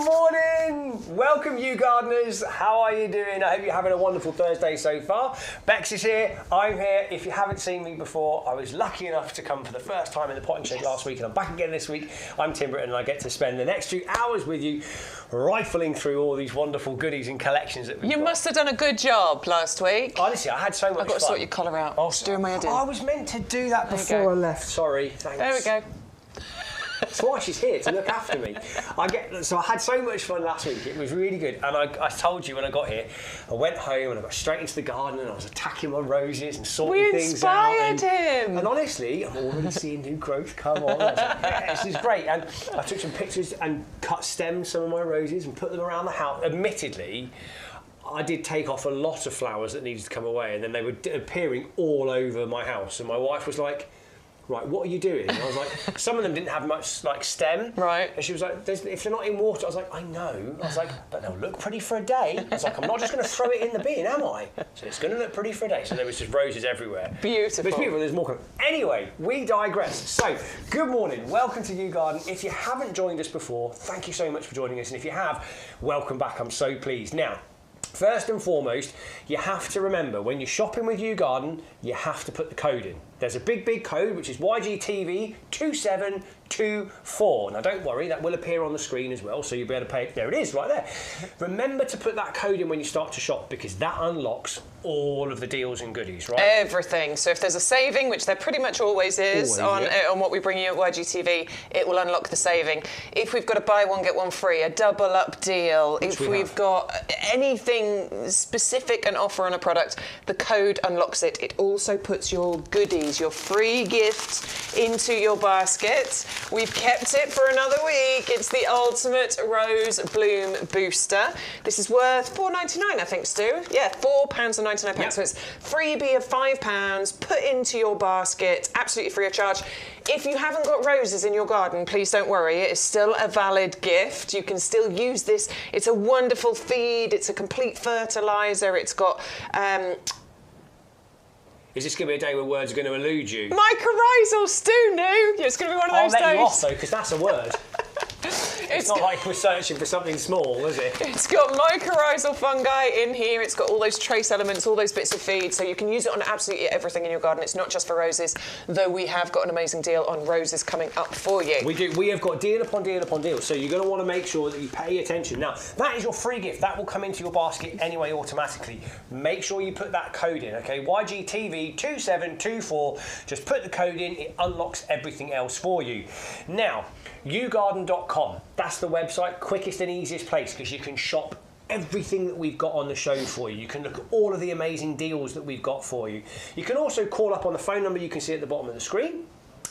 Good morning! Welcome, you gardeners. How are you doing? I hope you're having a wonderful Thursday so far. Bex is here, I'm here. If you haven't seen me before, I was lucky enough to come for the first time in the potting shed last week, and I'm back again this week. I'm Tim Britton, and I get to spend the next 2 hours with you, rifling through all these wonderful goodies and collections that we've got. You must have done a good job last week. Honestly, I had so much fun. I've got to sort your collar out. Oh, doing my head in. I was meant to do that before I left. Sorry. Thanks. There we go. That's why she's here, to look after me. So I had so much fun last week. It was really good. And I told you when I got here, I went home and I got straight into the garden and I was attacking my roses and sorting things out. We inspired him. And honestly, I'm already seeing new growth come on. I was like, yeah, this is great. And I took some pictures and cut stems some of my roses and put them around the house. Admittedly, I did take off a lot of flowers that needed to come away, and then they were appearing all over my house. And my wife was like, right, what are you doing? And I was like, some of them didn't have much like stem. Right. And she was like, if they're not in water, I was like, I know. I was like, but they'll look pretty for a day. I was like, I'm not just going to throw it in the bin, am I? So it's going to look pretty for a day. So there was just roses everywhere. Beautiful. It's beautiful, there's more coming. Anyway, we digress. So, good morning, welcome to YouGarden. If you haven't joined us before, thank you so much for joining us. And if you have, welcome back, I'm so pleased. Now, first and foremost, you have to remember, when you're shopping with YouGarden, you have to put the code in. There's a big code, which is YGTV2724. Now, don't worry, that will appear on the screen as well, so you'll be able to pay it. There it is, right there. Remember to put that code in when you start to shop, because that unlocks all of the deals and goodies, right? Everything. So if there's a saving, which there pretty much always is on what we bring you at YGTV, it will unlock the saving. If we've got a buy one, get one free, a double up deal, if we've got anything specific and offer on a product, the code unlocks it. It also puts your goodies, your free gifts, into your basket. We've kept it for another week. It's the Ultimate Rose Bloom Booster. This is worth £4.99, I think, Stu. Yeah, £4.99. Yep. So it's freebie of £5, put into your basket, absolutely free of charge. If you haven't got roses in your garden, please don't worry. It is still a valid gift. You can still use this. It's a wonderful feed. It's a complete fertiliser. It's got... Is this going to be a day where words are going to elude you? Mycorrhizal, Stu knew. It's going to be one of those days. I'll let you off, though, because that's a word. It's not like we're searching for something small, is it? It's got mycorrhizal fungi in here. It's got all those trace elements, all those bits of feed, so you can use it on absolutely everything in your garden. It's not just for roses, though we have got an amazing deal on roses coming up for you. We do. We have got deal upon deal upon deal, so you're going to want to make sure that you pay attention. Now, that is your free gift. That will come into your basket anyway automatically. Make sure you put that code in, okay? YGTV2724. Just put the code in. It unlocks everything else for you. Now, YouGarden.com. That's the website, quickest and easiest place, because you can shop everything that we've got on the show for you. You can look at all of the amazing deals that we've got for you. You can also call up on the phone number you can see at the bottom of the screen.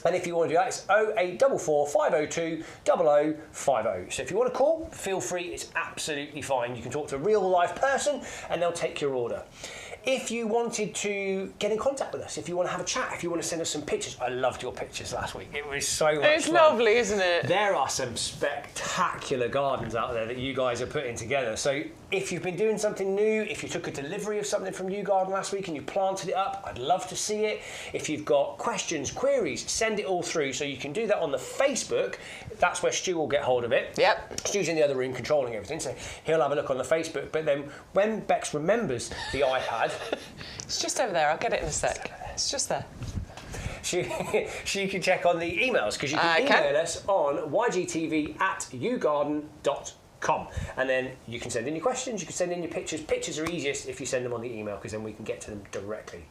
And if you want to do that, it's 0844 502 0050. So if you want to call, feel free, it's absolutely fine. You can talk to a real live person and they'll take your order. If you wanted to get in contact with us, if you want to have a chat, if you want to send us some pictures, I loved your pictures last week. It was so much fun. It's lovely, isn't it? There are some spectacular gardens out there that you guys are putting together. So if you've been doing something new, if you took a delivery of something from YouGarden last week and you planted it up, I'd love to see it. If you've got questions, queries, send it all through. So you can do that on the Facebook. That's where Stu will get hold of it. Yep. Stu's in the other room controlling everything, so he'll have a look on the Facebook. But then when Bex remembers the iPad... It's just over there. I'll get it in a sec. It's just there. She can check on the emails, because you can email us on ygtv@yougarden.com, and then you can send in your questions, you can send in your pictures. Pictures are easiest if you send them on the email, because then we can get to them directly.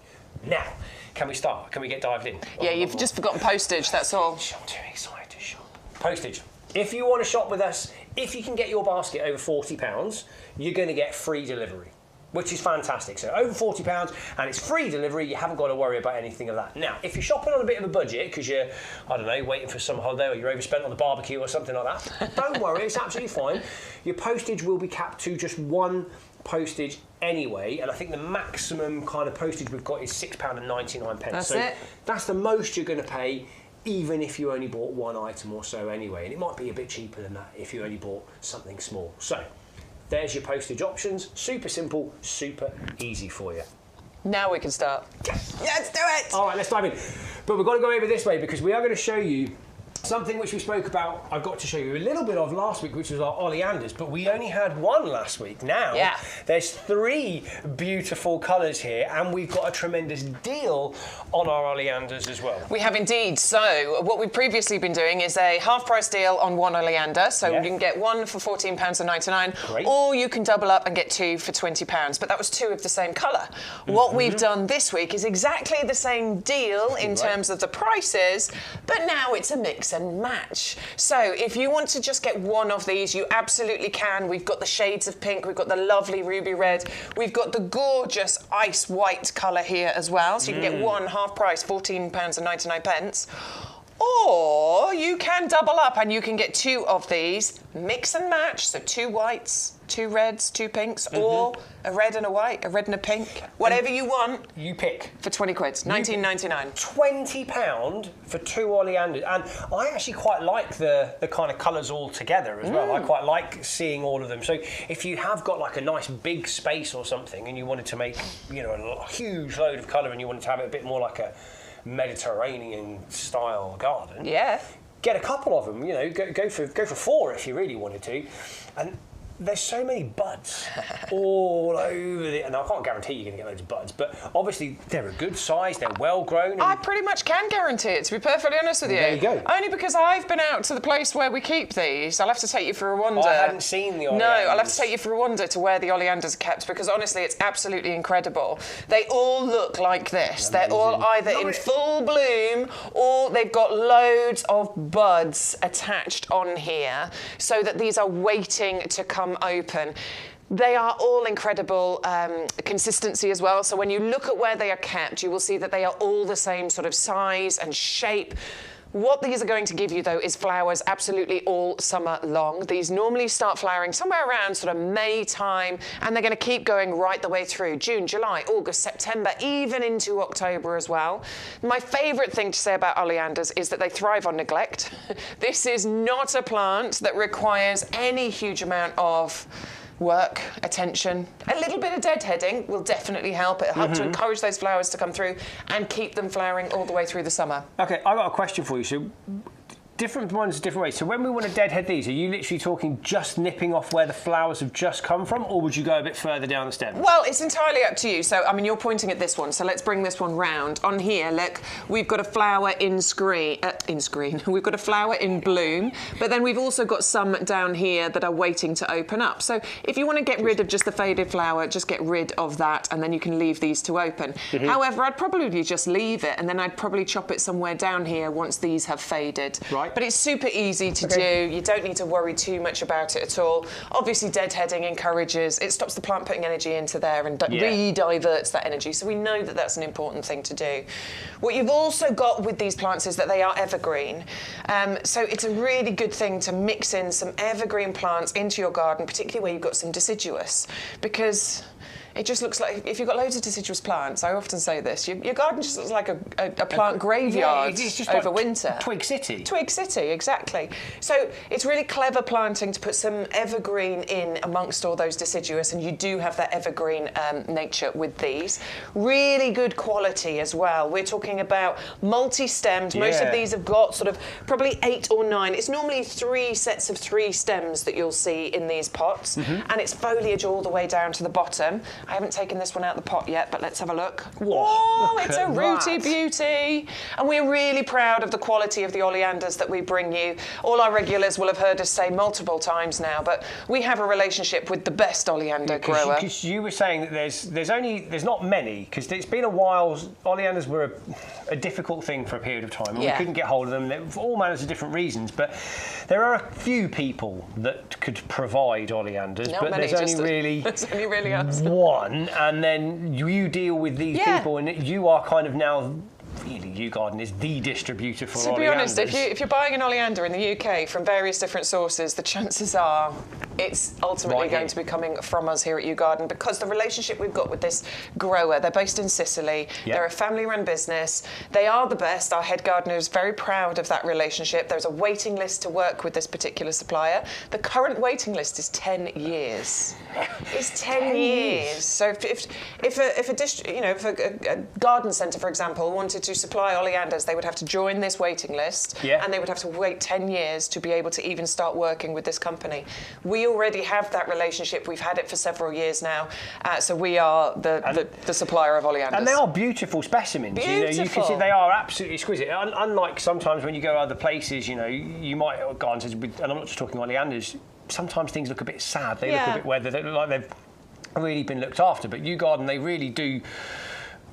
Now, can we start? Can we get dived in? Yeah, you've just forgotten postage, that's all. I'm too excited to shop. Postage. If you want to shop with us, if you can get your basket over £40, you're going to get free delivery, which is fantastic. So over £40 and it's free delivery, you haven't got to worry about anything of that. Now, if you're shopping on a bit of a budget because you're, I don't know, waiting for some holiday or you're overspent on the barbecue or something like that, don't worry, it's absolutely fine. Your postage will be capped to just one postage anyway, and I think the maximum kind of postage we've got is £6.99. That's it. That's the most you're going to pay, even if you only bought one item or so anyway, and it might be a bit cheaper than that if you only bought something small. So there's your postage options. Super simple, super easy for you. Now we can start. Yes. Let's do it! All right, let's dive in. But we've got to go over this way because we are going to show you Something which we spoke about, I got to show you a little bit of last week, which was our oleanders, but we only had one last week. Now, there's 3 beautiful colours here, and we've got a tremendous deal on our oleanders as well. We have indeed. So, what we've previously been doing is a half-price deal on 1 oleander. So, you can get 1 for £14.99, or you can double up and get 2 for £20. But that was 2 of the same colour. What we've done this week is exactly the same deal in terms of the prices, but now it's a mix and match. So if you want to just get 1 of these, you absolutely can. We've got the shades of pink, we've got the lovely ruby red, we've got the gorgeous ice white colour here as well. So you can get 1 half price, £14.99. Or you can double up and you can get 2 of these, mix and match, so 2 whites, 2 reds, 2 pinks, or a red and a white, a red and a pink, whatever you want. You pick. For 20 quid, £19.99. £20 for 2 oleanders. And I actually quite like the kind of colours all together as well. I quite like seeing all of them. So if you have got like a nice big space or something and you wanted to make, you know, a huge load of colour and you wanted to have it a bit more like a Mediterranean style garden. Yeah. Get a couple of them, you know, go for 4 if you really wanted to. And there's so many buds all over and I can't guarantee you're going to get loads of buds, but obviously they're a good size, they're well grown. I pretty much can guarantee it, to be perfectly honest with you. There you go. Only because I've been out to the place where we keep these. I'll have to take you for a wander. I hadn't seen the oleanders. No, I'll have to take you for a wander to where the oleanders are kept, because honestly it's absolutely incredible. They all look like this. They're all either in full bloom or they've got loads of buds attached on here so that these are waiting to come open. They are all incredible consistency as well. So when you look at where they are kept, you will see that they are all the same sort of size and shape. What these are going to give you, though, is flowers absolutely all summer long. These normally start flowering somewhere around sort of May time, and they're going to keep going right the way through June, July, August, September, even into October as well. My favourite thing to say about oleanders is that they thrive on neglect. This is not a plant that requires any huge amount of work, attention. A little bit of deadheading will definitely help. It'll help to encourage those flowers to come through and keep them flowering all the way through the summer. Okay, I've got a question for you. So, different ones, different ways. So when we want to deadhead these, are you literally talking just nipping off where the flowers have just come from, or would you go a bit further down the stem? Well, it's entirely up to you. So, I mean, you're pointing at this one, so let's bring this one round. On here, look, we've got a flower in screen. We've got a flower in bloom, but then we've also got some down here that are waiting to open up. So if you want to get rid of just the faded flower, just get rid of that, and then you can leave these to open. However, I'd probably just leave it, and then I'd probably chop it somewhere down here once these have faded. Right. But it's super easy to do. You don't need to worry too much about it at all. Obviously, deadheading encourages, it stops the plant putting energy into there and re-diverts that energy. So we know that that's an important thing to do. What you've also got with these plants is that they are evergreen. So it's a really good thing to mix in some evergreen plants into your garden, particularly where you've got some deciduous, because it just looks like, if you've got loads of deciduous plants, I often say this, your garden just looks like a plant graveyard it's just over like winter. Twig City. Twig City, exactly. So it's really clever planting to put some evergreen in amongst all those deciduous, and you do have that evergreen nature with these. Really good quality as well. We're talking about multi-stemmed. Most of these have got sort of probably 8 or 9. It's normally 3 sets of 3 stems that you'll see in these pots, and it's foliage all the way down to the bottom. I haven't taken this one out of the pot yet, but let's have a look. Whoa, look it's a rooty beauty. And we're really proud of the quality of the oleanders that we bring you. All our regulars will have heard us say multiple times now, but we have a relationship with the best oleander grower. Because you were saying that there's not many, because it's been a while. Oleanders were a difficult thing for a period of time, and we couldn't get hold of them for all manners of different reasons. But there are a few people that could provide oleanders, not but many, there's only really us. one, and then you deal with these people, and you are kind of now. Really, YouGarden is the distributor for oleanders. To be honest, if you're buying an oleander in the UK from various different sources, the chances are it's ultimately going to be coming from us here at YouGarden, because the relationship we've got with this grower, they're based in Sicily, they're a family-run business, they are the best. Our head gardener is very proud of that relationship. There's a waiting list to work with this particular supplier. The current waiting list is 10 years. It's 10 years. So if a garden centre, for example, wanted to supply oleanders, they would have to join this waiting list, and they would have to wait 10 years to be able to even start working with this company. We already have that relationship. We've had it for several years now. So we are the supplier of oleanders. And they are beautiful specimens. Beautiful. You can see they are absolutely exquisite. Unlike sometimes when you go other places, you might gardens, and I'm not just talking oleanders, sometimes things look a bit sad. They look a bit weathered. They look like they've really been looked after. But YouGarden, they really do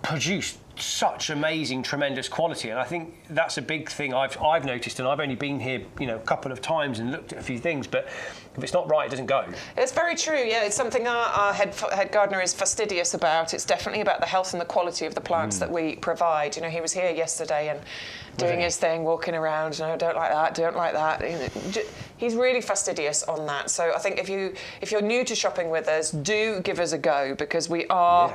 produce such amazing, tremendous quality, and I think that's a big thing I've noticed. And I've only been here, a couple of times and looked at a few things, but if it's not right, it doesn't go. It's very true. Yeah, it's something our head gardener is fastidious about. It's definitely about the health and the quality of the plants that we provide. He was here yesterday and doing his thing, walking around. Don't like that. Don't like that. He's really fastidious on that. So I think if you're new to shopping with us, do give us a go, because we are,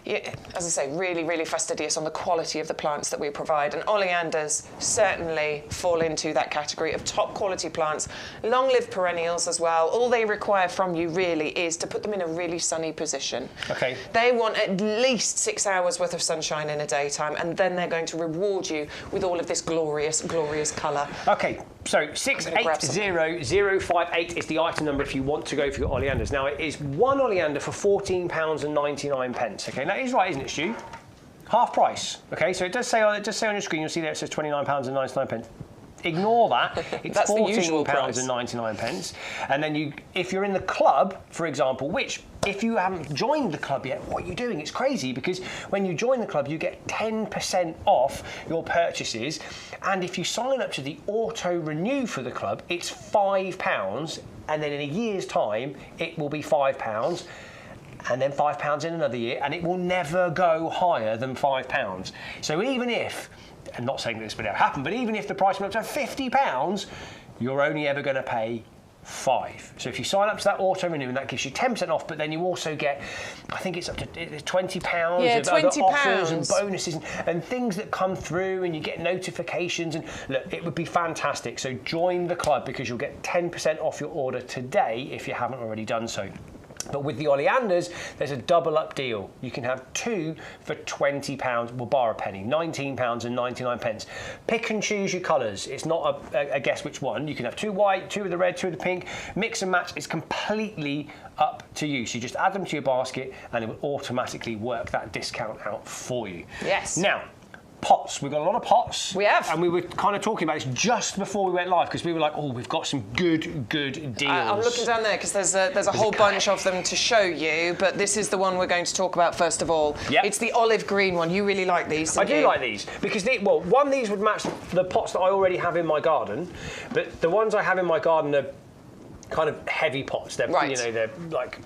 as I say, really, really fastidious on the quality of the plants that we provide. And oleanders certainly fall into that category of top quality plants. Long-lived perennials as well. All they require from you really is to put them in a really sunny position. Okay. They want at least 6 hours worth of sunshine in a daytime, and then they're going to reward you with all of this glorious, glorious colour. Okay, so 680058 is the item number if you want to go for your oleanders. Now, it is one oleander for £14.99. Okay, that is right, isn't it, Stu? Half price. Okay, so it does say on your screen, you'll see there it says £29.99. Ignore that. It's £14.99. And then if you're in the club, for example, which if you haven't joined the club yet, what are you doing? It's crazy, because when you join the club, you get 10% off your purchases. And if you sign up to the auto renew for the club, it's £5. And then in a year's time, it will be £5. And then £5 in another year, and it will never go higher than £5. So even if, I'm not saying that this would ever happen, but even if the price went up to £50, you're only ever going to pay £5. So if you sign up to that auto renew, and that gives you 10% off, but then you also get, I think it's up to £20 of other offers and bonuses and things that come through, and you get notifications. And look, it would be fantastic. So join the club, because you'll get 10% off your order today if you haven't already done so. But with the oleanders, there's a double up deal. You can have two for £20, well, bar a penny, £19.99. Pick and choose your colours. It's not a guess which one. You can have two white, two with the red, two with the pink. Mix and match is completely up to you. So you just add them to your basket, and it will automatically work that discount out for you. Yes. Now, pots. We've got a lot of pots. We have. And we were kind of talking about this just before we went live, because we were like, oh, we've got some good deals. I'm looking down there because there's a whole bunch of them to show you, but this is the one we're going to talk about first of all. Yep. It's the olive green one. You really like these, I do like these, because, these would match the pots that I already have in my garden, but the ones I have in my garden are kind of heavy pots. They're, they're like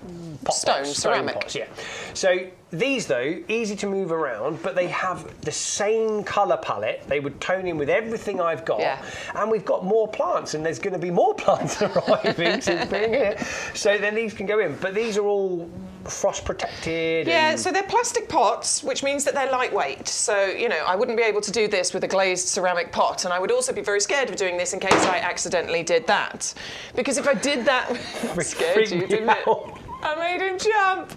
stone ceramic pots, yeah. So these, though, easy to move around, but they have the same colour palette. They would tone in with everything I've got, and we've got more plants, and there's going to be more plants arriving since being here. So then these can go in, but these are all frost protected. Yeah, so they're plastic pots, which means that they're lightweight. So, I wouldn't be able to do this with a glazed ceramic pot, and I would also be very scared of doing this in case I accidentally did that. Because if I did that, it scared you, didn't it? I made him jump.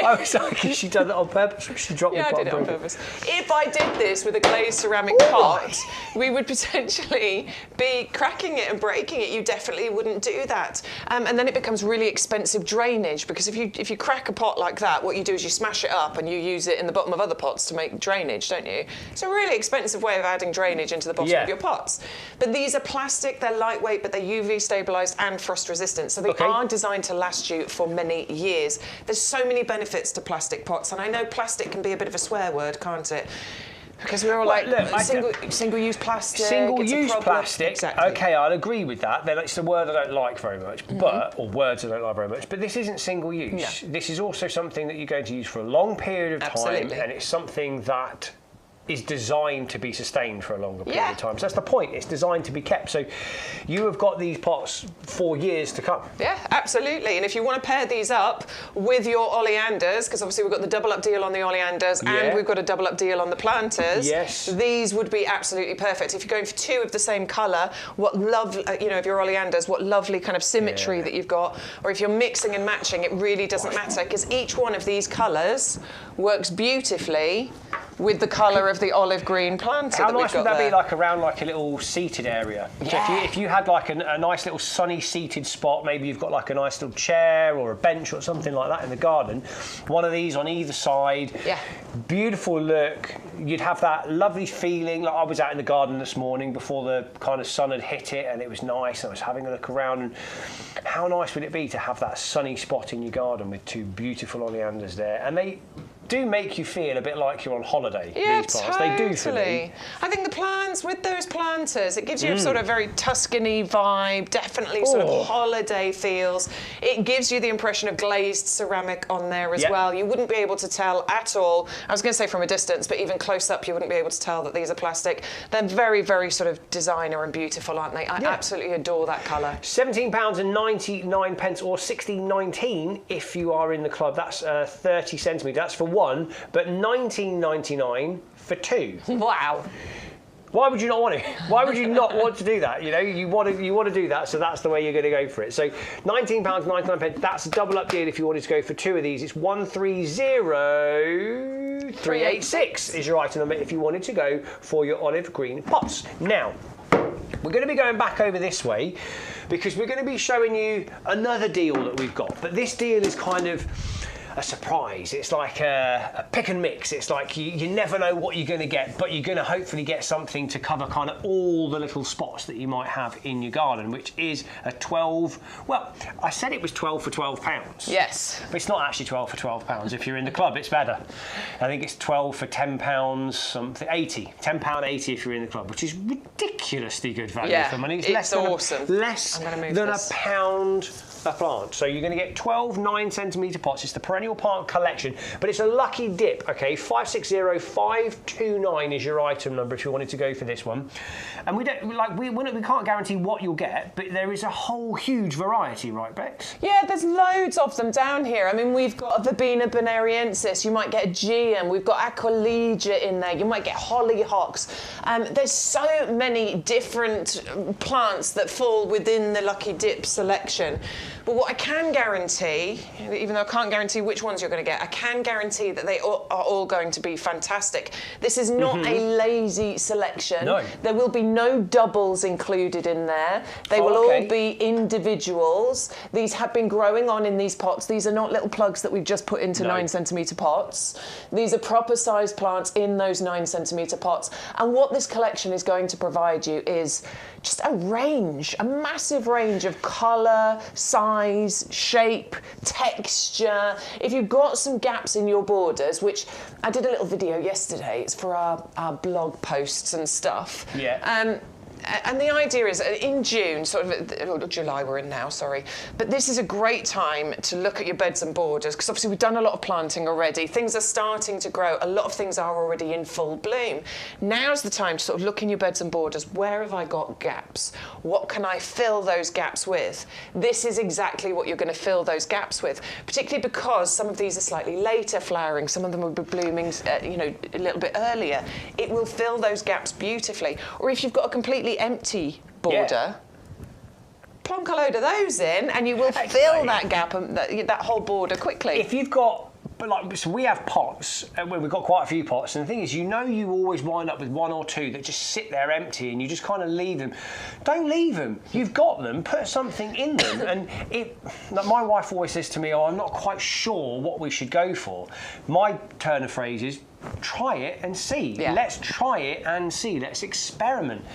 I was like, she done that on purpose. She dropped the pot. Yeah, I did it on purpose. If I did this with a glazed ceramic pot, we would potentially be cracking it and breaking it. You definitely wouldn't do that. And then it becomes really expensive drainage, because if you crack a pot like that, what you do is you smash it up and you use it in the bottom of other pots to make drainage, don't you? It's a really expensive way of adding drainage into the bottom of your pots. But these are plastic, they're lightweight, but they're UV stabilised and frost resistant. So they are designed to last you for many years. There's so many benefits to plastic pots, and I know plastic can be a bit of a swear word, can't it? Because we're all single-use plastic. Single-use plastic. Exactly. Okay, I'll agree with that. Then it's a word I don't like very much, or words I don't like very much. But this isn't single-use. No. This is also something that you're going to use for a long period of time, and it's something that is designed to be sustained for a longer period of time. So that's the point. It's designed to be kept. So you have got these pots for years to come. Yeah, absolutely. And if you want to pair these up with your oleanders, because obviously we've got the double up deal on the oleanders and we've got a double up deal on the planters. Yes. These would be absolutely perfect. If you're going for 2 of the same colour, what lovely, of your oleanders, what lovely kind of symmetry that you've got. Or if you're mixing and matching, it really doesn't matter, because each one of these colours works beautifully with the colour of the olive green planter that we've got. How nice would that be, like around like a little seated area? Yeah. So if you had like a nice little sunny seated spot, maybe you've got like a nice little chair or a bench or something like that in the garden, one of these on either side, beautiful look. You'd have that lovely feeling. Like I was out in the garden this morning before the kind of sun had hit it, and it was nice. I was having a look around, and how nice would it be to have that sunny spot in your garden with 2 beautiful oleanders there? And they do make you feel a bit like you're on holiday. Yeah, these plants. totally. They do for me. I think the plants with those planters, it gives you a sort of very Tuscany vibe, definitely sort of holiday feels. It gives you the impression of glazed ceramic on there as well. You wouldn't be able to tell at all. I was going to say from a distance, but even close up, you wouldn't be able to tell that these are plastic. They're very, very sort of designer and beautiful, aren't they? I absolutely adore that colour. £17.99 or £16.19 if you are in the club. That's 30 centimetres. That's for 1, but £19.99 for 2. Wow. Why would you not want to? Why would you not want to do that? You want to do that, so that's the way you're going to go for it. So £19.99. That's a double up deal if you wanted to go for 2 of these. It's 130386 is your item number if you wanted to go for your olive green pots. Now, we're going to be going back over this way because we're going to be showing you another deal that we've got. But this deal is kind of a surprise. It's like a pick and mix. It's like you never know what you're going to get, but you're going to hopefully get something to cover kind of all the little spots that you might have in your garden, which is a 12. Well, I said it was 12 for £12. Yes. But it's not actually 12 for £12. If you're in the club, it's better. I think it's 12 for £10, something, 80. £10.80 if you're in the club, which is ridiculously good value for money. It's less awesome. Less than a pound a plant. So you're going to get 12 9-centimetre pots. It's the Perennial Plant Collection, but it's a lucky dip, okay? 560529 is your item number if you wanted to go for this one. And we can't guarantee what you'll get, but there is a whole huge variety, right, Bex? Yeah, there's loads of them down here. I mean, we've got Verbena bonariensis, you might get a geum, we've got Aquilegia in there, you might get hollyhocks. There's so many different plants that fall within the lucky dip selection. But what I can guarantee, even though I can't guarantee which ones you're going to get, I can guarantee that they are all going to be fantastic. This is not a lazy selection. No. There will be no doubles included in there. They will all be individuals. These have been growing on in these pots. These are not little plugs that we've just put into 9-centimetre pots. These are proper sized plants in those 9-centimetre pots. And what this collection is going to provide you is just a range, a massive range of colour, size, shape, texture. If you've got some gaps in your borders, which I did a little video yesterday, it's for our blog posts and stuff. Yeah. And the idea is, in June, sort of, July we're in now, sorry, but this is a great time to look at your beds and borders, because obviously we've done a lot of planting already. Things are starting to grow. A lot of things are already in full bloom. Now's the time to sort of look in your beds and borders. Where have I got gaps? What can I fill those gaps with? This is exactly what you're going to fill those gaps with, particularly because some of these are slightly later flowering. Some of them will be blooming, a little bit earlier. It will fill those gaps beautifully. Or if you've got a completely empty border, plonk a load of those in and you will fill that gap and that whole border quickly. If you've got, so we have pots, we've got quite a few pots, and the thing is, you always wind up with 1 or 2 that just sit there empty and you just kind of leave them. Don't leave them. You've got them, put something in them. And my wife always says to me, I'm not quite sure what we should go for. My turn of phrase is, try it and see. Let's try it and see. Let's experiment.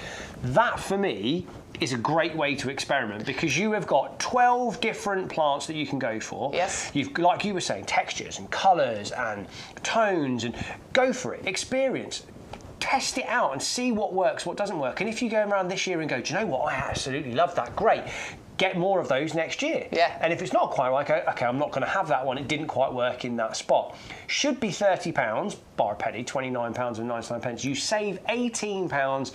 That, for me, is a great way to experiment, because you have got 12 different plants that you can go for. Yes. You've, like you were saying, textures and colours and tones, and go for it. Experience. Test it out and see what works, what doesn't work. And if you go around this year and go, do you know what, I absolutely love that, great. get more of those next year. Yeah. And if it's not quite right, okay, I'm not going to have that one. It didn't quite work in that spot. Should be £30, bar a penny, £29.99. You save £18.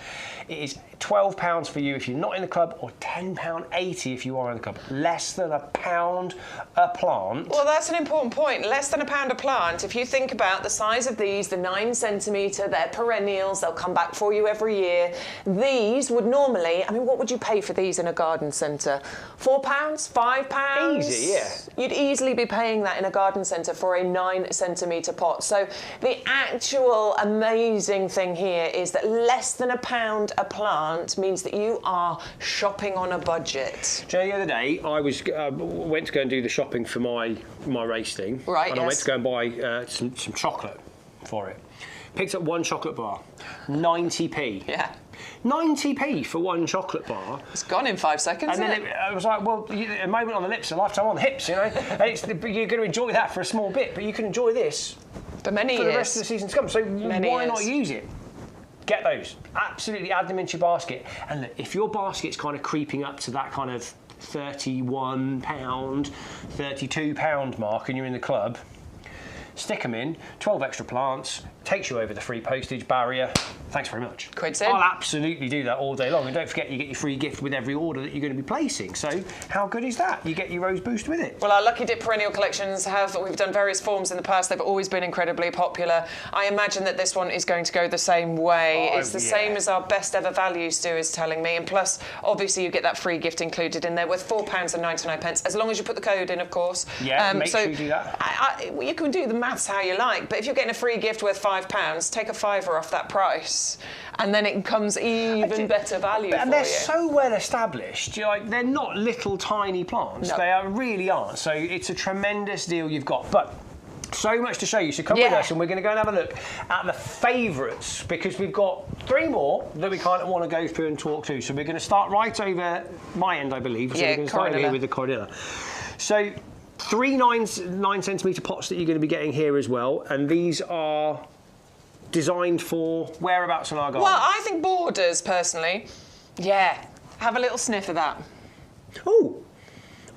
It is £12 for you if you're not in the club, or £10.80 if you are in the club. Less than £1 a plant. Well, that's an important point. Less than £1 a plant. If you think about the size of these, the 9 centimetre, they're perennials. They'll come back for you every year. These would normally, I mean, what would you pay for these in a garden centre? £4, £5? Easy, yeah. You'd easily be paying that in a garden centre for a 9 centimetre pot. So the actual amazing thing here is that less than £1 a plant means that you are shopping on a budget. Do you know, the other day I was went to go and do the shopping for my race thing. Right, and yes. I went to go and buy some chocolate for it. Picked up one chocolate bar, 90p. Yeah. 90p for one chocolate bar. It's gone in 5 seconds, and then I was like, well, a moment on the lips, a lifetime on the hips, you know. And you're going to enjoy that for a small bit, but you can enjoy this for many for years. the rest of the season to come. So why not use it? Get those. Absolutely add them into your basket. And look, if your basket's kind of creeping up to that kind of £31, £32 mark and you're in the club, stick them in, 12 extra plants, takes you over the free postage barrier. Thanks very much. Quids in. I'll absolutely do that all day long. And don't forget, you get your free gift with every order that you're going to be placing. So how good is that? You get your rose boost with it. Well, our Lucky Dip perennial collections we've done various forms in the past. They've always been incredibly popular. I imagine that this one is going to go the same way. Oh, it's the same as our best ever value, Stu is telling me. And plus, obviously, you get that free gift included in there with £4.99, as long as you put the code in, of course. Yeah, make sure you do that. You can do the maths how you like, but if you're getting a free gift worth £5, take a fiver off that price. And then it becomes even better value for you. And they're so well established. They're not little tiny plants. No. They really aren't. So it's a tremendous deal you've got. But so much to show you. So come with us and we're going to go and have a look at the favourites, because we've got 3 more that we kind of want to go through and talk to. So we're going to start right over my end, I believe. So we're going to start here with the Coronilla. So 3 9 centimetre pots that you're going to be getting here as well. And these are designed for whereabouts in our garden? Well, I think borders, personally. Yeah, have a little sniff of that. Oh,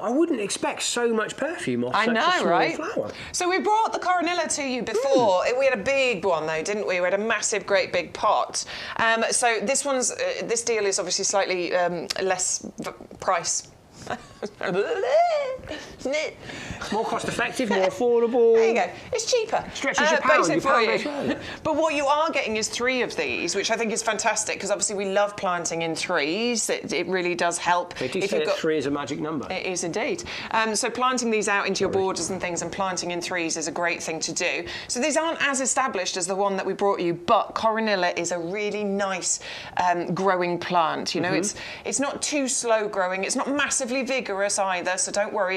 I wouldn't expect so much perfume off such a small flower. So we brought the Coronilla to you before. We had a big one though, didn't we? We had a massive, great big pot. So this one's this deal is obviously slightly less price. More cost effective, more affordable. There you go. It's cheaper. Stretches your pound. Basic for you. But what you are getting is 3 of these, which I think is fantastic, because obviously we love planting in 3s. It really does help. They do say that 3 is a magic number. It is indeed. So planting these out into your borders and things, and planting in 3s is a great thing to do. So these aren't as established as the one that we brought you, but Coronilla is a really nice growing plant. You know, it's not too slow growing. It's not massively vigorous either, so don't worry.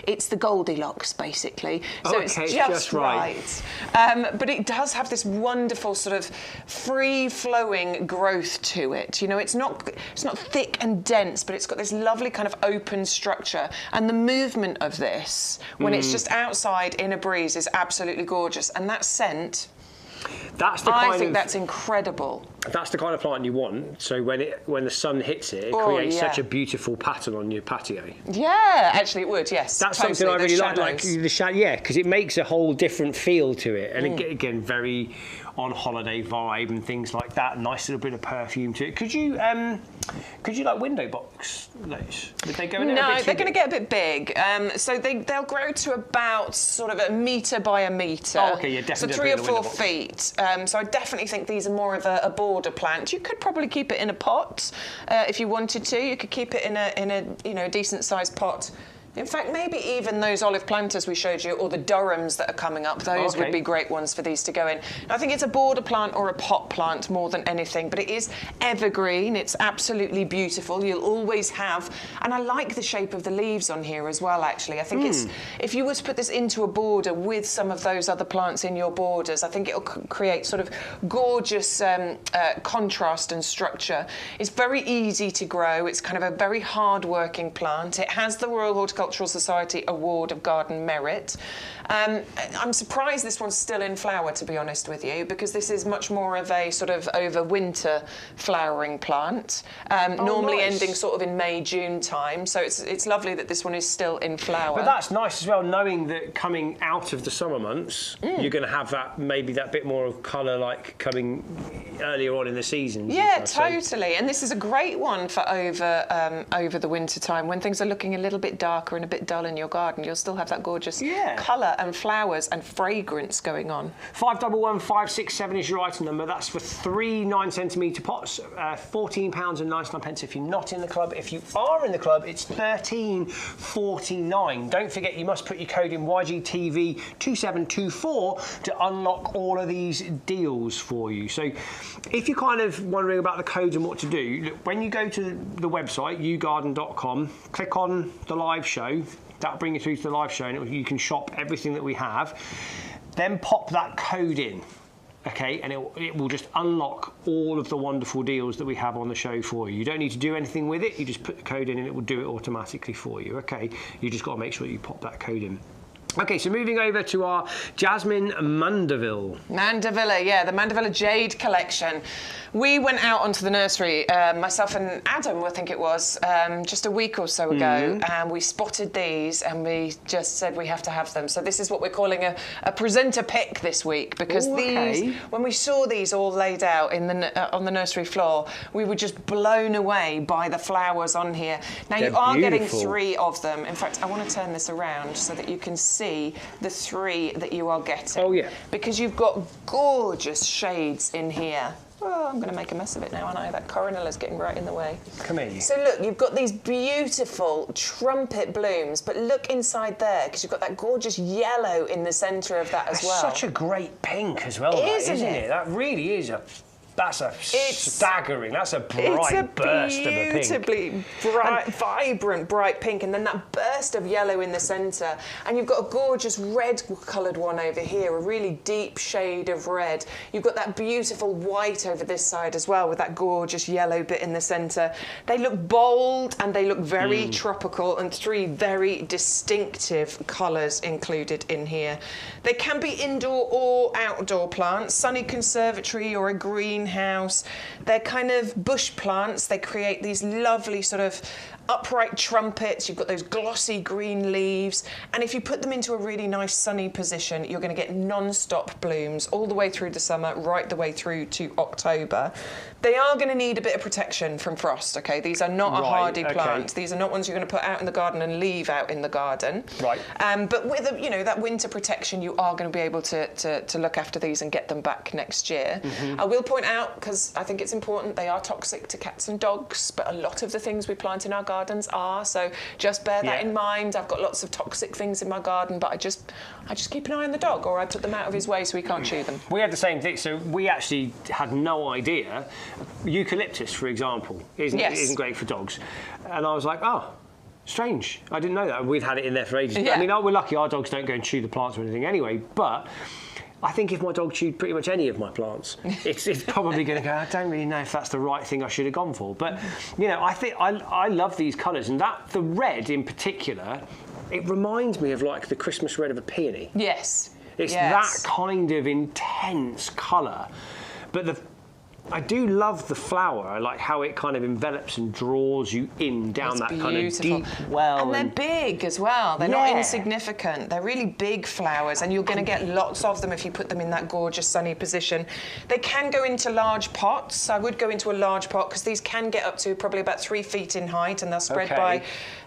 It's the Goldilocks, basically. So it's just right. But it does have this wonderful sort of free-flowing growth to it. You know, it's not thick and dense, but it's got this lovely kind of open structure. And the movement of this, when it's just outside in a breeze, is absolutely gorgeous. And that scent, I think that's incredible. That's the kind of plant you want. So when the sun hits it, it creates such a beautiful pattern on your patio. Yeah, actually it would. Yes, that's something I really like the shadow. Yeah, because it makes a whole different feel to it, and again, very on holiday vibe and things like that. Nice little bit of perfume to it. Could you like window box those? Would they go in there? No, they're going to get a bit big. So they'll grow to about sort of 1 metre by 1 metre. Oh, okay, yeah, definitely. So 3 or 4 feet. So I definitely think these are more of a border plant. You could probably keep it in a pot if you wanted to. You could keep it in a decent sized pot. In fact, maybe even those olive planters we showed you, or the Durhams that are coming up, those would be great ones for these to go in. I think it's a border plant or a pot plant more than anything, but it is evergreen. It's absolutely beautiful. You'll always have, and I like the shape of the leaves on here as well, actually. I think it's, if you were to put this into a border with some of those other plants in your borders, I think it'll create sort of gorgeous contrast and structure. It's very easy to grow. It's kind of a very hard-working plant. It has the Royal Horticultural Horticultural Society Award of Garden Merit. I'm surprised this one's still in flower, to be honest with you, because this is much more of a sort of over-winter flowering plant, normally ending sort of in May, June time. So it's lovely that this one is still in flower. But that's nice as well, knowing that coming out of the summer months, you're going to have that, maybe that bit more of colour like coming earlier on in the season. Yeah, totally. And this is a great one for over the winter time when things are looking a little bit darker and a bit dull in your garden. You'll still have that gorgeous colour and flowers and fragrance going on. 511567 is your item number. That's for 3 9cm pots, £14.99 if you're not in the club. If you are in the club, it's £13.49. Don't forget, you must put your code in YGTV2724 to unlock all of these deals for you. So if you're kind of wondering about the codes and what to do, look, when you go to the website, YouGarden.com, click on the live show. That'll bring you through to the live show, and you can shop everything that we have. Then pop that code in, okay, and it will just unlock all of the wonderful deals that we have on the show for you. You don't need to do anything with it. You just put the code in and it will do it automatically for you, okay? You just got to make sure you pop that code in. Okay, so moving over to our Jasmine Mandevilla. Mandevilla, yeah, the Mandevilla Jade collection. We went out onto the nursery, myself and Adam, I think it was, just a week or so ago, and we spotted these and we just said we have to have them. So this is what we're calling a presenter pick this week, because these, when we saw these all laid out in the on the nursery floor, we were just blown away by the flowers on here. Now you are getting 3 of them. In fact, I want to turn this around so that you can see the 3 that you are getting. Oh yeah. Because you've got gorgeous shades in here. Oh, I'm going to make a mess of it now, aren't I? That Coronilla's getting right in the way. Come here. So look, you've got these beautiful trumpet blooms, but look inside there, because you've got that gorgeous yellow in the centre of that as well. Such a great pink as well, isn't it? That really is a... That's staggering. That's a bright burst of a pink. It's a beautifully bright, vibrant, bright pink, and then that burst of yellow in the centre. And you've got a gorgeous red-coloured one over here, a really deep shade of red. You've got that beautiful white over this side as well, with that gorgeous yellow bit in the centre. They look bold and they look very tropical, and 3 very distinctive colours included in here. They can be indoor or outdoor plants, sunny conservatory or a greenhouse. They're kind of bush plants. They create these lovely sort of upright trumpets. You've got those glossy green leaves, and if you put them into a really nice sunny position, you're going to get non-stop blooms all the way through the summer, right the way through to October. They are going to need a bit of protection from frost, okay? These are not a hardy plant. These are not ones you're going to put out in the garden and leave out in the garden. Right. But with that winter protection, you are going to be able to look after these and get them back next year. I will point out, because I think it's important, they are toxic to cats and dogs, but a lot of the things we plant in our gardens are, so just bear that in mind. I've got lots of toxic things in my garden, but I just keep an eye on the dog, or I put them out of his way so he can't chew them. We had the same thing, so we actually had no idea. Eucalyptus, for example, isn't great for dogs, and I was like, oh, strange, I didn't know that. We'd had it in there for ages. I mean, we're lucky our dogs don't go and chew the plants or anything anyway, but I think if my dog chewed pretty much any of my plants, it's probably going to go, I don't really know if that's the right thing I should have gone for. But, I think I love these colours, and the red in particular, it reminds me of like the Christmas red of a peony. Yes. It's that kind of intense colour. But I do love the flower. I like how it kind of envelops and draws you in down that kind of deep well. And they're big as well. They're not insignificant. They're really big flowers, and you're going to get lots of them if you put them in that gorgeous sunny position. They can go into large pots. I would go into a large pot, because these can get up to probably about 3 feet in height, and they'll spread by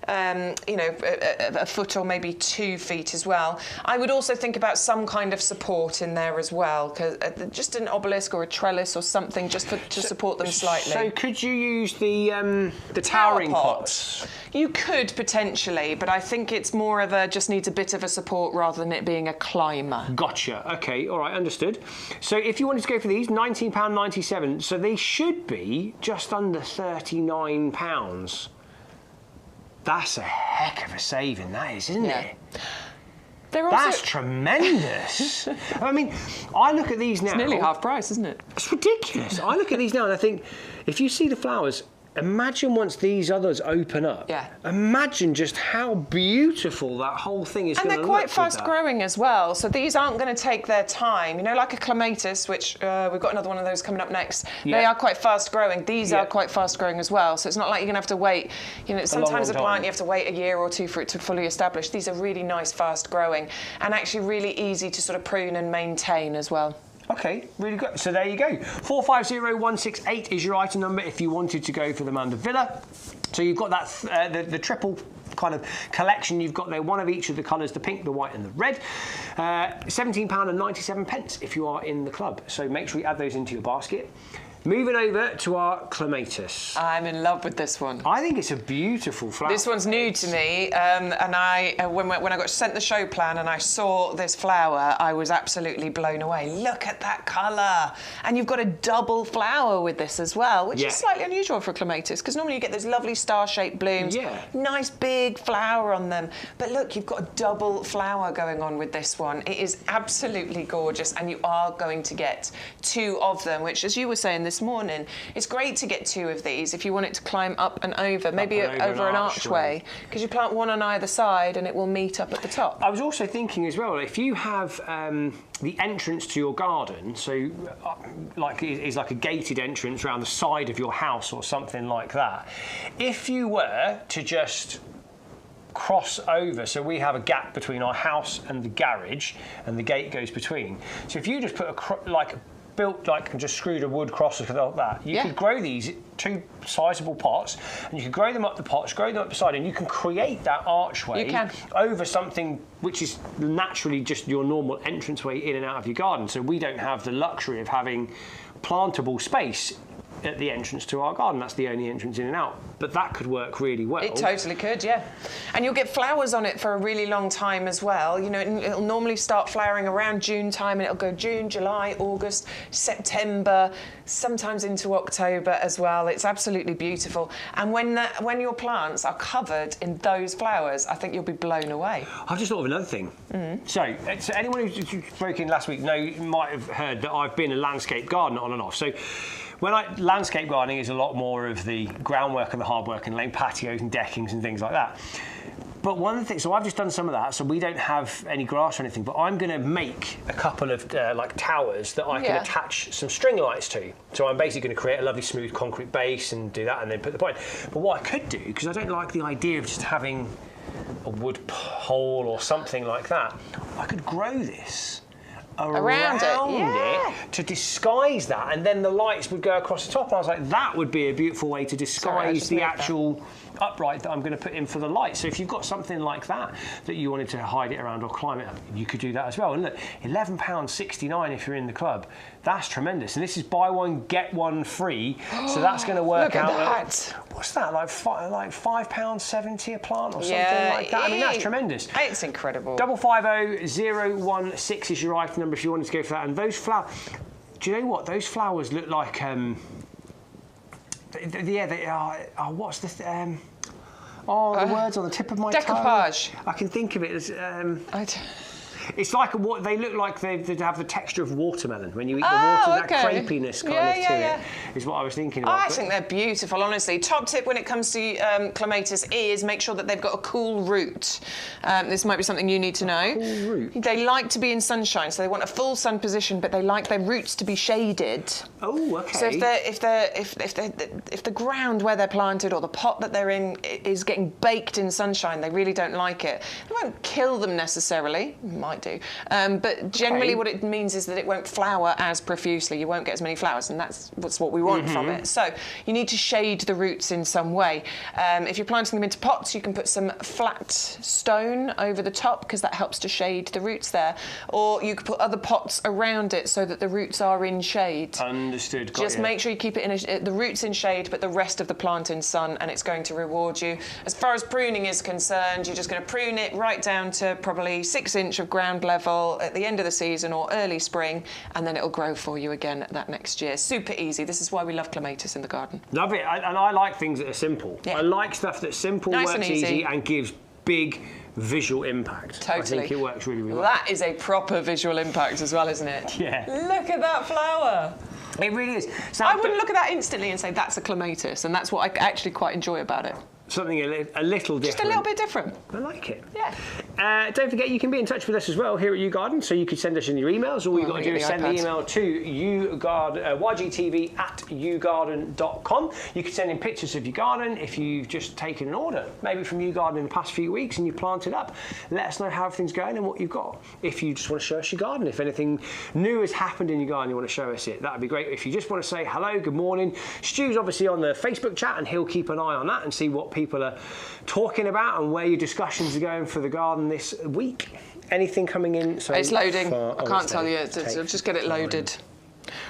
a foot or maybe 2 feet as well. I would also think about some kind of support in there as well, because just an obelisk or a trellis or something just to support them slightly. So could you use the towering pots? You could potentially, but I think it's more of just needs a bit of a support rather than it being a climber. Gotcha. Okay, all right, understood. So if you wanted to go for these, £19.97, so they should be just under £39. That's a heck of a saving, that is, isn't it? That's tremendous. I mean, I look at these now. It's nearly half price, isn't it? It's ridiculous. I look at these now and I think, if you see the flowers, imagine once these others open up. Yeah. Imagine just how beautiful that whole thing is going to look. And they're quite fast growing as well, so these aren't going to take their time. You know, like a Clematis, which we've got another one of those coming up next. Yeah. They are quite fast growing. These are quite fast growing as well, so it's not like you're going to have to wait. You know, sometimes a plant you have to wait a year or two for it to fully establish. These are really nice, fast growing, and actually really easy to sort of prune and maintain as well. Okay, really good. So there you go. 450168 is your item number if you wanted to go for the Mandevilla. So you've got that the triple kind of collection. You've got there one of each of the colours, the pink, the white and the red. £17.97 if you are in the club. So make sure you add those into your basket. Moving over to our Clematis. I'm in love with this one. I think it's a beautiful flower. This one's new to me, and when I got sent the show plan and I saw this flower, I was absolutely blown away. Look at that colour. And you've got a double flower with this as well, which is slightly unusual for a Clematis, because normally you get those lovely star-shaped blooms, nice big flower on them. But look, you've got a double flower going on with this one. It is absolutely gorgeous, and you are going to get 2 of them, which, as you were saying this morning, it's great to get 2 of these if you want it to climb up and over, maybe over an archway, because you plant one on either side and it will meet up at the top. I was also thinking as well, if you have the entrance to your garden, so like is like a gated entrance around the side of your house or something like that, if you were to just cross over, so we have a gap between our house and the garage and the gate goes between, so if you just put and just screwed a wood cross like that, you could grow these 2 sizable pots, and you could grow them up the pots, grow them up the side, and you can create that archway over something which is naturally just your normal entranceway in and out of your garden. So we don't have the luxury of having plantable space at the entrance to our garden. That's the only entrance in and out. But that could work really well. It totally could, yeah. And you'll get flowers on it for a really long time as well. You know, it'll normally start flowering around June time, and it'll go June, July, August, September, sometimes into October as well. It's absolutely beautiful. And when your plants are covered in those flowers, I think you'll be blown away. I've just thought of another thing. So anyone who spoke in last week might have heard that I've been a landscape gardener on and off. So landscape gardening is a lot more of the groundwork and the hard work and laying patios and deckings and things like that. But one thing, so I've just done some of that, so we don't have any grass or anything, but I'm going to make a couple of like towers that I can attach some string lights to. So I'm basically going to create a lovely smooth concrete base and do that and then put the point. But what I could do, because I don't like the idea of just having a wood pole or something like that, I could grow this around it to disguise that, and then the lights would go across the top. And I was like, that would be a beautiful way to disguise the actual upright that I'm going to put in for the light. So if you've got something like that you wanted to hide it around or climb it up, you could do that as well. And look, £11.69 if you're in the club. That's tremendous. And this is buy one get one free. So that's going to work out. Look at that. What's that? Like £5.70 a plant or something like that. I mean, that's tremendous. It's incredible. 550016 is your item number if you wanted to go for that. And those flowers, do you know what? Those flowers look like they are. What's the? The words on the tip of my tongue. Decoupage. I can think of it as. It's like they look like they have the texture of watermelon when you eat the water. That crepiness kind of to it is what I was thinking about. I think they're beautiful, honestly. Top tip when it comes to Clematis is make sure that they've got a cool root. This might be something you need to know. Cool root. They like to be in sunshine, so they want a full sun position, but they like their roots to be shaded. Oh, okay. So if the ground where they're planted or the pot that they're in is getting baked in sunshine, they really don't like it. It won't kill them necessarily. It might do. But generally what it means is that it won't flower as profusely. You won't get as many flowers, and that's what we want from it. So you need to shade the roots in some way. If you're planting them into pots, you can put some flat stone over the top because that helps to shade the roots there. Or you could put other pots around it so that the roots are in shade. Understood. Just make sure you keep it the roots in shade, but the rest of the plant in sun, and it's going to reward you. As far as pruning is concerned, you're just going to prune it right down to probably 6 inch of ground level at the end of the season or early spring, and then it'll grow for you again that next year. Super easy. This is why we love Clematis in the garden. Love it. And I like things that are simple. I like stuff that's simple, nice works and easy, and gives big visual impact. Totally. I think it works really, really well. That is a proper visual impact as well, isn't it? Yeah. Look at that flower. It really is. So I wouldn't look at that instantly and say that's a clematis, and that's what I actually quite enjoy about it. Something a little different. Just a little bit different. I like it. Yeah. Don't forget, you can be in touch with us as well here at YouGarden, so you can send us in your emails. All you've got to do is send the email to ygtv@yougarden.com. You can send in pictures of your garden if you've just taken an order, maybe from YouGarden in the past few weeks, and you planted up. Let us know how everything's going and what you've got. If you just want to show us your garden, if anything new has happened in your garden, you want to show us it, that would be great. If you just want to say hello, good morning, Stu's obviously on the Facebook chat, and he'll keep an eye on that and see what people are talking about and where your discussions are going for the garden this week. Anything coming in? So it's loading. I can't tell you. I'll just get it loaded.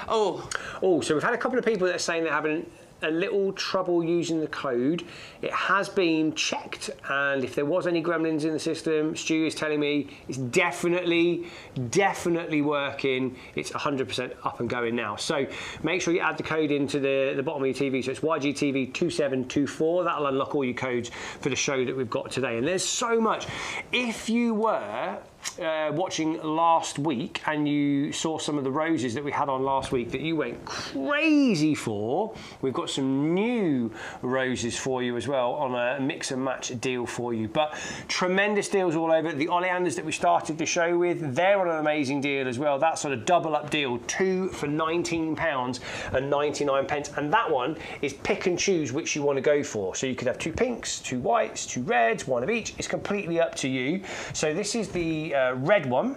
Oh, so we've had a couple of people that are saying they're having a little trouble using the code. It has been checked, and if there was any gremlins in the system, Stu is telling me it's definitely working. It's 100% up and going now. So make sure you add the code into the bottom of your TV. So it's YGTV2724. That'll unlock all your codes for the show that we've got today. And there's so much. If you were watching last week and you saw some of the roses that we had on last week that you went crazy for, we've got some new roses for you as well on a mix and match deal for you. But tremendous deals all over. The oleanders that we started the show with, they're on an amazing deal as well. That sort of double up deal, 2 for £19.99, and that one is pick and choose which you want to go for. So you could have 2 pinks, 2 whites, 2 reds, 1 of each. It's completely up to you. So this is the red one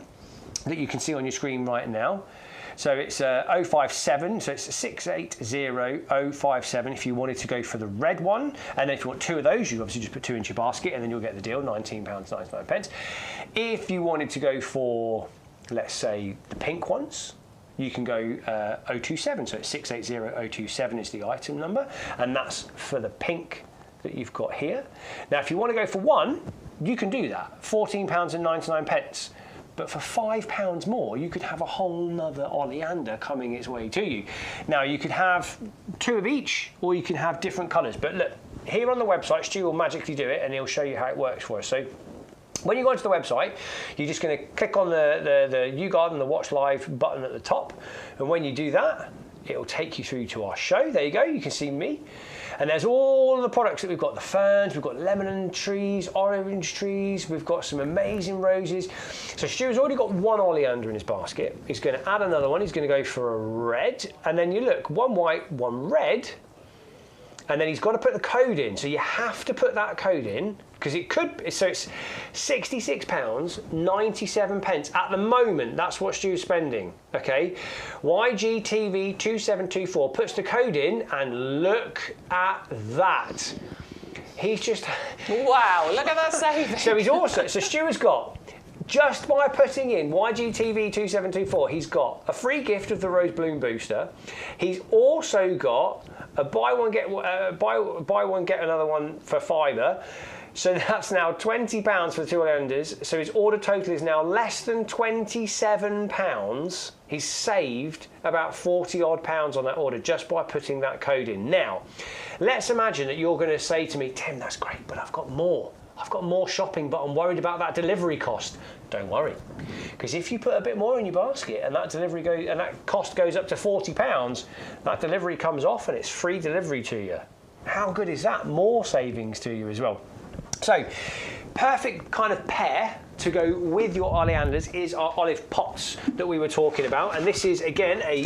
that you can see on your screen right now. So it's 057, so it's 680057 if you wanted to go for the red one. And then if you want 2 of those, you obviously just put 2 into your basket and then you'll get the deal, £19.99. If you wanted to go for, let's say, the pink ones, you can go 027, so it's 680027 is the item number, and that's for the pink that you've got here. Now, if you want to go for 1, you can do that, £14.99. But for £5 more, you could have a whole nother oleander coming its way to you. Now, you could have 2 of each, or you can have different colours. But look, here on the website, Stu will magically do it, and he'll show you how it works for us. So when you go onto the website, you're just going to click on the YouGarden, the Watch Live button at the top. And when you do that, it'll take you through to our show. There you go, you can see me. And there's all of the products that we've got, the ferns, we've got lemon trees, orange trees, we've got some amazing roses. So Stu's already got 1 oleander in his basket. He's going to add another one, he's going to go for a red. And then you look, 1 white, 1 red. And then he's got to put the code in. So you have to put that code in, because it could, so it's £66.97 at the moment. That's what Stu's spending, okay? YGTV2724 puts the code in, and look at that. He's just... Wow, look at that saving. So he's also, so Stu has got, just by putting in YGTV2724, he's got a free gift of the Rose Bloom Booster. He's also got a buy one get another one for £5. So that's now £20 for the 2 oleanders. So his order total is now less than £27. He's saved about 40 odd pounds on that order just by putting that code in. Now, let's imagine that you're going to say to me, Tim, that's great, but I've got more. I've got more shopping, but I'm worried about that delivery cost. Don't worry, because if you put a bit more in your basket and that delivery that cost goes up to £40, that delivery comes off and it's free delivery to you. How good is that? More savings to you as well. So, perfect kind of pair to go with your oleanders is our olive pots that we were talking about, and this is again a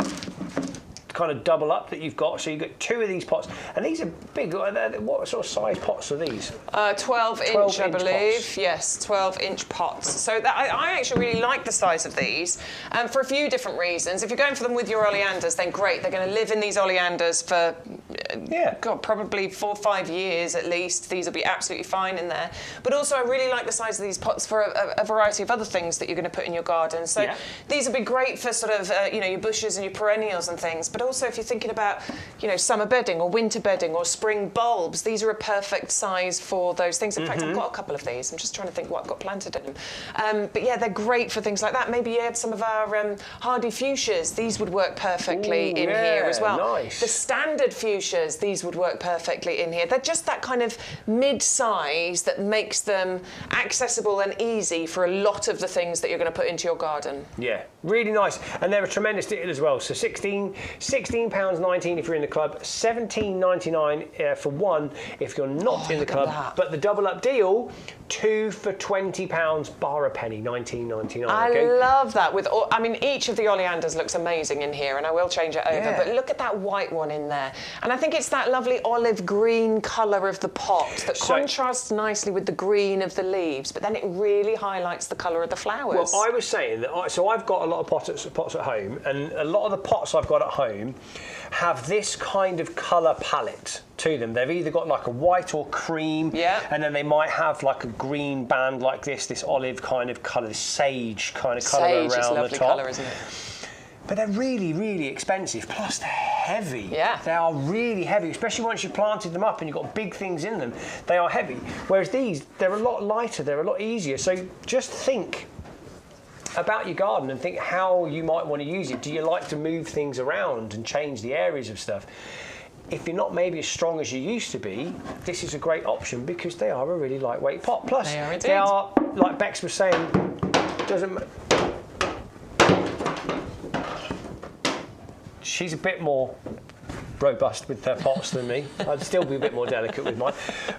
kind of double up that you've got. So you've got 2 of these pots, and these are big. What sort of size pots are these? 12 inch, I believe. Pots. Yes, 12-inch pots. So I actually really like the size of these for a few different reasons. If you're going for them with your oleanders, then great. They're going to live in these oleanders for God, probably 4 or 5 years at least. These will be absolutely fine in there. But also, I really like the size of these pots for a variety of other things that you're going to put in your garden. So these will be great for sort of your bushes and your perennials and things. But also, if you're thinking about, summer bedding or winter bedding or spring bulbs, these are a perfect size for those things. In fact, I've got a couple of these. I'm just trying to think what I've got planted in them. But yeah, they're great for things like that. Maybe you add some of our hardy fuchsias. These would work perfectly in here as well. Nice. The standard fuchsias, these would work perfectly in here. They're just that kind of mid-size that makes them accessible and easy for a lot of the things that you're going to put into your garden. Yeah, really nice. And they're a tremendous deal as well. So 16 £16.19 if you're in the club, £17.99 for one if you're not in the club. But the double up deal, 2 for £20 bar a penny, £19.99. I love that. I mean, each of the oleanders looks amazing in here, and I will change it over. But look at that white one in there, and I think it's that lovely olive green colour of the pot that contrasts nicely with the green of the leaves, but then it really highlights the colour of the flowers. Well, I was saying that, so I've got a lot of pots at home, and a lot of the pots I've got at home have this kind of colour palette to them. They've either got like a white or cream, and then they might have like a green band like this olive kind of colour, this sage kind of colour around the top. Sage is a lovely colour, isn't it? But they're really, really expensive, plus they're heavy. Yeah. They are really heavy, especially once you've planted them up and you've got big things in them. They are heavy. Whereas these, they're a lot lighter, they're a lot easier. So just think about your garden and think how you might want to use it. Do you like to move things around and change the areas of stuff? If you're not maybe as strong as you used to be, this is a great option because they are a really lightweight pot. Plus, they are, like Bex was saying, she's a bit more robust with their pots than me. I'd still be a bit more delicate with mine.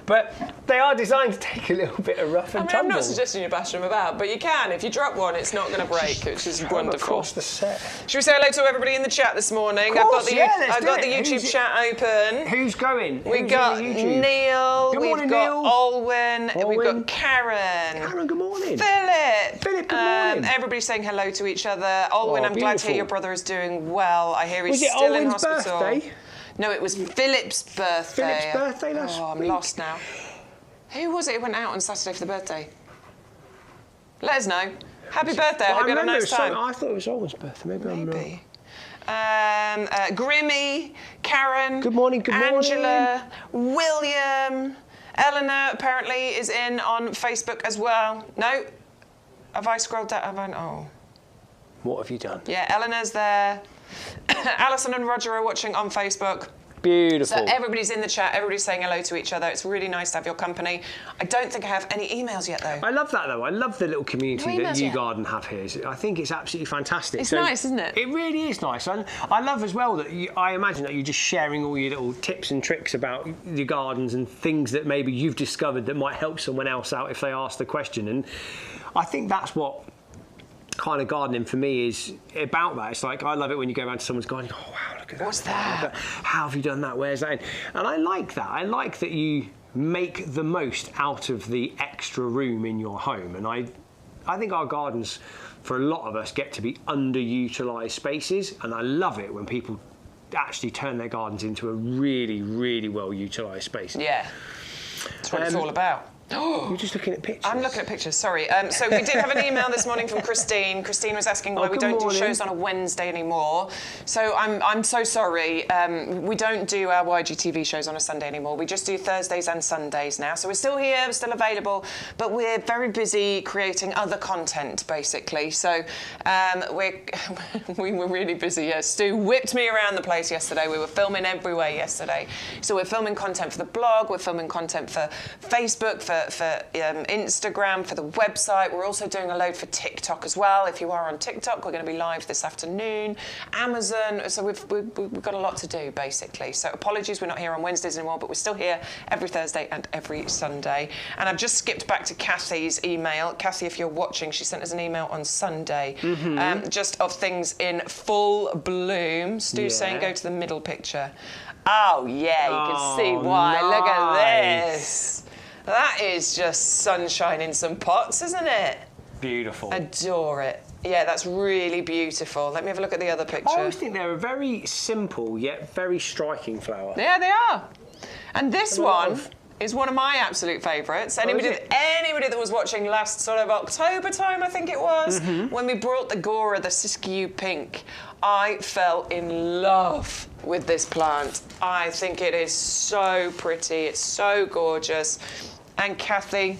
But they are designed to take a little bit of rough and tumble. I'm not suggesting you bash them about, but you can. If you drop one, it's not going to break, which is wonderful. Across the set. Should we say hello to everybody in the chat this morning? Of course, I've got the YouTube chat open. Who's going? We've got Neil. Good morning, we've got Olwyn. We've got Karen. Karen, good morning. Philip. Philip, good morning. Everybody's saying hello to each other. Olwyn, I'm glad to hear your brother is doing well. I hear he's still in hospital. Birthday? No, it was Philip's birthday. Philip's birthday last week. I'm lost now. Who was it who went out on Saturday for the birthday? Let us know. Happy birthday. I hope you had a nice time. I thought it was Olwyn's birthday. Maybe I'm wrong. Grimmy, Karen. Good morning, Angela, William. Eleanor apparently is in on Facebook as well. No? Have I scrolled down? Oh. What have you done? Yeah, Eleanor's there. Alison and Roger are watching on Facebook. Beautiful. So everybody's in the chat, everybody's saying hello to each other. It's really nice to have your company. I don't think I have any emails yet, though. I love that, though. I love the little community that YouGarden have here. I think it's absolutely fantastic. It's nice, isn't it? It really is nice. And I love as well that I imagine that you're just sharing all your little tips and tricks about your gardens and things that maybe you've discovered that might help someone else out if they ask the question. And I think that's what kind of gardening for me is about. That it's like I love it when you go around to someone's garden, oh wow, look at that. What's that? How have you done that? Where's that? And I like that. I like that you make the most out of the extra room in your home. And I think our gardens, for a lot of us, get to be underutilised spaces, and I love it when people actually turn their gardens into a really, really well utilised space. Yeah, that's what it's all about. You're just looking at pictures. I'm looking at pictures, sorry. So we did have an email this morning from Christine. Christine was asking why we don't do shows on a Wednesday anymore. So I'm so sorry. We don't do our YGTV shows on a Sunday anymore. We just do Thursdays and Sundays now. So we're still here, we're still available, but we're very busy creating other content, basically. So we were really busy. Yeah, Stu whipped me around the place yesterday. We were filming everywhere yesterday. So we're filming content for the blog, we're filming content for Facebook, for Instagram, for the website. We're also doing a load for TikTok as well. If you are on TikTok, we're going to be live this afternoon. Amazon. So we've got a lot to do, basically. So apologies we're not here on Wednesdays anymore, but we're still here every Thursday and every Sunday. And I've just skipped back to Kathy's email. Kathy, if you're watching, she sent us an email on Sunday, just of things in full bloom. Stu's saying go to the middle picture. Oh, yeah, you can see why. Nice. Look at this. That is just sunshine in some pots, isn't it? Beautiful. Adore it. Yeah, that's really beautiful. Let me have a look at the other picture. I always think they're a very simple yet very striking flower. Yeah, they are. And this one is one of my absolute favourites. Anybody that was watching last sort of October time, I think it was, when we brought the Gora, the Siskiyou Pink, I fell in love with this plant. I think it is so pretty. It's so gorgeous. And Kathy,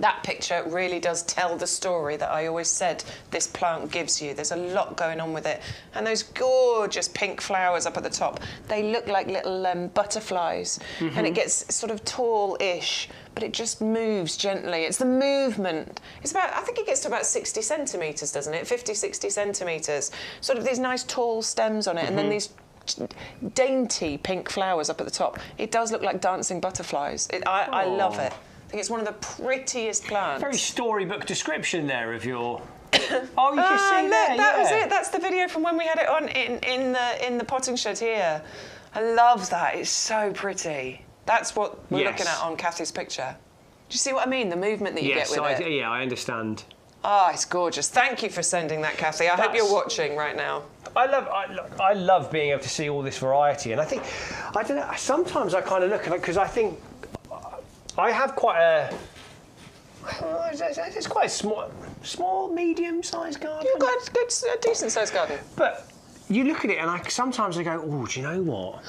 That picture really does tell the story that I always said this plant gives you. There's a lot going on with it. And those gorgeous pink flowers up at the top, they look like little butterflies. And it gets sort of tall-ish, but it just moves gently. It's the movement. It's about, I think it gets to about 60 centimetres, doesn't it? 50, 60 centimetres. Sort of these nice tall stems on it, and then these dainty pink flowers up at the top. It does look like dancing butterflies. I love it. I think it's one of the prettiest plants. Very storybook description there of your... Oh, you can see there, that was it. That's the video from when we had it on in the potting shed here. I love that. It's so pretty. That's what we're looking at on Kathy's picture. Do you see what I mean? The movement that you get with it. Yeah, I understand. Oh, it's gorgeous. Thank you for sending that, Kathy. I hope you're watching right now. I love being able to see all this variety, and I think, I don't know, sometimes I kind of look at it because I think I have quite a, it's quite a small, medium-sized garden. You've got a decent-sized garden. But you look at it and sometimes I go, oh, do you know what?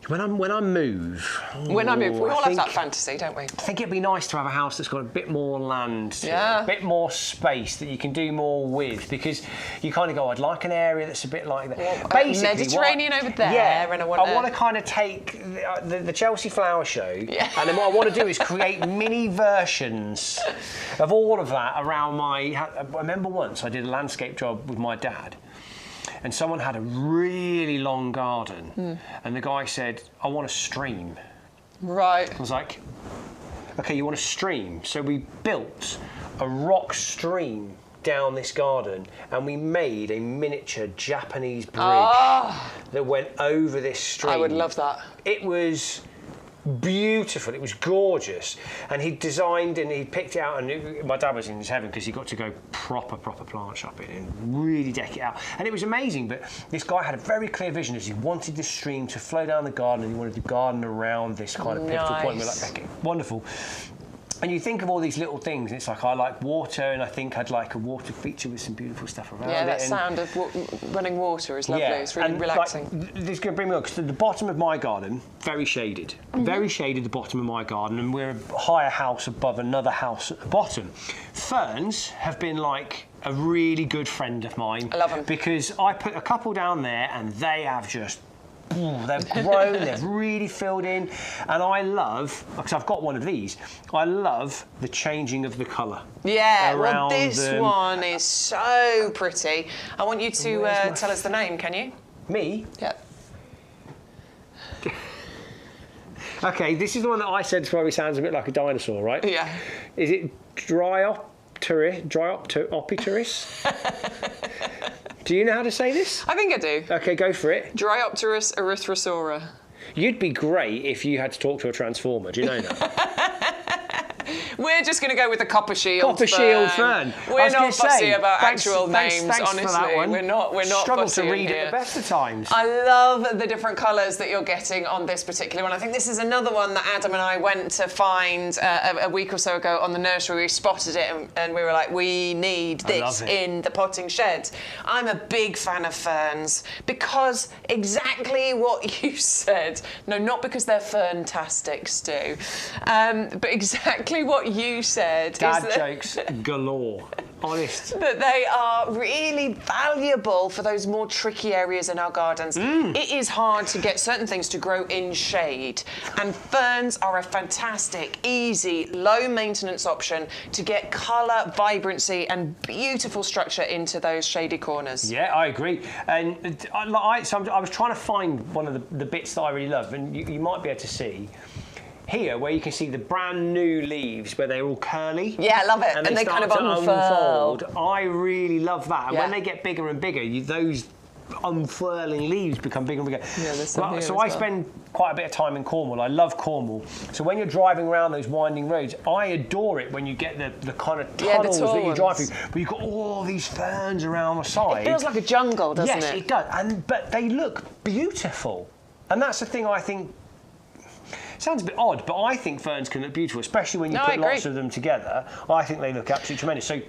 When I move... we all have that fantasy, don't we? I think it'd be nice to have a house that's got a bit more land to it, a bit more space that you can do more with, because you kind of go, I'd like an area that's a bit like that. Well, basically, Mediterranean over there. Yeah, and I want to kind of take the Chelsea Flower Show, and then what I want to do is create mini versions of all of that around I remember once I did a landscape job with my dad, and someone had a really long garden, and the guy said, I want a stream. Right. I was like, okay, you want a stream? So we built a rock stream down this garden, and we made a miniature Japanese bridge that went over this stream. I would love that. It was beautiful, it was gorgeous, and he designed and he picked it out, and my dad was in his heaven because he got to go proper plant shop it and really deck it out, and it was amazing. But this guy had a very clear vision as he wanted this stream to flow down the garden, and he wanted to garden around this kind of pivotal point. We're like, okay, wonderful. And you think of all these little things, and it's like, I like water, and I think I'd like a water feature with some beautiful stuff around it. Yeah, that sound of running water is lovely. It's really relaxing. Like, this is going to bring me on, because the bottom of my garden, very shaded. Very shaded, the bottom of my garden, and we're a higher house above another house at the bottom. Ferns have been like a really good friend of mine. I love them. Because I put a couple down there, and they have just... they've grown, they've really filled in, and I love, because I've got one of these, I love the changing of the colour. Yeah, well, this one is so pretty. I want you to tell us the name, can you? Me? Yeah. Okay, this is the one that I said probably sounds a bit like a dinosaur, right? Yeah. Is it Dryopteris? Do you know how to say this? I think I do. Okay, go for it. Dryopteris erythrosaura. You'd be great if you had to talk to a transformer, do you know that? We're just going to go with the copper shield Copper shield fern. We're not fussy about actual names, honestly. For that one. We're not Struggle fussy to read here. it at the best of times. I love the different colours that you're getting on this particular one. I think this is another one that Adam and I went to find a week or so ago on the nursery. We spotted it and we were like, we need this in the potting shed. I'm a big fan of ferns because exactly what you said. No, not because they're fern-tastic, Stu, but exactly what you said. Dad jokes galore. Honest. That they are really valuable for those more tricky areas in our gardens. It is hard to get certain things to grow in shade, and ferns are a fantastic, easy, low-maintenance option to get colour, vibrancy and beautiful structure into those shady corners. Yeah, I agree. And I was trying to find one of the bits that I really love, and you might be able to see here, where you can see the brand new leaves, where they're all curly. Yeah, I love it. And they kind of unfold. I really love that. And when they get bigger and bigger, those unfurling leaves become bigger and bigger. Yeah, there's some here so I spend quite a bit of time in Cornwall. I love Cornwall. So when you're driving around those winding roads, I adore it when you get the kind of tunnels that you drive through, but you've got all these ferns around the side. It feels like a jungle, doesn't it? Yes, it does. But they look beautiful. And that's the thing I think. Sounds a bit odd, but I think ferns can look beautiful, especially when you put lots of them together. I think they look absolutely tremendous. So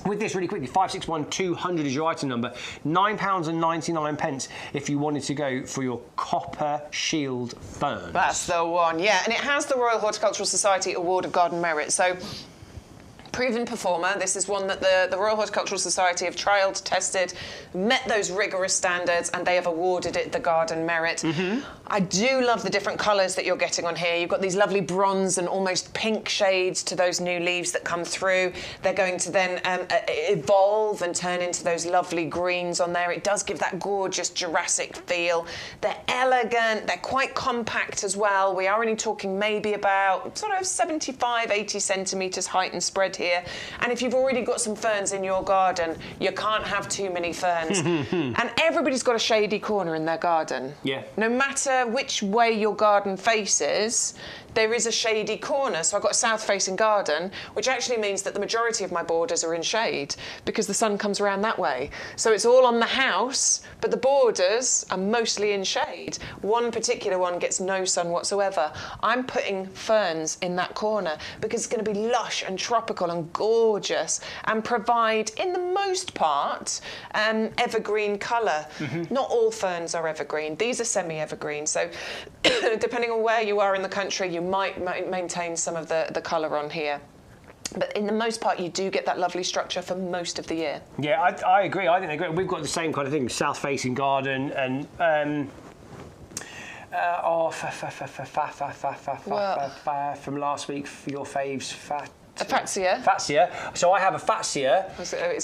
with this, really quickly, 561-200 is your item number. £9.99 if you wanted to go for your copper shield ferns. That's the one, yeah. And it has the Royal Horticultural Society Award of Garden Merit. So Proven performer. This is one that the Royal Horticultural Society have trialled, tested, met those rigorous standards, and they have awarded it the Garden Merit. I do love the different colours that you're getting on here. You've got these lovely bronze and almost pink shades to those new leaves that come through. They're going to then evolve and turn into those lovely greens on there. It does give that gorgeous Jurassic feel. They're elegant. They're quite compact as well. We are only talking maybe about sort of 75, 80 centimetres height and spread here. And if you've already got some ferns in your garden, you can't have too many ferns. And everybody's got a shady corner in their garden. Yeah. No matter which way your garden faces, there is a shady corner. So I've got a south-facing garden, which actually means that the majority of my borders are in shade because the sun comes around that way. So it's all on the house, but the borders are mostly in shade. One particular one gets no sun whatsoever. I'm putting ferns in that corner because it's going to be lush and tropical and gorgeous and provide, in the most part, evergreen colour. Not all ferns are evergreen. These are semi-evergreen. So depending on where you are in the country, you might maintain some of the colour on here. But in the most part, you do get that lovely structure for most of the year. Yeah, I agree. I think they're great. We've got the same kind of thing, south-facing garden and... from last week, your faves, Fatsia. So I have a Fatsia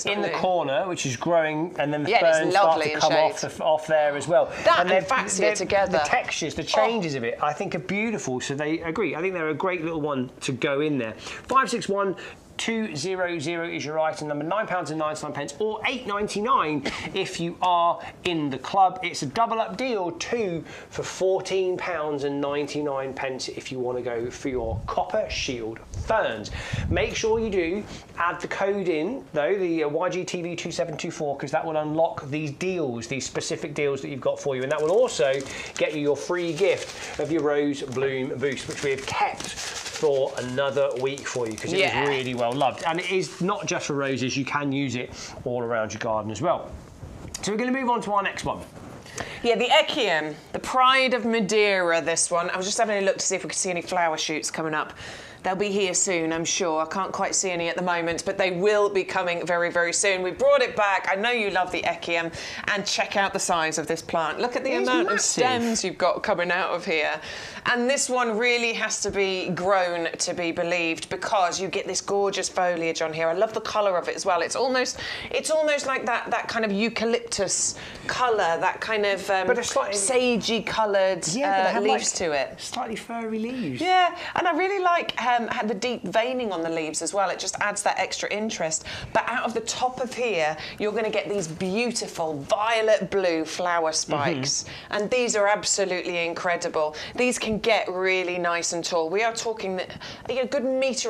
in the corner, which is growing, and then the ferns start to come off there as well. That and Fatsia together. The textures, the changes of it, I think are beautiful. So they agree. I think they're a great little one to go in there. 561 200 is your item number, £9.99 or £8.99 if you are in the club. It's a double up deal, 2 for £14.99 if you want to go for your Copper Shield ferns. Make sure you do add the code in though, the YGTV2724, because that will unlock these deals, these specific deals that you've got for you, and that will also get you your free gift of your Rose Bloom Boost, which we have kept for another week for you because it was really well loved. And it is not just for roses, you can use it all around your garden as well. So we're going to move on to our next one. Yeah, the Echium, the pride of Madeira, this one. I was just having a look to see if we could see any flower shoots coming up. They'll be here soon, I'm sure. I can't quite see any at the moment, but they will be coming very, very soon. We brought it back. I know you love the Echium, and check out the size of this plant. Look at the amount of stems you've got coming out of here. And this one really has to be grown to be believed because you get this gorgeous foliage on here. I love the colour of it as well. It's almost like that kind of eucalyptus colour, that kind of sagey coloured leaves to it. Slightly furry leaves. Yeah, and I really like had the deep veining on the leaves as well. It just adds that extra interest. But out of the top of here, you're going to get these beautiful violet blue flower spikes. And these are absolutely incredible. These can get really nice and tall. We are talking a good 1.5 meters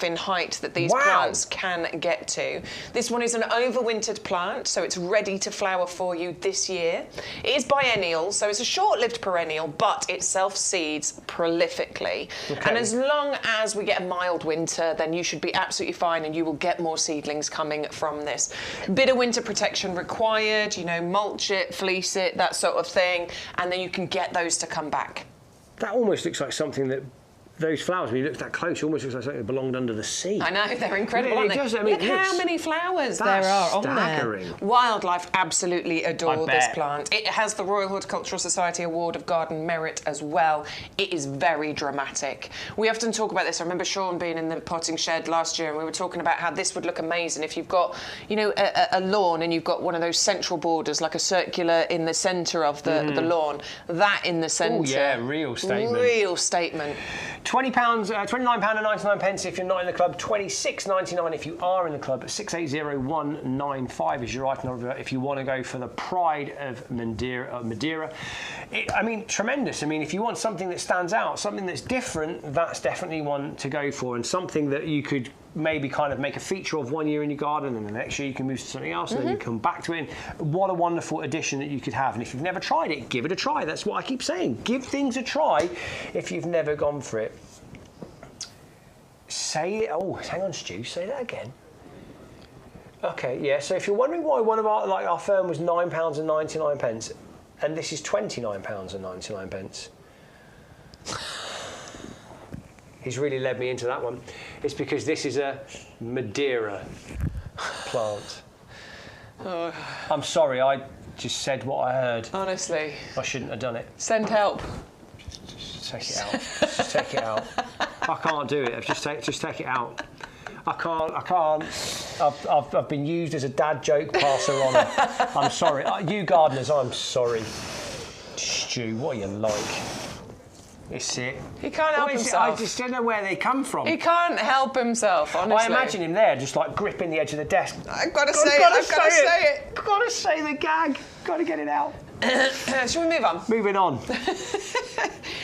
in height that these plants can get to. This one is an overwintered plant, so it's ready to flower for you this year. It is biennial, so it's a short-lived perennial, but it self-seeds prolifically. And as long as we get a mild winter, then you should be absolutely fine and you will get more seedlings coming from this. Bit of winter protection required, you know, mulch it, fleece it, that sort of thing, and then you can get those to come back. That almost looks like something that those flowers, when you look that close, almost looks like something that belonged under the sea. I know, they're incredible, aren't they? Does, I mean, look how many flowers there are on there. Wildlife absolutely adore this plant. It has the Royal Horticultural Society Award of Garden Merit as well. It is very dramatic. We often talk about this. I remember Sean being in the potting shed last year and we were talking about how this would look amazing if you've got, you know, a lawn and you've got one of those central borders, like a circular in the centre of the lawn. That in the centre. Oh yeah, real statement. Real statement. £29.99 if you're not in the club, £26.99 if you are in the club. 680195 is your item number if you want to go for the pride of Madeira. I mean, tremendous. I mean, if you want something that stands out, something that's different, that's definitely one to go for, and something that you could maybe kind of make a feature of one year in your garden and the next year you can move to something else and then you come back to it. What a wonderful addition that you could have. And if you've never tried it, give it a try. That's what I keep saying. Give things a try if you've never gone for it. Say it. Oh, hang on, Stu. Say that again. Okay, yeah. So if you're wondering why one of our fern was £9.99 and this is £29.99. he's really led me into that one. It's because this is a Madeira plant. Oh. I'm sorry, I just said what I heard. Honestly. I shouldn't have done it. Send help. Just take it out. Just take it out. I can't do it. Just take it out. I can't. I've been used as a dad joke passer on. I'm sorry. You gardeners, I'm sorry. Stu, what are you like? It's it. He can't help himself. I just don't know where they come from. He can't help himself, honestly. I imagine him there, just like gripping the edge of the desk. I've got to say it. I've got to say it. Got to say the gag. Got to get it out. Shall we move on? Moving on.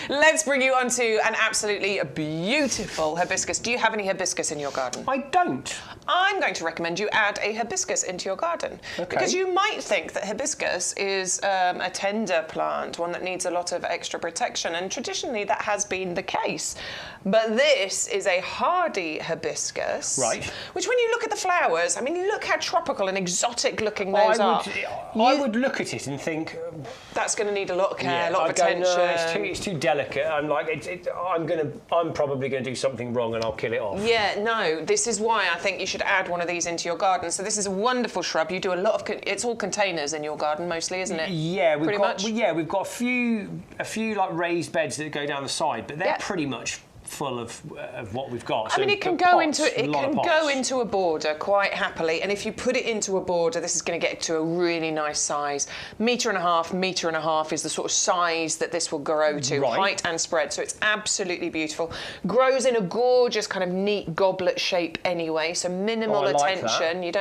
Let's bring you on to an absolutely beautiful hibiscus. Do you have any hibiscus in your garden? I don't. I'm going to recommend you add a hibiscus into your garden. Okay. Because you might think that hibiscus is a tender plant, one that needs a lot of extra protection, and traditionally that has been the case. But this is a hardy hibiscus. Right. Which, when you look at the flowers, I mean, look how tropical and exotic looking those are. I would look at it and think... that's going to need a lot of care, a lot of attention. No, it's too delicate. I'm like, I'm probably going to do something wrong and I'll kill it off. Yeah, no, this is why I think you should add one of these into your garden. So this is a wonderful shrub. You do a lot of, it's all containers in your garden mostly, isn't it? Yeah, we've got a few like raised beds that go down the side, but they're pretty much full of what we've got. I mean, it can go into a border quite happily, and if you put it into a border, this is going to get to a really nice size. Metre and a half is the sort of size that this will grow to, height and spread. So it's absolutely beautiful. Grows in a gorgeous kind of neat goblet shape anyway, so minimal attention. You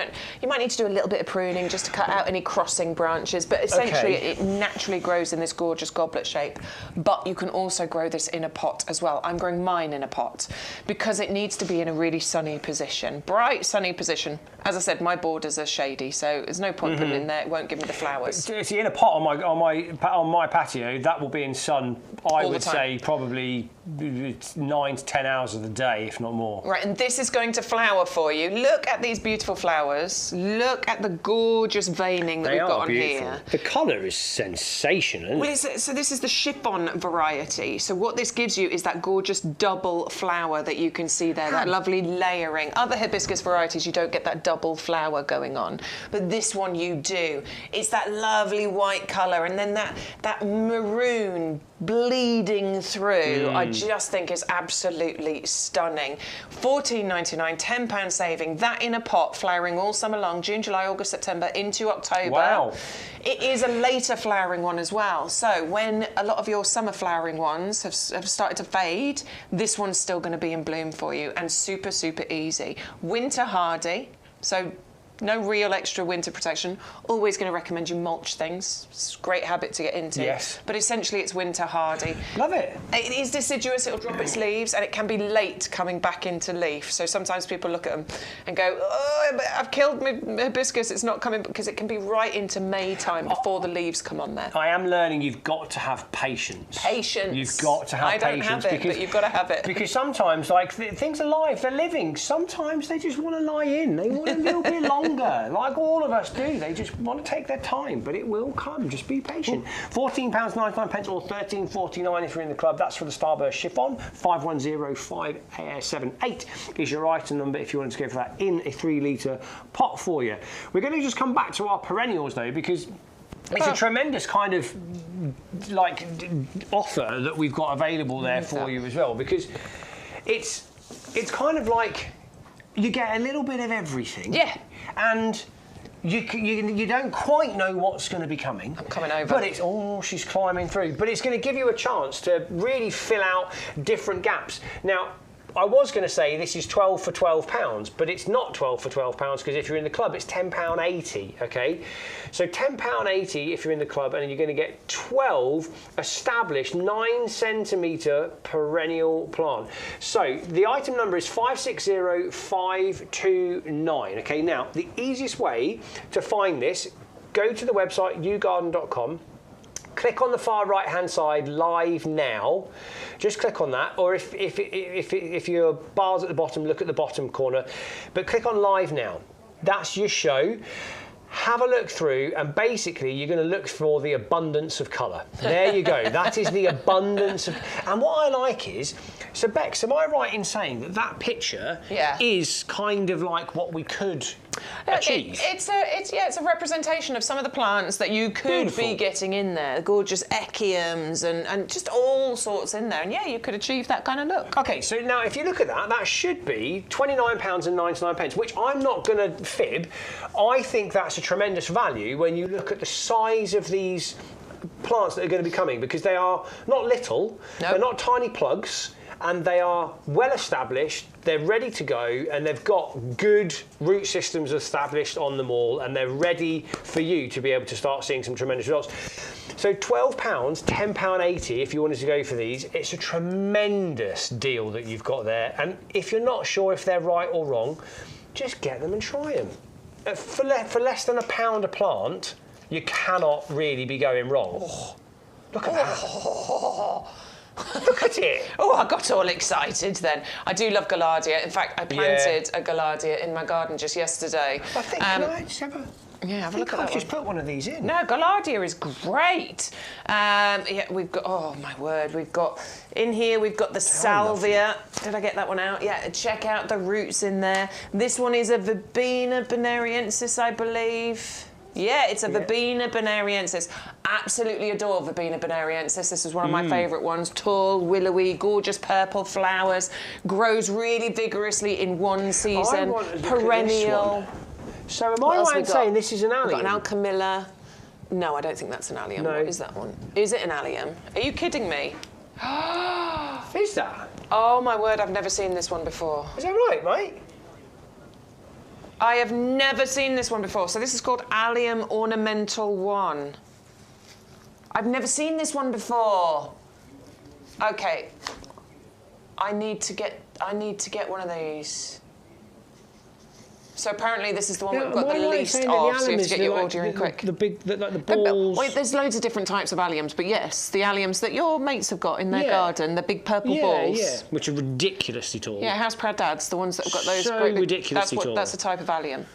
might need to do a little bit of pruning just to cut out any crossing branches, but essentially it naturally grows in this gorgeous goblet shape. But you can also grow this in a pot as well. I'm growing mine in a pot because it needs to be in a really sunny position, bright sunny position. As I said, my borders are shady, so there's no point putting it in there. It won't give me the flowers. See, in a pot on my patio, that will be in sun. I would say probably 9 to 10 hours of the day, if not more. Right, and this is going to flower for you. Look at these beautiful flowers. Look at the gorgeous veining that we've got on here. The colour is sensational. Well, so this is the chiffon variety. So what this gives you is that gorgeous double flower that you can see there, that lovely layering. Other hibiscus varieties, you don't get that double flower going on, but this one you do. It's that lovely white colour, and then that maroon bleeding through. I just think is absolutely stunning. $14.99, £10 saving. That in a pot, flowering all summer long, June, July, August, September into October. Wow. It is a later flowering one as well. So when a lot of your summer flowering ones have started to fade, this one's still going to be in bloom for you, and super, super easy. Winter hardy. So no real extra winter protection. Always going to recommend you mulch things. It's a great habit to get into. Yes. But essentially it's winter hardy. Love it. It is deciduous, it'll drop its leaves, and it can be late coming back into leaf. So sometimes people look at them and go, oh, I've killed my hibiscus, it's not coming, because it can be right into May time before the leaves come on there. I am learning you've got to have patience. Patience. You've got to have patience. I don't have it, but you've got to have it. Because sometimes, like, things are live, they're living. Sometimes they just want to lie in. They want a little bit longer. Like all of us do. They just want to take their time, but it will come. Just be patient. £14.99 or $13.49 if you're in the club. That's for the Starburst chiffon. 510578 is your item number if you want to go for that in a 3-litre pot for you. We're going to just come back to our perennials though, because it's a tremendous kind of like offer that we've got available there for you as well, because it's kind of like you get a little bit of everything. Yeah. And you don't quite know what's going to be coming. I'm coming over. But it's, she's climbing through. But it's going to give you a chance to really fill out different gaps. Now, I was going to say this is 12 for £12, but it's not 12 for £12 because if you're in the club, it's £10.80, okay? So £10.80 if you're in the club, and you're going to get 12 established 9 centimetre perennial plant. So the item number is 560529, okay? Now, the easiest way to find this, go to the website, YouGarden.com. Click on the far right-hand side, live now. Just click on that, or if your bar's at the bottom, look at the bottom corner. But click on live now. That's your show. have a look through, and basically you're going to look for the abundance of colour. There you go. That is the abundance of... And what I like is... So, Bex, am I right in saying that that picture is kind of like what we could achieve? It's a representation of some of the plants that you could be getting in there. Gorgeous echiums and just all sorts in there. And yeah, you could achieve that kind of look. OK, so now if you look at that, that should be £29.99, which I'm not going to fib. I think that's a tremendous value when you look at the size of these plants that are going to be coming, because they are not little, they're not tiny plugs, and they are well established, they're ready to go, and they've got good root systems established on them all, and they're ready for you to be able to start seeing some tremendous results. So £12, £10.80 if you wanted to go for these. It's a tremendous deal that you've got there, and if you're not sure if they're right or wrong, just get them and try them. For less than £1 a plant, you cannot really be going wrong. Oh, look at that. Look at it. Oh, I got all excited then. I do love Gaillardia. In fact, I planted a Gaillardia in my garden just yesterday. I think, can I just have a... Yeah, have a look at that. I've just put one of these in. No, Gaillardia is great. Yeah, we've got, oh my word, we've got, in here we've got the salvia. Did I get that one out? Yeah, check out the roots in there. This one is a Verbena bonariensis, I believe. Yeah, it's a Verbena bonariensis. Absolutely adore Verbena bonariensis. This is one of my favourite ones. Tall, willowy, gorgeous purple flowers. Grows really vigorously in one season. Perennial. So am I right in saying this is an allium? We've got an alchemilla. No, I don't think that's an allium. No. What is that one? Is it an allium? Are you kidding me? Is that? Oh my word, I've never seen this one before. Is that right, mate? I have never seen this one before. So this is called Allium Ornamental 1. I've never seen this one before. Okay. I need to get one of these. So apparently this is the one we've got the least of, so you have to get your order in quick. The balls. Wait, there's loads of different types of alliums, but yes, the alliums that your mates have got in their garden, the big purple balls. Yeah, which are ridiculously tall. Yeah, House Proud Dads, the ones that have got those. So ridiculously tall. That's a type of allium.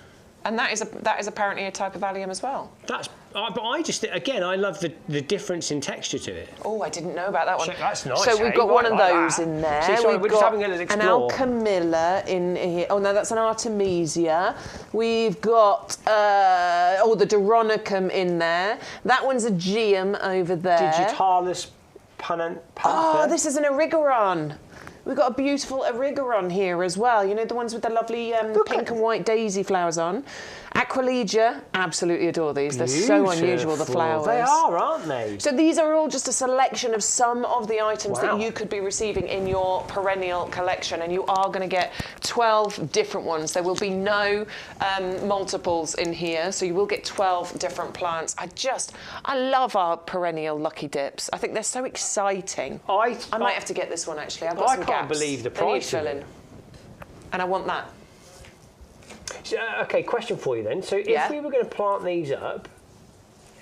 And that is apparently a type of allium as well. But I just, again, I love the difference in texture to it. Oh, I didn't know about that one. That's nice. So we've got one of those in there. See, sorry, we're just having a little explore. An alchemilla in here. Oh no, that's an artemisia. We've got the Doronicum in there. That one's a geum over there. Digitalis panther. Oh, this is an erigeron. We've got a beautiful erigeron here as well. You know, the ones with the lovely pink and white daisy flowers on. Aquilegia, absolutely adore these. They're so unusual, the flowers. They are, aren't they? So these are all just a selection of some of the items that you could be receiving in your perennial collection, and you are going to get 12 different ones. There will be no multiples in here, so you will get 12 different plants. I love our perennial lucky dips. I think they're so exciting. I might have to get this one, actually. I've got some gaps. I can't believe the price of it. And I want that. So, okay, question for you then. So if we were going to plant these up,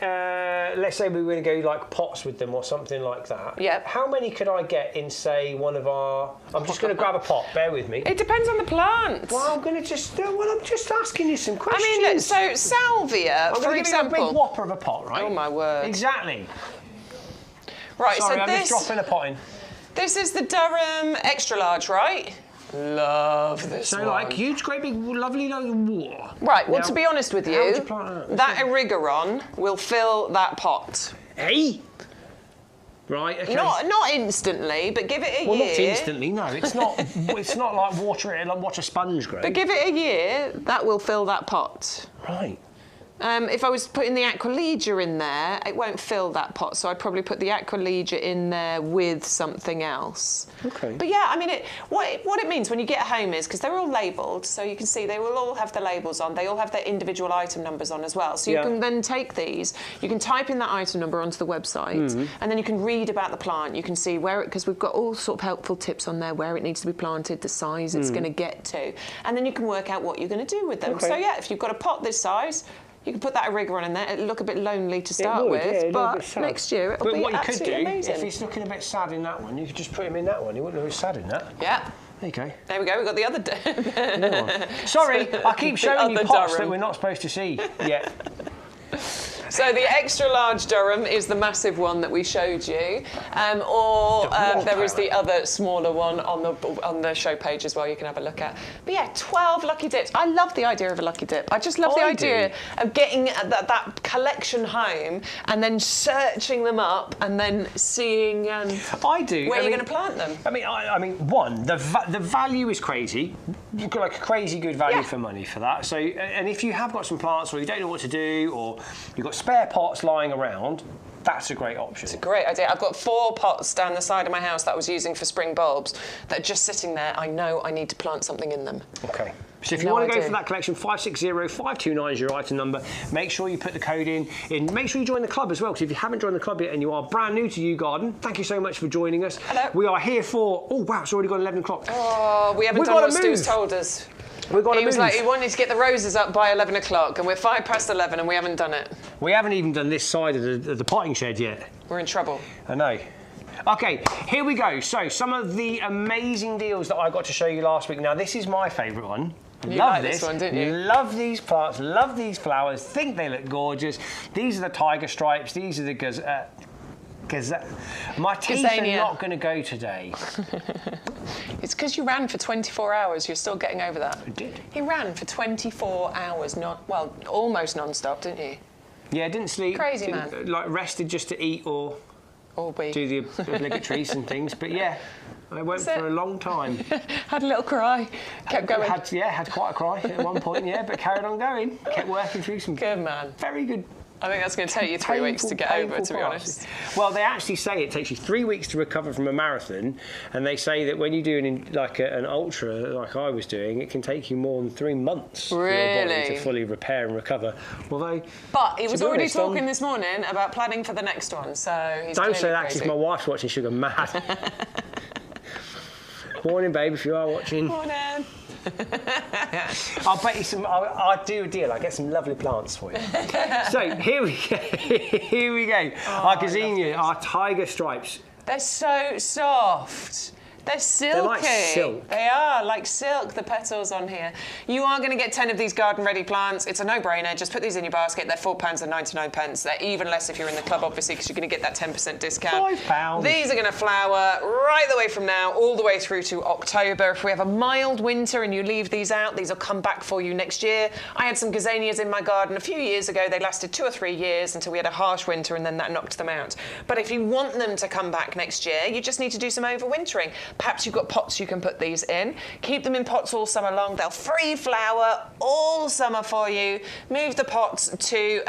let's say we were going to go like pots with them or something like that. Yep. How many could I get in, say, one of our... I'm just going to grab a pot, bear with me. It depends on the plant. Well, I'm just asking you some questions. I mean, look, so salvia, for example... I'm a big whopper of a pot, right? Oh, my word. Exactly. Right, Sorry, so I'm just dropping a pot in. This is the Durham extra large, right? Love this one. So, like, huge, great, big, lovely, Right, well, to be honest with you, would you plant that erigeron will fill that pot. Hey? Right, okay. Not instantly, but give it a year. Well, not instantly, no. It's not It's not like watch a sponge grow. But give it a year, that will fill that pot. Right. If I was putting the Aquilegia in there, it won't fill that pot, so I'd probably put the Aquilegia in there with something else. Okay. But yeah, I mean, what it means when you get home is, because they're all labelled, so you can see they will all have the labels on, they all have their individual item numbers on as well. So you can then take these, you can type in that item number onto the website, and then you can read about the plant, you can see where because we've got all sort of helpful tips on there, where it needs to be planted, the size it's going to get to, and then you can work out what you're going to do with them. Okay. So yeah, if you've got a pot this size, you can put that erigeron in there. It'll look a bit lonely to start with, but next year it'll be absolutely amazing. If he's looking a bit sad in that one, you could just put him in that one. He wouldn't look sad in that. Yeah. There you go. There we go. We've got the other. Sorry, I keep showing you pots Durham that we're not supposed to see yet. So the extra large Durham is the massive one that we showed you, there is the other smaller one on the show page as well. You can have a look at. But yeah, 12 lucky dips. I love the idea of a lucky dip. I just love the idea of getting that collection home and then searching them up and then seeing where you're going to plant them. I mean, one, the value is crazy. You've got like a crazy good value for money for that. So, and if you have got some plants or you don't know what to do or you've got spare pots lying around, that's a great option. It's a great idea. I've got 4 pots down the side of my house that I was using for spring bulbs that are just sitting there. I know I need to plant something in them. Okay. So if you want to go for that collection, 560-529 is your item number. Make sure you put the code in. Make sure you join the club as well, because if you haven't joined the club yet and you are brand new to YouGarden, thank you so much for joining us. Hello. We are here for... Oh, wow, it's already gone 11 o'clock. Oh, we haven't done what Stu's told us. We've got to move. He was like, he wanted to get the roses up by 11 o'clock, and we're 5 past 11 and we haven't done it. We haven't even done this side of the potting shed yet. We're in trouble. I know. Okay, here we go. So, some of the amazing deals that I got to show you last week. Now, this is my favourite one. You love this one, didn't you? Love these plants, love these flowers, think they look gorgeous. These are the tiger stripes, these are the my teeth Gazania. are not going to go today. It's because you ran for 24 hours. You're still getting over that. I did. He ran for 24 hours, almost non-stop, didn't you? Yeah, didn't sleep. Crazy man. Like rested just to eat or do the obligatories and things. But yeah, I went for a long time. Had a little cry. Kept going. Had quite a cry at one point, but carried on going. Kept working through some good man. Very good. I think that's going to take you 3 weeks to get over, to be honest. Well, they actually say it takes you 3 weeks to recover from a marathon, and they say that when you do an ultra, like I was doing, it can take you more than 3 months for your body to fully repair and recover. Although, but he was already talking this morning about planning for the next one, so he's don't say that because my wife's watching Sugar Mad. Morning, babe, if you are watching. Morning. I'll bet you some. I'll do a deal. I'll get some lovely plants for you. So here we go. Here we go. Our Gazania, our tiger stripes. They're so soft. They're silky. They're like silk. They are like silk, the petals on here. You are going to get 10 of these garden-ready plants. It's a no-brainer. Just put these in your basket. They're £4.99. They're even less if you're in the club, obviously, because you're going to get that 10% discount. £5. These are going to flower right the way from now all the way through to October. If we have a mild winter and you leave these out, these will come back for you next year. I had some gazanias in my garden a few years ago. They lasted 2 or 3 years until we had a harsh winter, and then that knocked them out. But if you want them to come back next year, you just need to do some overwintering. Perhaps you've got pots you can put these in. Keep them in pots all summer long. They'll free flower all summer for you. Move the pots to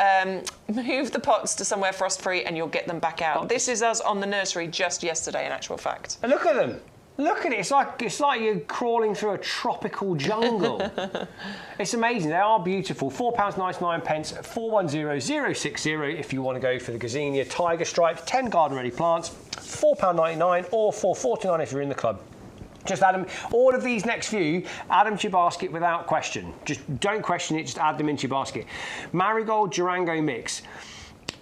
somewhere frost-free, and you'll get them back out. This is us on the nursery just yesterday, in actual fact. And look at them. Look at it. It's like you're crawling through a tropical jungle. It's amazing. They are beautiful. £4.99, 410060 if you want to go for the Gazania Tiger Stripes, 10 garden-ready plants, £4.99 or £4.49 if you're in the club. Just add them, all of these next few, add them to your basket without question. Just don't question it, just add them into your basket. Marigold Durango mix.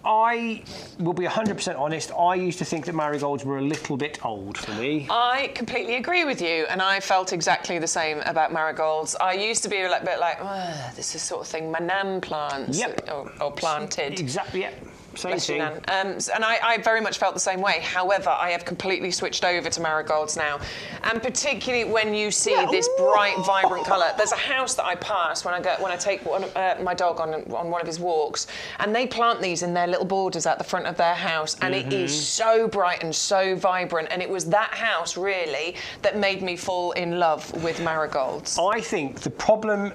I will be 100% honest, I used to think that marigolds were a little bit old for me. I completely agree with you, and I felt exactly the same about marigolds. I used to be a bit like, this is sort of thing, Manan plants, or planted. Exactly, yeah. Same thing. And I very much felt the same way. However, I have completely switched over to marigolds now. And particularly when you see this bright, vibrant colour. There's a house that I pass when I take my dog on one of his walks, and they plant these in their little borders at the front of their house, and it is so bright and so vibrant. And it was that house, really, that made me fall in love with marigolds. I think the problem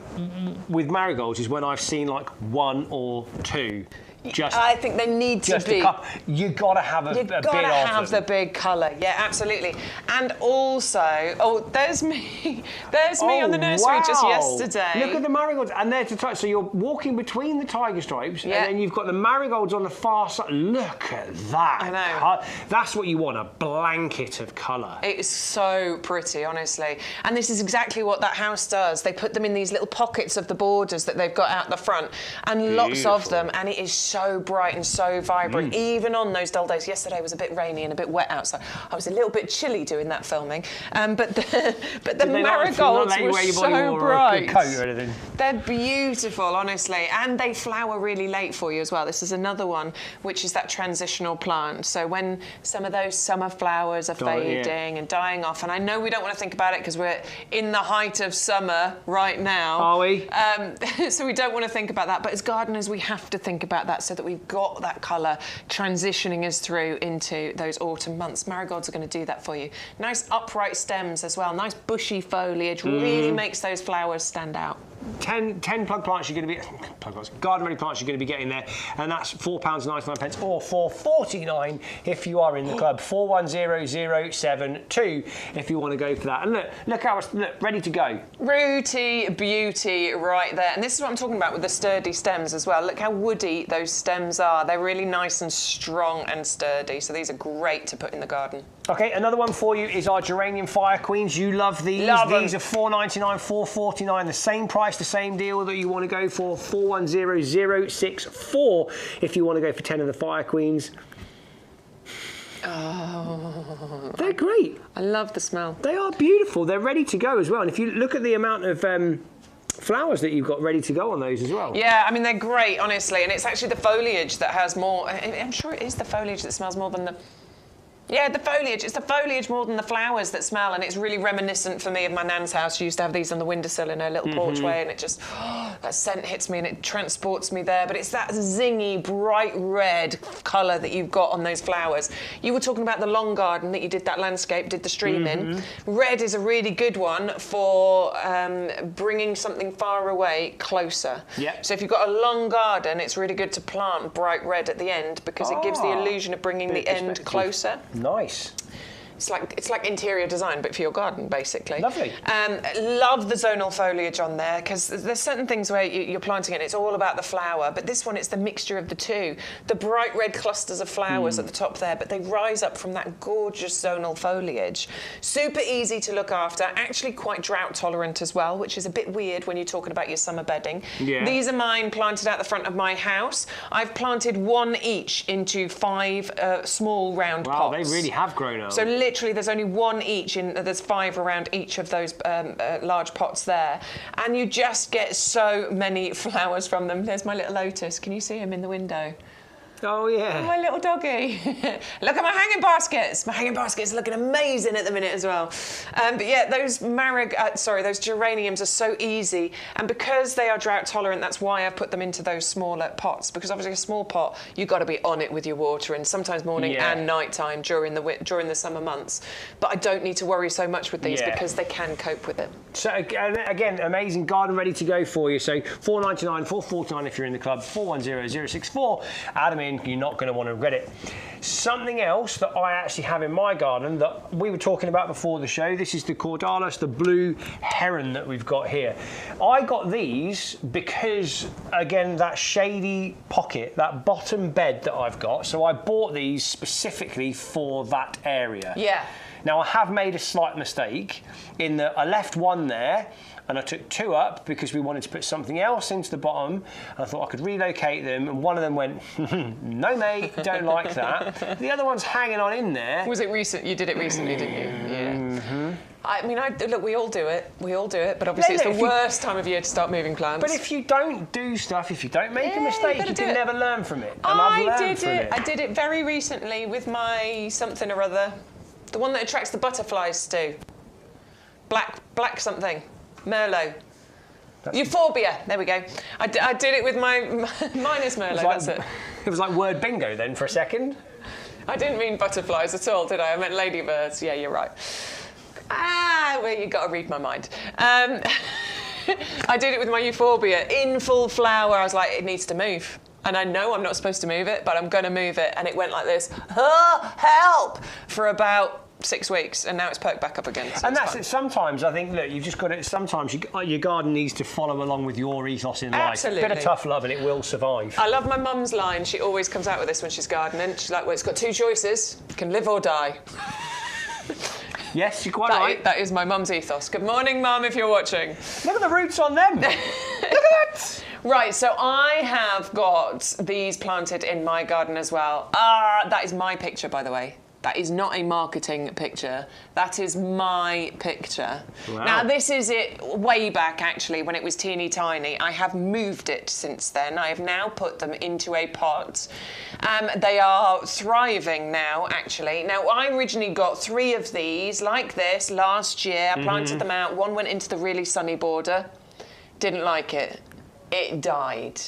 with marigolds is when I've seen like 1 or 2. I think they need to be. You've got to have a bit of them. You've got to have the big colour. Yeah, absolutely. And also, there's me. There's me on the nursery just yesterday. Look at the marigolds, and they're so you're walking between the tiger stripes, and then you've got the marigolds on the far side. Look at that. I know. That's what you want, a blanket of colour. It is so pretty, honestly. And this is exactly what that house does. They put them in these little pockets of the borders that they've got out the front, and lots of them, and it is so bright and so vibrant, even on those dull days. Yesterday was a bit rainy and a bit wet outside. I was a little bit chilly doing that filming, but the marigolds were so bright. Coat or anything? They're beautiful, honestly, and they flower really late for you as well. This is another one, which is that transitional plant. So when some of those summer flowers are fading and dying off, and I know we don't want to think about it because we're in the height of summer right now. Are we? So we don't want to think about that, but as gardeners we have to think about that so that we've got that colour transitioning us through into those autumn months. Marigolds are going to do that for you. Nice upright stems as well, nice bushy foliage, really makes those flowers stand out. 10 plug plants you're going to be garden ready plants you're going to be getting there, and that's £4.99 or £4.49 if you are in the club. 410072 if you want to go for that. And look how it's ready to go. Rooty beauty right there. And this is what I'm talking about with the sturdy stems as well. Look how woody those stems are. They're really nice and strong and sturdy. So these are great to put in the garden. Okay, another one for you is our Geranium Fire Queens. You love these. These are £4.99, £4.49, the same price, the same deal that you want to go for. 410064 if you want to go for 10 of the Fire Queens. Oh, they're great. I love the smell. They are beautiful. They're ready to go as well. And if you look at the amount of flowers that you've got ready to go on those as well. Yeah, I mean, they're great, honestly. And it's actually the foliage that has more. I'm sure it is the foliage that smells more than the... Yeah, the foliage. It's the foliage more than the flowers that smell, and it's really reminiscent for me of my nan's house. She used to have these on the windowsill in her little porchway, and it just, that scent hits me and it transports me there. But it's that zingy, bright red colour that you've got on those flowers. You were talking about the long garden that you did that landscape, did the stream in. Red is a really good one for bringing something far away closer. Yep. So if you've got a long garden, it's really good to plant bright red at the end because it gives the illusion of bringing the end closer. Nice. It's like interior design, but for your garden, basically. Lovely. Love the zonal foliage on there, because there's certain things where you're planting it, and it's all about the flower, but this one, it's the mixture of the two. The bright red clusters of flowers at the top there, but they rise up from that gorgeous zonal foliage. Super easy to look after, actually quite drought tolerant as well, which is a bit weird when you're talking about your summer bedding. Yeah. These are mine planted out the front of my house. I've planted one each into 5 small round pots. Wow, they really have grown up. So literally there's only one each, there's 5 around each of those large pots there, and you just get so many flowers from them. There's my little lotus. Can you see him in the window? Oh, yeah. Oh, my little doggy. Look at my hanging baskets. My hanging baskets are looking amazing at the minute as well. But yeah, those those geraniums are so easy. And because they are drought tolerant, that's why I've put them into those smaller pots. Because obviously a small pot, you've got to be on it with your water, and sometimes morning and night time during the summer months. But I don't need to worry so much with these because they can cope with it. So again, amazing garden ready to go for you. So £4.99, £4.49 if you're in the club, 410064. Add them in. You're not going to want to regret it. Something else that I actually have in my garden that we were talking about before the show, this is the Corydalis, the blue heron that we've got here. I got these because, again, that shady pocket, that bottom bed that I've got, so I bought these specifically for that area. Yeah. Now, I have made a slight mistake in that I left one there, and I took 2 up because we wanted to put something else into the bottom. I thought I could relocate them, and one of them went, no mate, don't like that. The other one's hanging on in there. Was it recent? You did it recently, didn't you? Yeah. I mean, look, we all do it. We all do it, but obviously it's the worst time of year to start moving plants. But if you don't do stuff, if you don't make a mistake, you can never learn from it. And I did it very recently with my something or other. The one that attracts the butterflies, Stu. Black something. Merlot. Euphorbia. There we go. I did it with my mine is Merlot. That's it. It was like word bingo then for a second. I didn't mean butterflies at all, did I? I meant ladybirds. Yeah, you're right. Well, you got to read my mind. I did it with my euphorbia in full flower. I was like, it needs to move. And I know I'm not supposed to move it, but I'm going to move it. And it went like this, help, for about 6 weeks, and now it's perked back up again. So and that's it. Sometimes I think, look, you've just got to. Sometimes your garden needs to follow along with your ethos in life. Absolutely. A bit of tough love, and it will survive. I love my mum's line. She always comes out with this when she's gardening. She's like, "Well, it's got 2 choices: you can live or die." Yes, you're quite right. That is my mum's ethos. Good morning, Mum, if you're watching. Look at the roots on them. Look at that. Right, so I have got these planted in my garden as well. That is my picture, by the way. That is not a marketing picture. That is my picture. Wow. Now, this is it way back, actually, when it was teeny tiny. I have moved it since then. I have now put them into a pot. They are thriving now, actually. Now, I originally got 3 of these, like this, last year. I planted them out. One went into the really sunny border. Didn't like it. It died.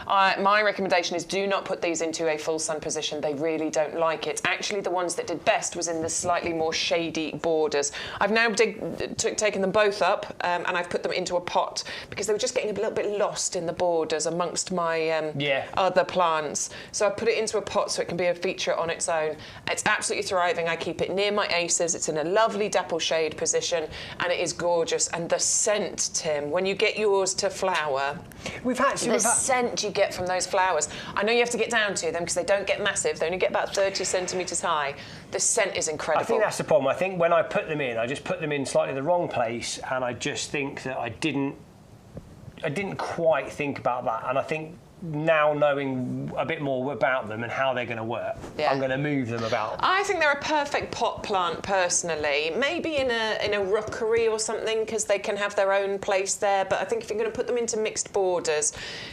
My recommendation is do not put these into a full sun position. They really don't like it. Actually, the ones that did best was in the slightly more shady borders. I've now taken them both up and I've put them into a pot because they were just getting a little bit lost in the borders amongst my other plants. So I put it into a pot so it can be a feature on its own. It's absolutely thriving. I keep it near my aces. It's in a lovely dapple shade position and it is gorgeous. And the scent, Tim, when you get yours to flower, the scent you get from those flowers. I know you have to get down to them because they don't get massive. They only get about 30 centimetres high. The scent is incredible. I think that's the problem. I think when I put them in, I just put them in slightly the wrong place, and I just think that I didn't quite think about that. And I think now knowing a bit more about them and how they're going to work, I'm going to move them about. I think they're a perfect pot plant personally. Maybe in a rookery or something because they can have their own place there. But I think if you're going to put them into mixed borders,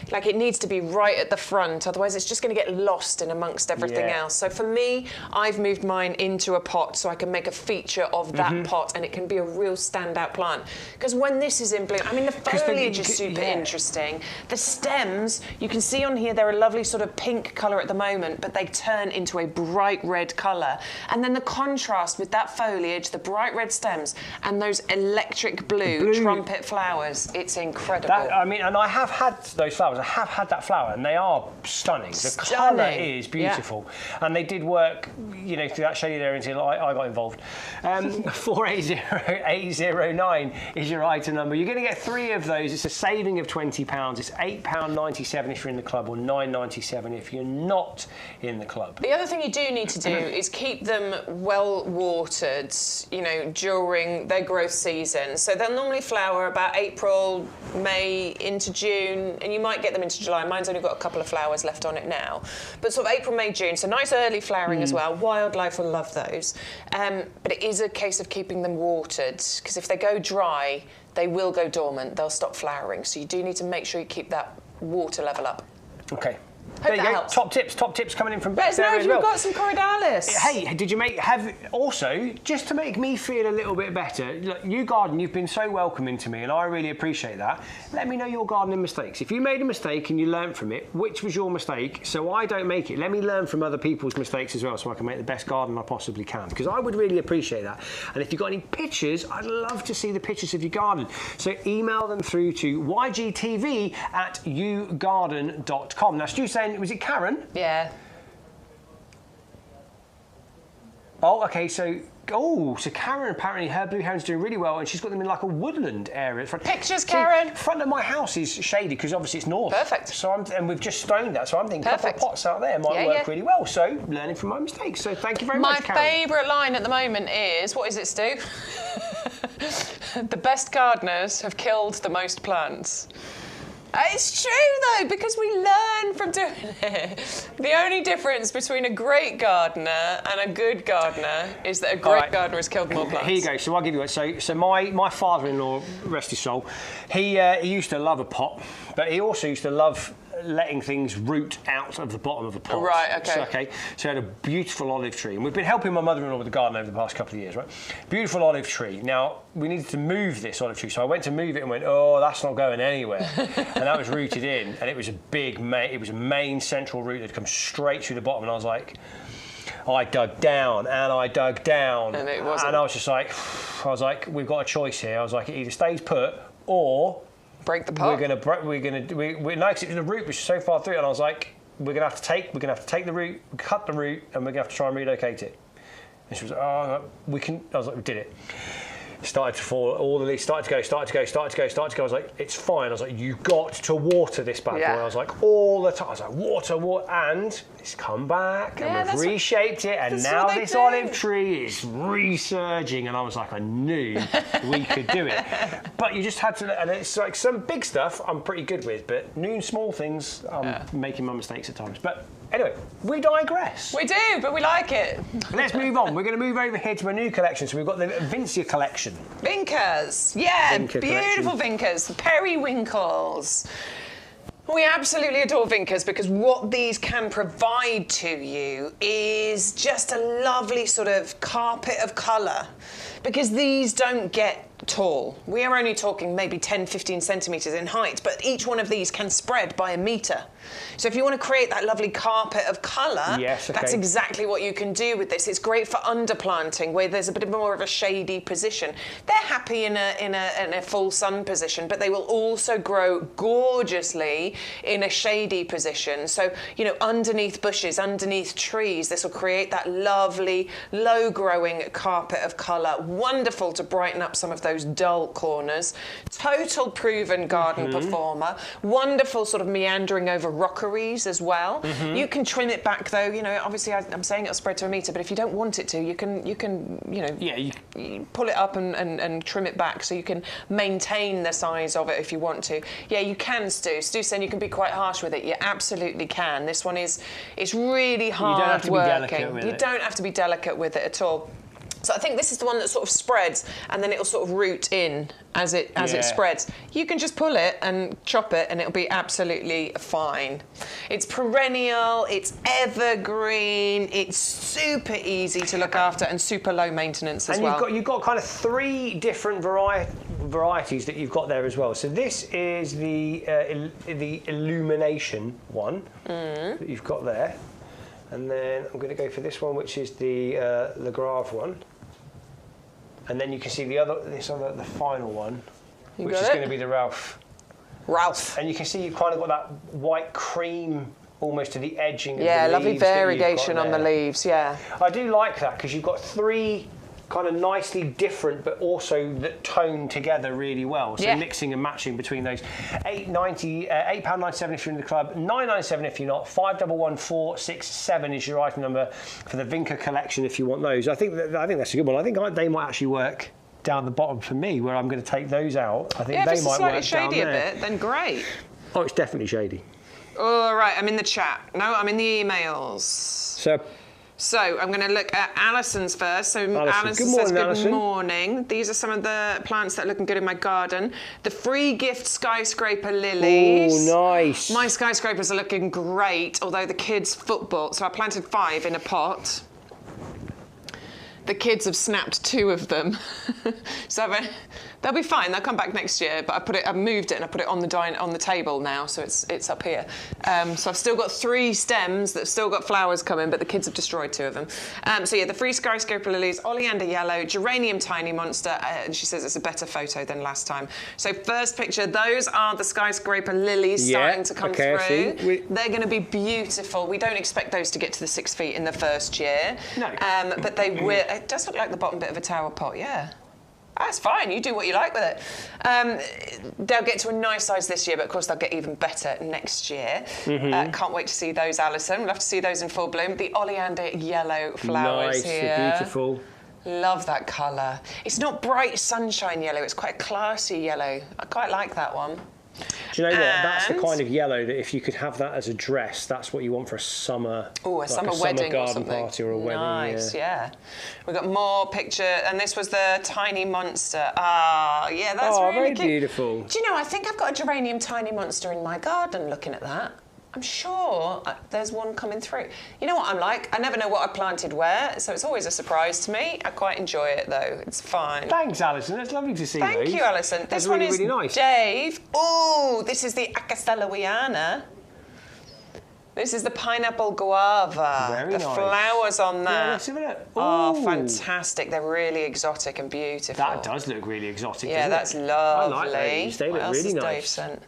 like it needs to be right at the front. Otherwise, it's just going to get lost in amongst everything else. So for me, I've moved mine into a pot so I can make a feature of that pot and it can be a real standout plant. Because when this is in bloom, I mean, the foliage is super interesting. The stems, you can see on here they're a lovely sort of pink colour at the moment, but they turn into a bright red colour. And then the contrast with that foliage, the bright red stems, and those electric blue trumpet flowers, it's incredible. I mean, and I have had those flowers. I have had that flower, and they are stunning. The colour is beautiful. Yeah. And they did work, you know, through that shady area until I got involved. 480809 is your item number. You're going to get 3 of those. It's a saving of £20. It's £8.97 if you're in the club, or $9.97 if you're not in the club. The other thing you do need to do is keep them well watered, you know, during their growth season. So they'll normally flower about April, May into June, and you might get them into July. Mine's only got a couple of flowers left on it now. But sort of April, May, June, so nice early flowering as well. Wildlife will love those. But it is a case of keeping them watered, because if they go dry, they will go dormant. They'll stop flowering. So you do need to make sure you keep that water level up. Okay. Hope there you go. Top tips coming in from Bex there as well. You've got some Corydalis. Hey, did you also, just to make me feel a little bit better, look, YouGarden, you've been so welcoming to me and I really appreciate that. Let me know your gardening mistakes. If you made a mistake and you learned from it, which was your mistake, so I don't make it. Let me learn from other people's mistakes as well so I can make the best garden I possibly can, because I would really appreciate that. And if you've got any pictures, I'd love to see the pictures of your garden. So email them through to ygtv@yougarden.com. Now, Stu's saying, was it Karen? Yeah. Oh, okay, so Karen, apparently her blue heron's doing really well and she's got them in like a woodland area. Pictures, Karen. Front of my house is shady because obviously it's north. Perfect. So and we've just stoned that, so I'm thinking a couple of pots out there might work really well. So learning from my mistakes. So thank you very much, Karen. My favourite line at the moment is, what is it, Stu? The best gardeners have killed the most plants. It's true though, because we learn from doing it. The only difference between a great gardener and a good gardener is that a great gardener has killed more plants. Here you go. So I'll give you it. So my father-in-law, rest his soul, he used to love a pot, but he also used to love letting things root out of the bottom of a pot. Right, okay. So he had a beautiful olive tree, and we've been helping my mother-in-law with the garden over the past couple of years, right? Beautiful olive tree. Now, we needed to move this olive tree, so I went to move it and went, oh, that's not going anywhere. And that was rooted in, and it was a main central root that had come straight through the bottom, and I was like, I dug down and I dug down, and it wasn't. And I was just like, we've got a choice here. I was like, it either stays put or break the pot. No, because the root was so far through, and I was like, we're gonna have to take the root, cut the root, and we're gonna have to try and relocate it. And she was like, we can. I was like, we did it. started to fall. All the leaves started to go. I was like, it's fine. I was like, you got to water this bad boy. I was like, all the time. I was like, water, and it's come back, and we've reshaped it, and now this olive tree is resurging. And I was like, I knew we could do it. But you just had to, and it's like some big stuff I'm pretty good with, but new small things, I'm making my mistakes at times. But anyway, we digress. We do, but we like it. Let's move on. We're going to move over here to a new collection. So we've got the Vinca collection. Vincas, beautiful Vincas, the periwinkles. We absolutely adore Vincas because what these can provide to you is just a lovely sort of carpet of colour, because these don't get tall. We are only talking maybe 10, 15 centimetres in height, but each one of these can spread by a metre. So if you want to create that lovely carpet of colour, that's exactly what you can do with this. It's great for underplanting where there's a bit more of a shady position. They're happy in a full sun position, but they will also grow gorgeously in a shady position. So, you know, underneath bushes, underneath trees, this will create that lovely, low-growing carpet of colour. Wonderful to brighten up some of those dull corners. Total proven garden performer. Wonderful sort of meandering over rockeries as well. You can trim it back though, you know, obviously I'm saying it'll spread to a metre, but if you don't want it to, you can you know, you pull it up and trim it back so you can maintain the size of it if you want to. Yeah, you can, Stu. Stu's saying you can be quite harsh with it. You absolutely can. This one is, it's really hard working. You don't have to be delicate with it at all. So I think this is the one that sort of spreads and then it'll sort of root in as it spreads. You can just pull it and chop it and it'll be absolutely fine. It's perennial, it's evergreen, it's super easy to look after and super low maintenance as well. And you've got kind of 3 different varieties that you've got there as well. So this is the illumination one that you've got there. And then I'm going to go for this one, which is the Grave one. And then you can see the final one, which is going to be the Ralph. And you can see you've kind of got that white cream almost to the edging of the leaves. Yeah, lovely variegation on the leaves, I do like that because you've got 3 kind of nicely different, but also that tone together really well. So mixing and matching between those. £8.97 if you're in the club, £9.97 if you're not. 511467 is your item number for the Vinca collection if you want those. I think that's a good one. I think they might actually work down the bottom for me, where I'm going to take those out. I think they might work down there. If it's slightly shady a bit, then great. Oh, it's definitely shady. All right, I'm in the chat. No, I'm in the emails. So I'm going to look at Alison's first. So Alison says, good morning. These are some of the plants that are looking good in my garden. The free gift skyscraper lilies. Oh, nice. My skyscrapers are looking great, although the kids' football. So I planted 5 in a pot. The kids have snapped 2 of them. So they'll be fine. They'll come back next year. But I moved it and I put it on the table now, so it's up here. So I've still got 3 stems that have still got flowers coming, but the kids have destroyed 2 of them. So yeah, the free skyscraper lilies, Oleander yellow, Geranium tiny monster, and she says it's a better photo than last time. So first picture, those are the skyscraper lilies starting to come through. They're going to be beautiful. We don't expect those to get to the 6 feet in the first year. No. But they will. It does look like the bottom bit of a tower pot, That's fine, you do what you like with it. They'll get to a nice size this year, but of course they'll get even better next year. Can't wait to see those, Alison. We'll have to see those in full bloom. The Oleander yellow flowers here. Nice, beautiful. Love that colour. It's not bright sunshine yellow, it's quite a classy yellow. I quite like that one. Do you know what? That's the kind of yellow that if you could have that as a dress, that's what you want for a summer. Oh, a summer wedding garden party or a wedding. Nice, We've got more picture, and this was the tiny monster. Ah, yeah, that's really cute. Beautiful. Do you know? I think I've got a geranium tiny monster in my garden. Looking at that. I'm sure there's one coming through. You know what I'm like? I never know what I planted where, so it's always a surprise to me. I quite enjoy it, though. It's fine. Thanks, Alison. That's lovely to see you. Thank you, Alison. This one is really nice. Dave. Oh, this is the Acastellawiana. This is the pineapple guava. Very nice. The flowers on that. Yeah, let's have a look. Oh, fantastic. They're really exotic and beautiful. That does look really exotic, doesn't it? That's lovely. I like those. They look really nice. Dave sent?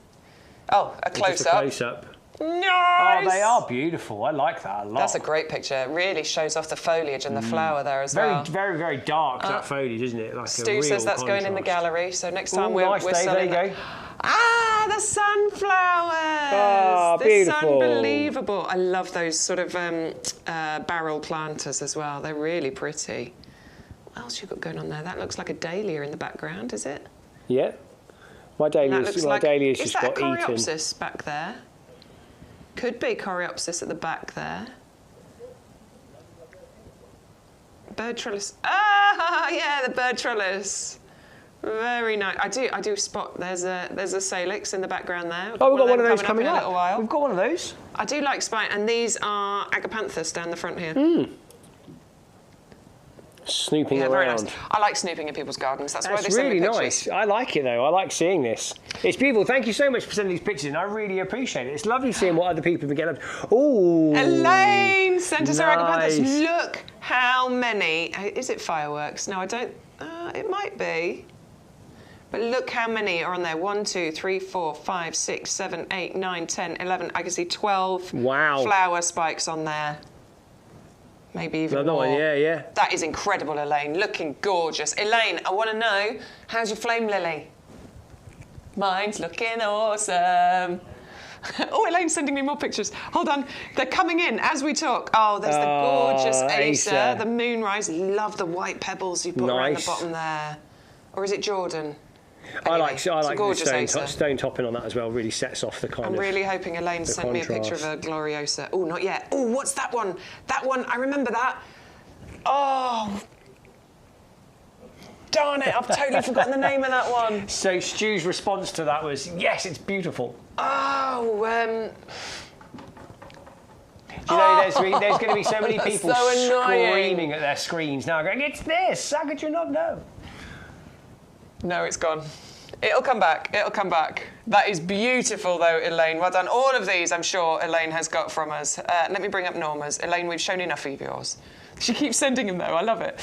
Oh, a close-up. Nice! Oh, they are beautiful. I like that a lot. That's a great picture. It really shows off the foliage and the flower there as well. Very, very dark, that foliage, isn't it? Like Stu says that's contrast. going in the gallery, so next time we're nice, Dave, selling there you go. Ah, the sunflowers! Oh, This beautiful. is unbelievable. I love those sort of barrel planters as well. They're really pretty. What else you got going on there? That looks like a dahlia in the background, is it? Yeah. My dahlia's just got eaten. Is that a Coreopsis back there? Could be Coreopsis at the back there. Bird trellis. Ah, yeah, the bird trellis. Very nice. I do spot. There's a salix in the background there. Oh, we've got one of those coming up in a little while. We've got one of those. I do like spine, and these are Agapanthus down the front here. Snooping Yeah, around. very nice. I like snooping in people's gardens. That's why they send really me pictures. nice. I like it though. I like seeing this. It's beautiful. Thank you so much for sending these pictures in. I really appreciate it. It's lovely seeing what other people have been getting up to. Ooh. Elaine sent us her nice. Agapanthus. Look how many. Is it fireworks? No, I don't. It might be. But look how many are on there. 1, 2, 3, 4, 5, 6, 7, 8, 9, 10, 11. I can see 12 flower spikes on there. Maybe even Another more. one, yeah. That is incredible, Elaine. Looking gorgeous. Elaine, I want to know, how's your flame lily? Mine's looking awesome. Oh, Elaine's sending me more pictures. Hold on. They're coming in as we talk. Oh, there's the gorgeous Acer, the Moonrise. Love the white pebbles you put around the bottom there. Or is it Jordan? Anyway, I like the stone stone topping on that as well. Really sets off the kind of. I'm really hoping Elaine sent me a picture of a Gloriosa. Oh, not yet. Oh, what's that one? That one, I remember that. Oh, darn it! I've totally forgotten the name of that one. So Stu's response to that was, yes, it's beautiful. Oh, Do you know, there's going to be so many people so screaming at their screens now, going, "It's this! How could you not know?" No, it's gone. It'll come back. It'll come back. That is beautiful, though, Elaine. Well done. All of these, I'm sure, Elaine has got from us. Let me bring up Norma's. Elaine, we've shown enough of yours. She keeps sending them, though. I love it.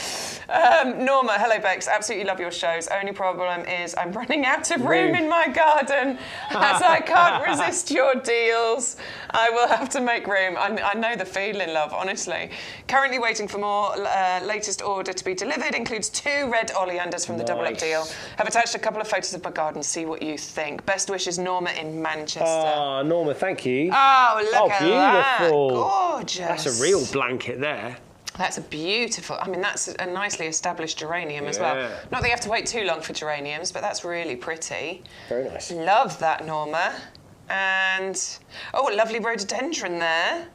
Norma, hello, Bex. Absolutely love your shows. Only problem is I'm running out of room in my garden as I can't resist your deals. I will have to make room. I know the feeling, love, honestly. Currently waiting for more. Latest order to be delivered includes 2 red oleanders from the double up deal. Have attached a couple of photos of my garden. See what you think. Best wishes, Norma in Manchester. Oh, Norma, thank you. Oh, look at that. Beautiful. Gorgeous. That's a real blanket there. That's a beautiful, I mean, that's a nicely established geranium as well. Not that you have to wait too long for geraniums, but that's really pretty. Very nice. Love that, Norma. And, oh, a lovely rhododendron there.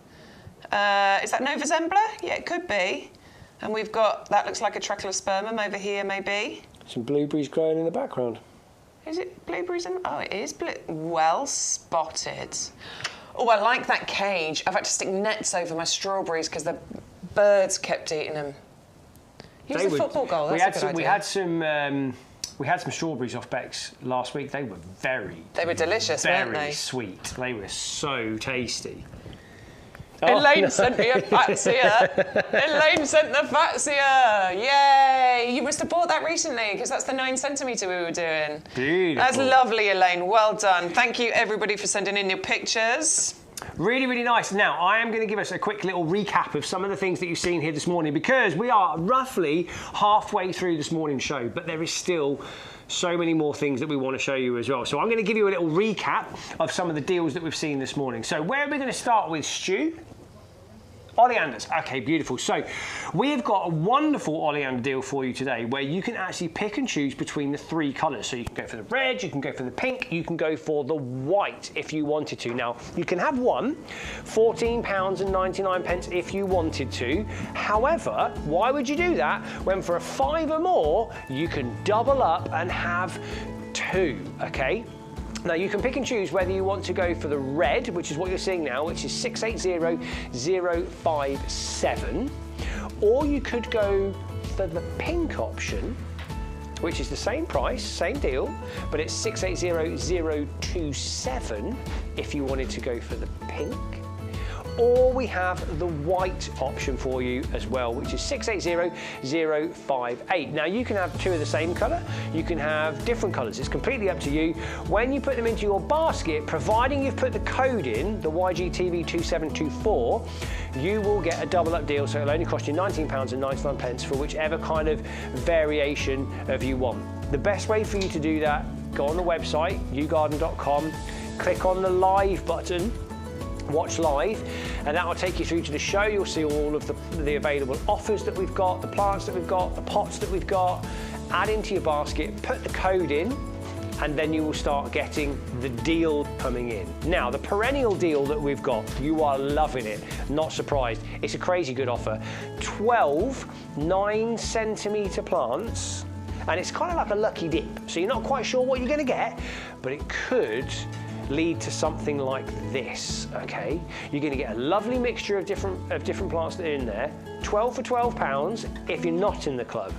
Is that Nova Zembla? Yeah, it could be. And we've got, that looks like a Trachelospermum over here, maybe. Some blueberries growing in the background. Is it blueberries? Oh, it is. Well spotted. Oh, I like that cage. I've had to stick nets over my strawberries because the birds kept eating them. Use the football goal. That's a good idea. We had some strawberries off Bex last week. They were They were delicious, weren't they? Very sweet. They were so tasty. Elaine sent me a Fatsia. Elaine sent the Fatsia. Yay! You must have bought that recently because that's the 9 centimetre we were doing. Beautiful. That's lovely, Elaine. Well done. Thank you, everybody, for sending in your pictures. Really, really nice. Now, I am going to give us a quick little recap of some of the things that you've seen here this morning because we are roughly halfway through this morning's show, but there is still so many more things that we want to show you as well. So I'm going to give you a little recap of some of the deals that we've seen this morning. So where are we going to start with, Stu? Oleanders. Okay, beautiful. So we have got a wonderful oleander deal for you today where you can actually pick and choose between the 3 colours. So you can go for the red, you can go for the pink, you can go for the white if you wanted to. Now, you can have one, £14.99 if you wanted to. However, why would you do that when for a £5 or more, you can double up and have 2, okay? Now you can pick and choose whether you want to go for the red, which is what you're seeing now, which is 680057, or you could go for the pink option, which is the same price, same deal, but it's 680027 if you wanted to go for the pink. or we have the white option for you as well, which is 680058. Now you can have two of the same colour, you can have different colours, it's completely up to you. When you put them into your basket, providing you've put the code in, the YGTV2724, you will get a double up deal, so it'll only cost you £19.99 for whichever kind of variation of you want. The best way for you to do that, go on the website, YouGarden.com, click on the live button, watch live, and that will take you through to the show. You'll see all of the available offers that we've got, the plants that we've got, the pots that we've got. Add into your basket, put the code in, and then you will start getting the deal coming in. Now, the perennial deal that we've got, you are loving it, not surprised. It's a crazy good offer. 12 9-centimetre plants, and it's kind of like a lucky dip. So you're not quite sure what you're gonna get, but it could lead to something like this, okay? You're gonna get a lovely mixture of different plants that are in there. 12 for £12 if you're not in the club.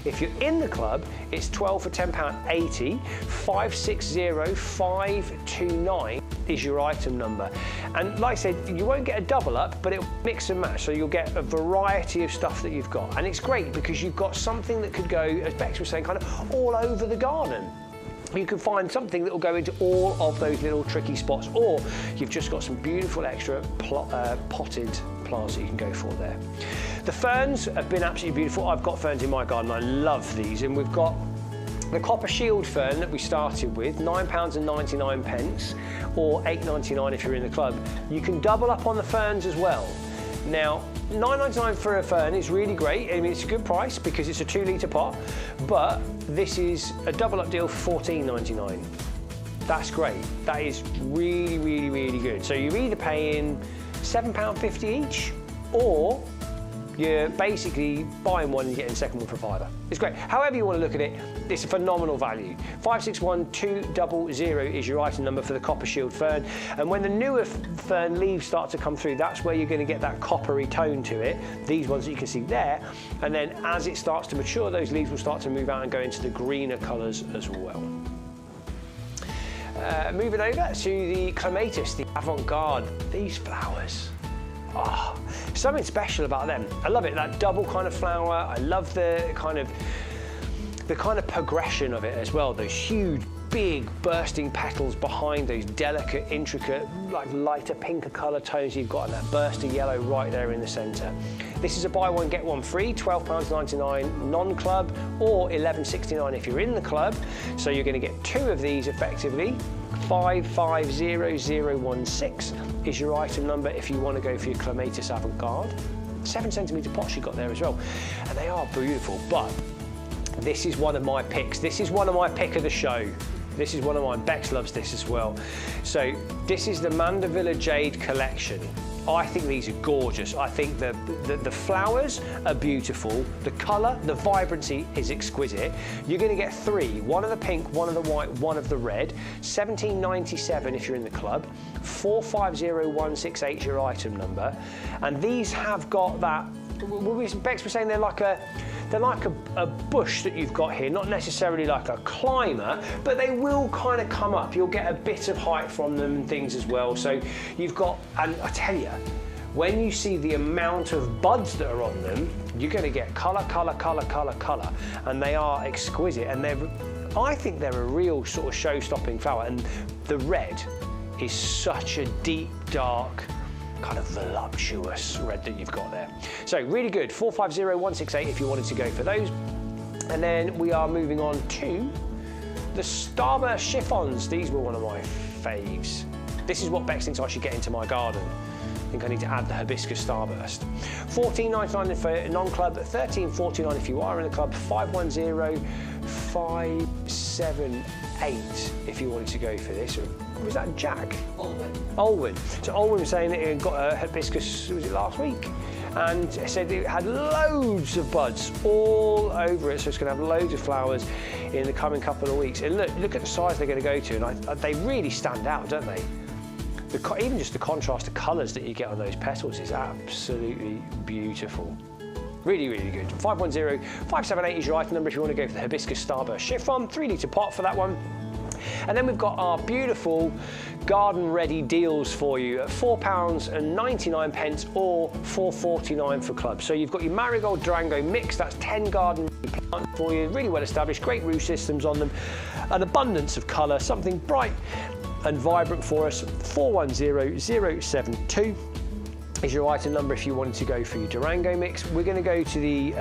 If you're in the club, it's 12 for £10.80. 560529 is your item number. And like I said, you won't get a double up, but it'll mix and match. So you'll get a variety of stuff that you've got. And it's great because you've got something that could go, as Bex was saying, kind of all over the garden. You can find something that will go into all of those little tricky spots, or you've just got some beautiful extra potted plants that you can go for there. The ferns have been absolutely beautiful. I've got ferns in my garden, I love these, and we've got the copper shield fern that we started with, £9.99, or £8.99 if you're in the club. You can double up on the ferns as well. Now, £9.99 for a fern is really great. I mean, it's a good price because it's a 2-litre pot, but this is a double up deal for £14.99. That's great. That is really, really, really good. So you're either paying £7.50 each, or you're basically buying one and getting the second one for £5. It's great. However you want to look at it, it's a phenomenal value. 561200 is your item number for the copper shield fern. And when the newer fern leaves start to come through, that's where you're going to get that coppery tone to it. These ones that you can see there. And then as it starts to mature, those leaves will start to move out and go into the greener colours as well. Moving over to the Clematis, the Avant Garde. These flowers. Oh, something special about them. I love it, that double kind of flower. I love the kind of progression of it as well. Those huge, big, bursting petals behind those delicate, intricate, like lighter pinker colour tones you've got, and that burst of yellow right there in the centre. This is a buy one, get one free, £12.99 non-club, or £11.69 if you're in the club. So you're going to get two of these effectively. 550016 is your item number if you want to go for your Clematis Avant Garde. 7-centimetre pots you got there as well, and they are beautiful. But this is one of my picks. This is one of my pick of the show. This is one of mine. Bex loves this as well. So this is the Mandevilla Jade collection. I think these are gorgeous. I think the flowers are beautiful. The colour, the vibrancy is exquisite. You're going to get three. One of the pink, one of the white, one of the red. £17.97 if you're in the club. 450168 is your item number. And these have got that, Bex was saying they're like a bush that you've got here, not necessarily like a climber, but they will kind of come up. You'll get a bit of height from them and things as well. So you've got, and I tell you, when you see the amount of buds that are on them, you're going to get colour, colour, colour, colour, colour, and they are exquisite. And I think they're a real sort of show-stopping flower. And the red is such a deep, dark, kind of voluptuous red that you've got there. So really good, 450168 if you wanted to go for those. And then we are moving on to the Starburst chiffons. These were one of my faves. This is what Bex thinks I should get into my garden. I think I need to add the Hibiscus Starburst. £14.99 for non-club, £13.49 if you are in the club, 510578 if you wanted to go for this. Was that Jack? Olwen. So Olwen was saying that he got a hibiscus, was it last week? And it said it had loads of buds all over it, so it's going to have loads of flowers in the coming couple of weeks. And look at the size they're going to go to, and they really stand out, don't they? Even just the contrast of colours that you get on those petals is absolutely beautiful. Really, really good. 510578 is your item number if you want to go for the Hibiscus Starburst chiffon. 3-litre pot for that one. And then we've got our beautiful garden ready deals for you at £4.99 or £4.49 for clubs. So you've got your Marigold Durango mix, that's 10 garden ready plants for you, really well established, great root systems on them, an abundance of colour, something bright and vibrant for us. 410072 is your item number if you wanted to go for your Durango mix. We're going to go to the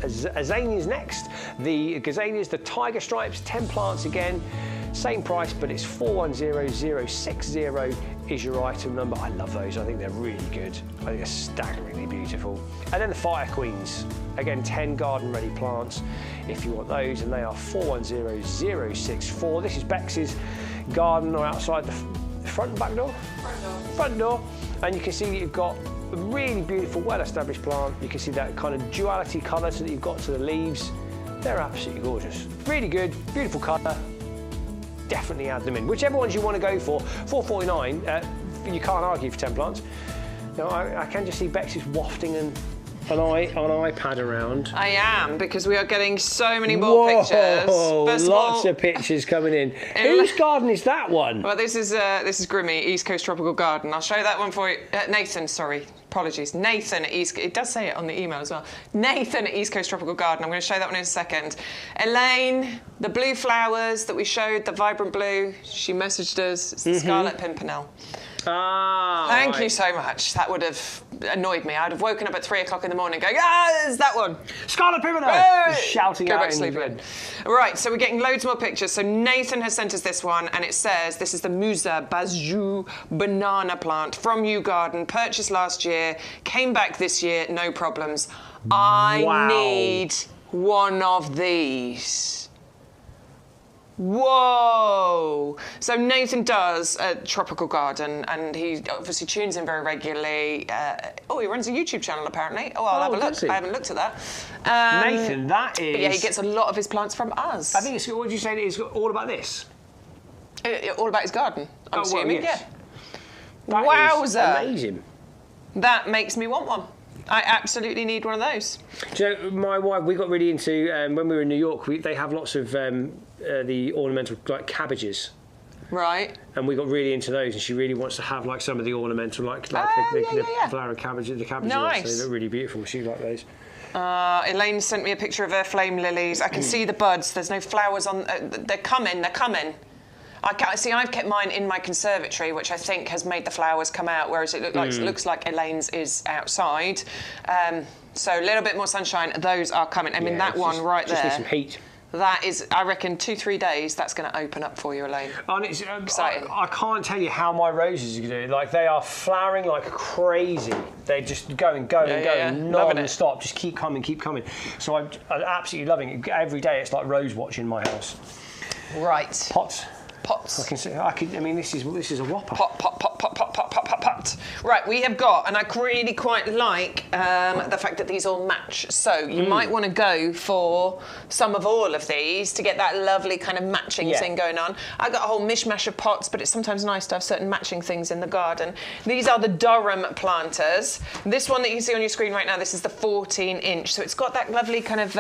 azanias next. The Gazanias, the tiger stripes, 10 plants again, same price, but it's 410060 is your item number. I love those, I think they're really good. I think they're staggeringly beautiful. And then the Fire Queens, again 10 garden ready plants if you want those, and they are 410064. This is Bex's garden or outside the front and back door? Front door. Front door. And you can see that you've got a really beautiful, well-established plant. You can see that kind of duality colour that you've got to the leaves. They're absolutely gorgeous. Really good, beautiful colour. Definitely add them in. Whichever ones you want to go for. £4.49, you can't argue for 10 plants. Now, I can just see Bex is wafting an iPad around. I am, because we are getting so many more pictures. Lots of pictures coming in. Whose garden is that one? Well, this is Grimmy, East Coast Tropical Garden. I'll show that one for you. Nathan, sorry, apologies. Nathan at East. It does say it on the email as well. Nathan at East Coast Tropical Garden. I'm going to show that one in a second. Elaine, the blue flowers that we showed, the vibrant blue. She messaged us. It's the Scarlet Pimpernel. Thank you so much. That would have annoyed me. I'd have woken up at 3 o'clock in the morning going, it's that one. Scarlet Pimpernel! Hey! Shouting Go out back to sleep again. Right, so we're getting loads more pictures. So Nathan has sent us this one, and it says, this is the Musa Bazou banana plant from YouGarden, purchased last year, came back this year, no problems. I need one of these. Whoa! So Nathan does a tropical garden, and he obviously tunes in very regularly. He runs a YouTube channel apparently. I'll have a look. I haven't looked at that. Nathan, that is. But yeah, he gets a lot of his plants from us. I think it's. What did you say? It's all about this. All about his garden. I'm assuming. Yes. Yeah. Wowza! Amazing. That makes me want one. I absolutely need one of those. Do you know, my wife, we got really into, when we were in New York, they have lots of the ornamental, like cabbages. Right. And we got really into those, and she really wants to have like some of the ornamental, the flower cabbages, the cabbages. Nice. They look really beautiful. She liked those. Elaine sent me a picture of her flame lilies. I can see the buds. There's no flowers on. They're coming. They're coming. I've kept mine in my conservatory, which I think has made the flowers come out, whereas it looks like Elaine's is outside. So a little bit more sunshine. Those are coming. I mean, that one right there. Just need some heat. That is, I reckon, 2-3 days, that's going to open up for you, Elaine. And it's exciting. I can't tell you how my roses are doing. Like, they are flowering like crazy. They're just going non-stop. Just keep coming. So I'm absolutely loving it. Every day it's like rose watching my house. Right. Pots. I mean, this is a whopper. Pot. Right, we have got, and I really quite like the fact that these all match. So you might want to go for some of all of these to get that lovely kind of matching thing going on. I got a whole mishmash of pots, but it's sometimes nice to have certain matching things in the garden. These are the Durham planters. This one that you can see on your screen right now, this is the 14-inch. So it's got that lovely kind of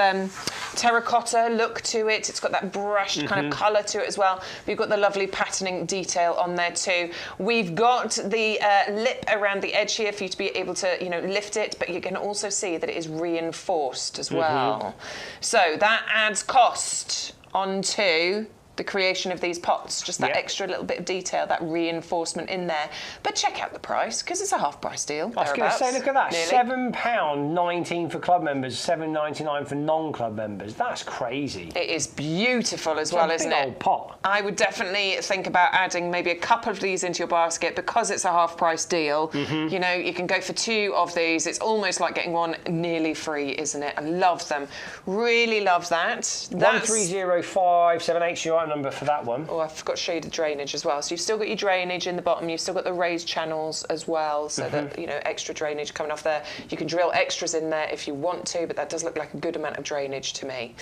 terracotta look to it. It's got that brushed kind of colour to it as well. We've got the lovely patterning detail on there too. We've got the lip around the edge here for you to be able to, lift it, but you can also see that it is reinforced as well. So that adds cost onto the creation of these pots, just that extra little bit of detail, that reinforcement in there. But check out the price, because it's a half-price deal. I was going to say, look at that, £7.19 for club members, £7.99 for non-club members. That's crazy. It is beautiful as well, isn't it? It's a big old pot. I would definitely think about adding maybe a couple of these into your basket, because it's a half-price deal. You can go for 2 of these. It's almost like getting one nearly free, isn't it? I love them. Really love that. 130578 your number for that one. Oh, I forgot to show you the drainage as well. So you've still got your drainage in the bottom. You've still got the raised channels as well, so that extra drainage coming off there. You can drill extras in there if you want to, but that does look like a good amount of drainage to me.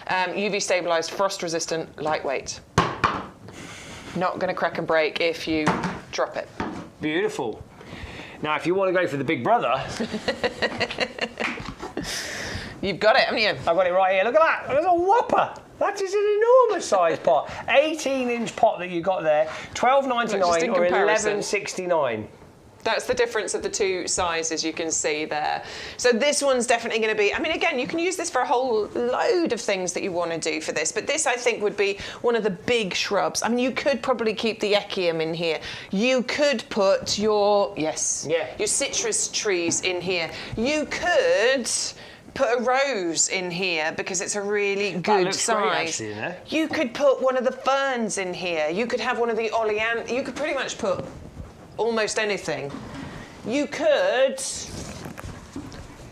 UV stabilised, frost resistant, lightweight. Not going to crack and break if you drop it. Beautiful. Now, if you want to go for the big brother, you've got it, haven't you? I've got it right here. Look at that. There's a whopper. That is an enormous size pot. 18-inch pot that you got there. $12.99 or $11.69. That's the difference of the two sizes you can see there. So this one's definitely going to be, I mean, again, you can use this for a whole load of things that you want to do for this, but this, I think, would be one of the big shrubs. I mean, you could probably keep the echium in here. You could put your, your citrus trees in here. You could put a rose in here because it's a really good size. Great, actually, you could put one of the ferns in here. You could have one of the oleander. You could pretty much put almost anything. You could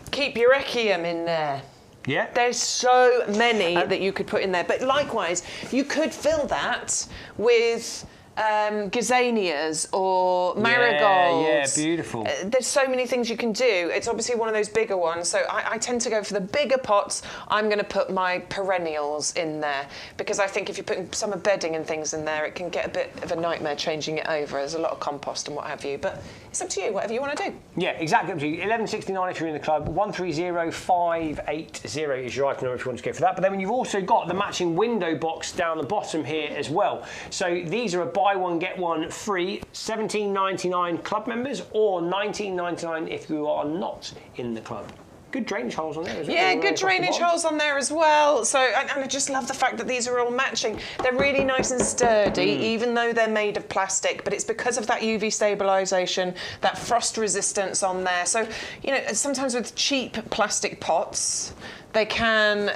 keep your echium in there. Yeah. There's so many that you could put in there. But likewise, you could fill that with Gazanias or marigolds. Yeah, beautiful. There's so many things you can do. It's obviously one of those bigger ones, so I tend to go for the bigger pots. I'm going to put my perennials in there because I think if you're putting summer bedding and things in there, it can get a bit of a nightmare changing it over. There's a lot of compost and what have you, but it's up to you, whatever you want to do. Yeah, exactly up to you. $11.69 if you're in the club. 130580 is your item number if you want to go for that. But then you've also got the matching window box down the bottom here as well. So these are a buy one get one free, $17.99 club members or $19.99 if you are not in the club. Good drainage holes on there as well. Yeah, good drainage holes on there as well. So, and I just love the fact that these are all matching. They're really nice and sturdy, even though they're made of plastic, but it's because of that UV stabilisation, that frost resistance on there. So, you know, sometimes with cheap plastic pots, they can,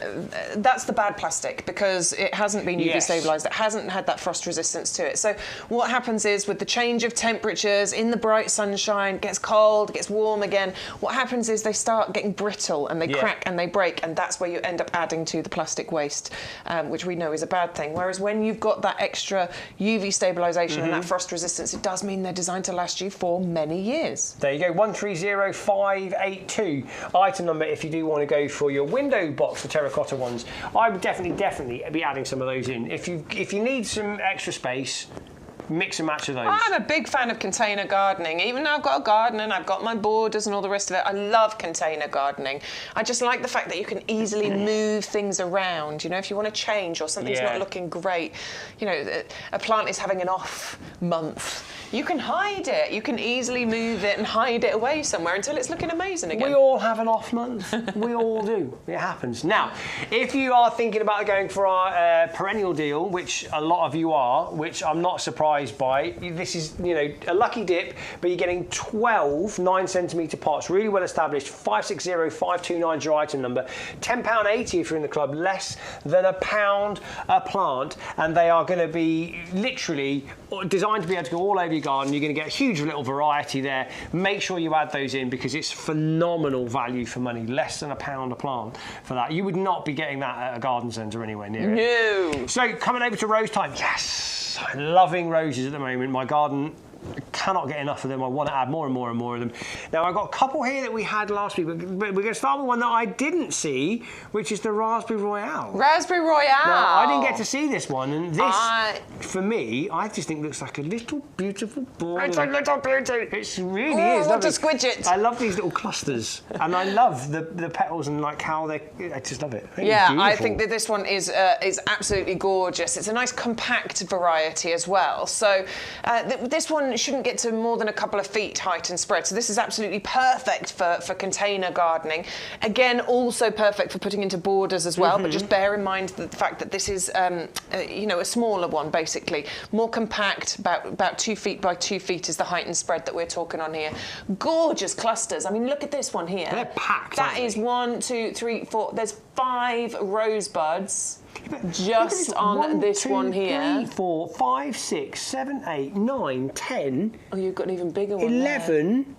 that's the bad plastic because it hasn't been UV stabilised, it hasn't had that frost resistance to it. So what happens is with the change of temperatures in the bright sunshine, it gets cold, it gets warm again, what happens is they start getting brittle and they crack and they break, and that's where you end up adding to the plastic waste, which we know is a bad thing. Whereas when you've got that extra UV stabilisation and that frost resistance, it does mean they're designed to last you for many years. There you go, 130582. Item number if you do want to go for your window box for terracotta ones. I would definitely be adding some of those in. If you need some extra space, mix and match of those. I'm a big fan of container gardening. Even though I've got a garden and I've got my borders and all the rest of it, I love container gardening. I just like the fact that you can easily move things around. You know, if you want to change or something's not looking great, you know, a plant is having an off month, you can hide it. You can easily move it and hide it away somewhere until it's looking amazing again. We all have an off month. We all do. It happens. Now, if you are thinking about going for our perennial deal, which a lot of you are, which I'm not surprised by, this is, you know, a lucky dip, but you're getting 12 9cm pots, really well established. 560529 is your item number. £10.80 if you're in the club, less than £1 a plant, and they are going to be literally designed to be able to go all over your garden. You're going to get a huge little variety there. Make sure you add those in because it's phenomenal value for money. Less than £1 a plant for that. You would not be getting that at a garden centre anywhere near it. No. So coming over to rose time. Yes, I'm loving roses at the moment. My garden, I cannot get enough of them. I want to add more and more and more of them. Now, I've got a couple here that we had last week, but we're going to start with one that I didn't see, which is the Raspberry Royale. Raspberry Royale! Now, I didn't get to see this one, and this, for me, I just think looks like a little beautiful ball. It's a little beauty. It really is. What a squidget. I love these little clusters, and I love the petals and like how I just love it. I think that this one is absolutely gorgeous. It's a nice compact variety as well. So this one shouldn't get to more than a couple of feet height and spread. So this is absolutely perfect for container gardening. Again, also perfect for putting into borders as well, but just bear in mind the fact that this is, you know, a smaller one basically. More compact, about 2 feet by 2 feet is the height and spread that we're talking on here. Gorgeous clusters. I mean, look at this one here. They're packed. That is 1, 2, 3, 4. There's 5 rosebuds. Just on this one here. 3, 4, 5, 6, 7, 8, 9, 10. Oh, you've got an even bigger one. 11, there.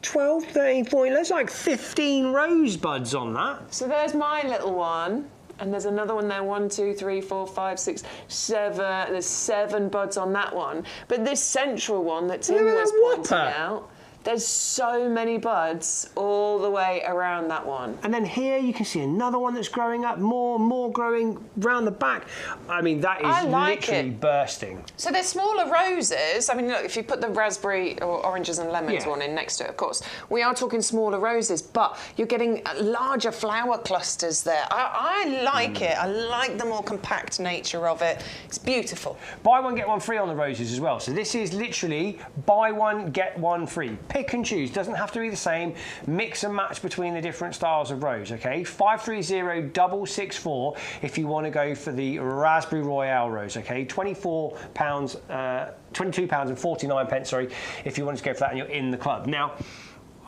12, 13, 14. There's like 15 rosebuds on that. So there's my little one. And there's another one there, 1, 2, 3, 4, 5, 6, 7. There's 7 buds on that one. But this central one that Tim was pointing out, There's so many buds all the way around that one. And then here you can see another one that's growing up, more growing round the back. I mean, that is literally bursting. So they're smaller roses. I mean, look, if you put the raspberry or oranges and lemons one in next to it, of course, we are talking smaller roses, but you're getting larger flower clusters there. I like it. I like the more compact nature of it. It's beautiful. Buy one, get one free on the roses as well. So this is literally buy one, get one free. Pick and choose. Doesn't have to be the same. Mix and match between the different styles of rose, okay? 530-664 if you want to go for the Raspberry Royale rose, okay? £22.49, sorry, if you want to go for that and you're in the club. Now,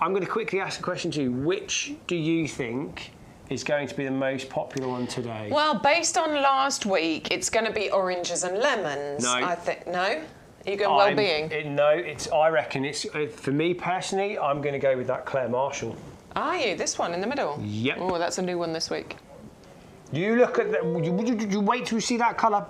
I'm going to quickly ask a question to you. Which do you think is going to be the most popular one today? Well, based on last week, it's going to be oranges and lemons. No. I think, no? Are you going well-being? I reckon it's, for me personally, I'm going to go with that Claire Marshall. Are you? This one in the middle? Yep. Oh, that's a new one this week. You look at that, you wait till you see that colour.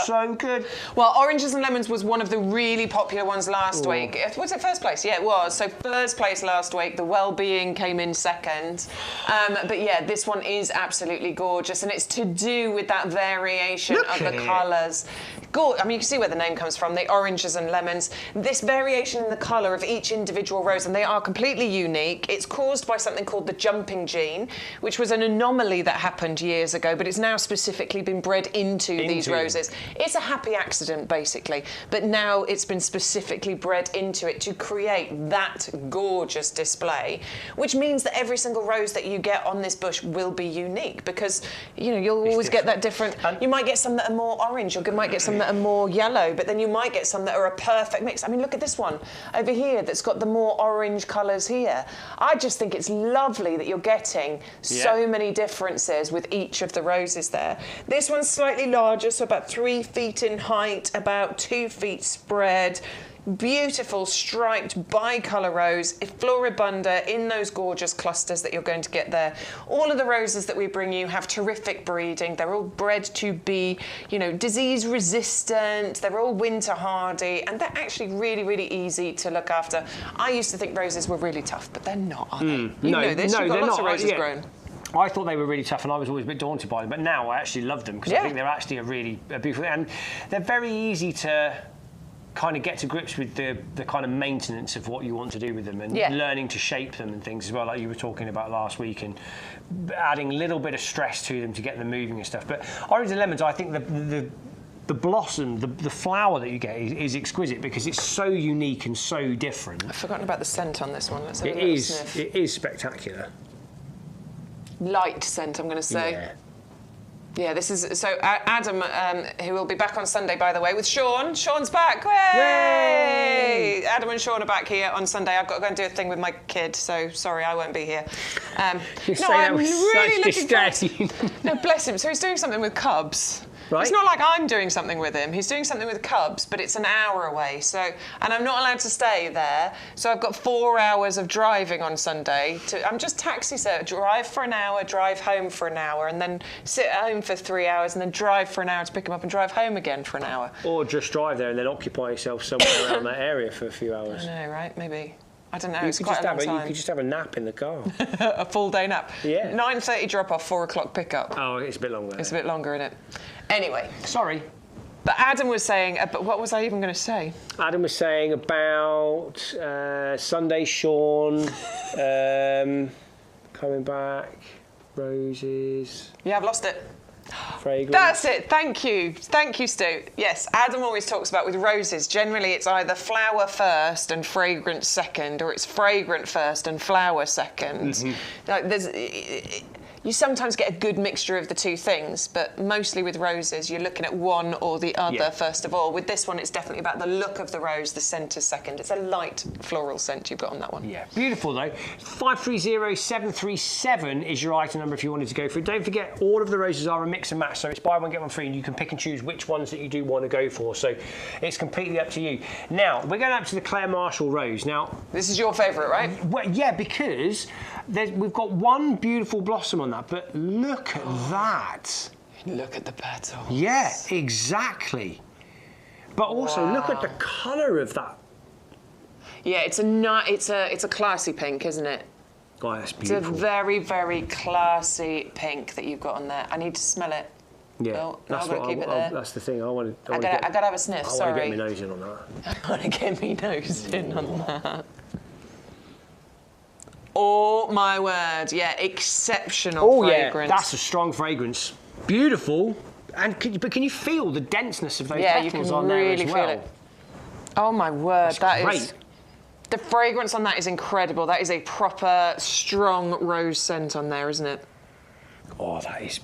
So good. Well, oranges and lemons was one of the really popular ones last week. Was it first place? Yeah, it was. So first place last week. The well-being came in second. But yeah, this one is absolutely gorgeous, and it's to do with that variation of the colours. I mean, you can see where the name comes from, the oranges and lemons. This variation in the colour of each individual rose, and they are completely unique. It's caused by something called the jumping gene, which was an anomaly that happened years ago, but it's now specifically been bred into these roses. It's a happy accident, basically, but now it's been specifically bred into it to create that gorgeous display, which means that every single rose that you get on this bush will be unique, because, you know, you'll always get that different. You might get some that are more orange, you might get some that are more yellow, but then you might get some that are a perfect mix. I mean, look at this one over here that's got the more orange colours here. I just think it's lovely that you're getting so many differences with each of the roses there. This one's slightly larger, so about 3 feet in height, about 2 feet spread. Beautiful striped bicolour rose, floribunda in those gorgeous clusters that you're going to get there. All of the roses that we bring you have terrific breeding. They're all bred to be, you know, disease resistant. They're all winter hardy, and they're actually really, really easy to look after. I used to think roses were really tough, but they're not, are they? You know this. You've got lots of roses grown. I thought they were really tough, and I was always a bit daunted by them, but now I actually love them, because I think they're actually a beautiful, and they're very easy to kind of get to grips with the kind of maintenance of what you want to do with them, and learning to shape them and things as well, like you were talking about last week, and adding a little bit of stress to them to get them moving and stuff. But orange and lemons, I think the blossom, the flower that you get is exquisite, because it's so unique and so different. I've forgotten about the scent on this one. Let's have a little sniff. It is spectacular. Light scent, I'm going to say. Yeah, this is, so Adam, who will be back on Sunday, by the way, with Sean. Sean's back. Yay! Adam and Sean are back here on Sunday. I've got to go and do a thing with my kid, so sorry, I won't be here. You say that with such distress. No, bless him. So he's doing something with cubs. Right. It's not like I'm doing something with him. He's doing something with cubs, but it's an hour away. So, and I'm not allowed to stay there. So I've got 4 hours of driving on Sunday. I'm just taxi service. Drive for an hour, drive home for an hour, and then sit at home for 3 hours, and then drive for an hour to pick him up and drive home again for an hour. Or just drive there and then occupy yourself somewhere around that area for a few hours. I know, right? Maybe. I don't know. It's quite a long time. You could just have a nap in the car. A full day nap. Yeah. 9:30 drop off, 4 o'clock pickup. Oh, it's a bit longer. It's a bit longer, isn't it? Anyway. Sorry. But Adam was saying, but what was I even going to say? Adam was saying about Sunday Sean coming back, roses. Yeah, I've lost it. Fragrance. That's it. Thank you, Stu. Yes, Adam always talks about with roses. Generally, it's either flower first and fragrance second, or it's fragrant first and flower second. Mm-hmm. Like you sometimes get a good mixture of the two things, but mostly with roses, you're looking at one or the other first of all. With this one, it's definitely about the look of the rose, the scent is second. It's a light floral scent you've got on that one. Yeah, beautiful though. 530-737 is your item number if you wanted to go for it. Don't forget, all of the roses are a mix and match, so it's buy one, get one free, and you can pick and choose which ones that you do want to go for. So it's completely up to you. Now, we're going up to the Claire Marshall rose. Now, this is your favourite, right? Well, yeah, because we've got one beautiful blossom on that, but look at that. Look at the petals. Yeah, exactly. But also look at the colour of that. Yeah, it's a classy pink, isn't it? Oh, that's beautiful. It's a very, very classy pink that you've got on there. I need to smell it. Yeah, oh, that's what that's the thing. I gotta have a sniff. Sorry. I want to get my nose in on that. I want to get my nose in on that. Oh my word! Yeah, exceptional fragrance. Yeah, that's a strong fragrance. Beautiful, but can you feel the denseness of those petals on there as well? Feel it. Oh my word, That's great. The fragrance on that is incredible. That is a proper strong rose scent on there, isn't it? Oh, that is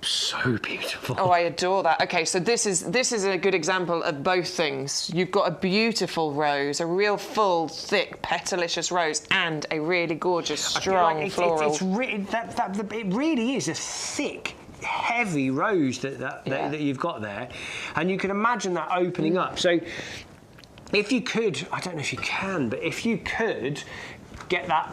so beautiful. Oh, I adore that. Okay, so this is a good example of both things. You've got a beautiful rose, a real full, thick, petalicious rose, and a really gorgeous, strong floral. It really is a thick, heavy rose that you've got there, and you can imagine that opening up. So, if you could, I don't know if you can, but if you could get that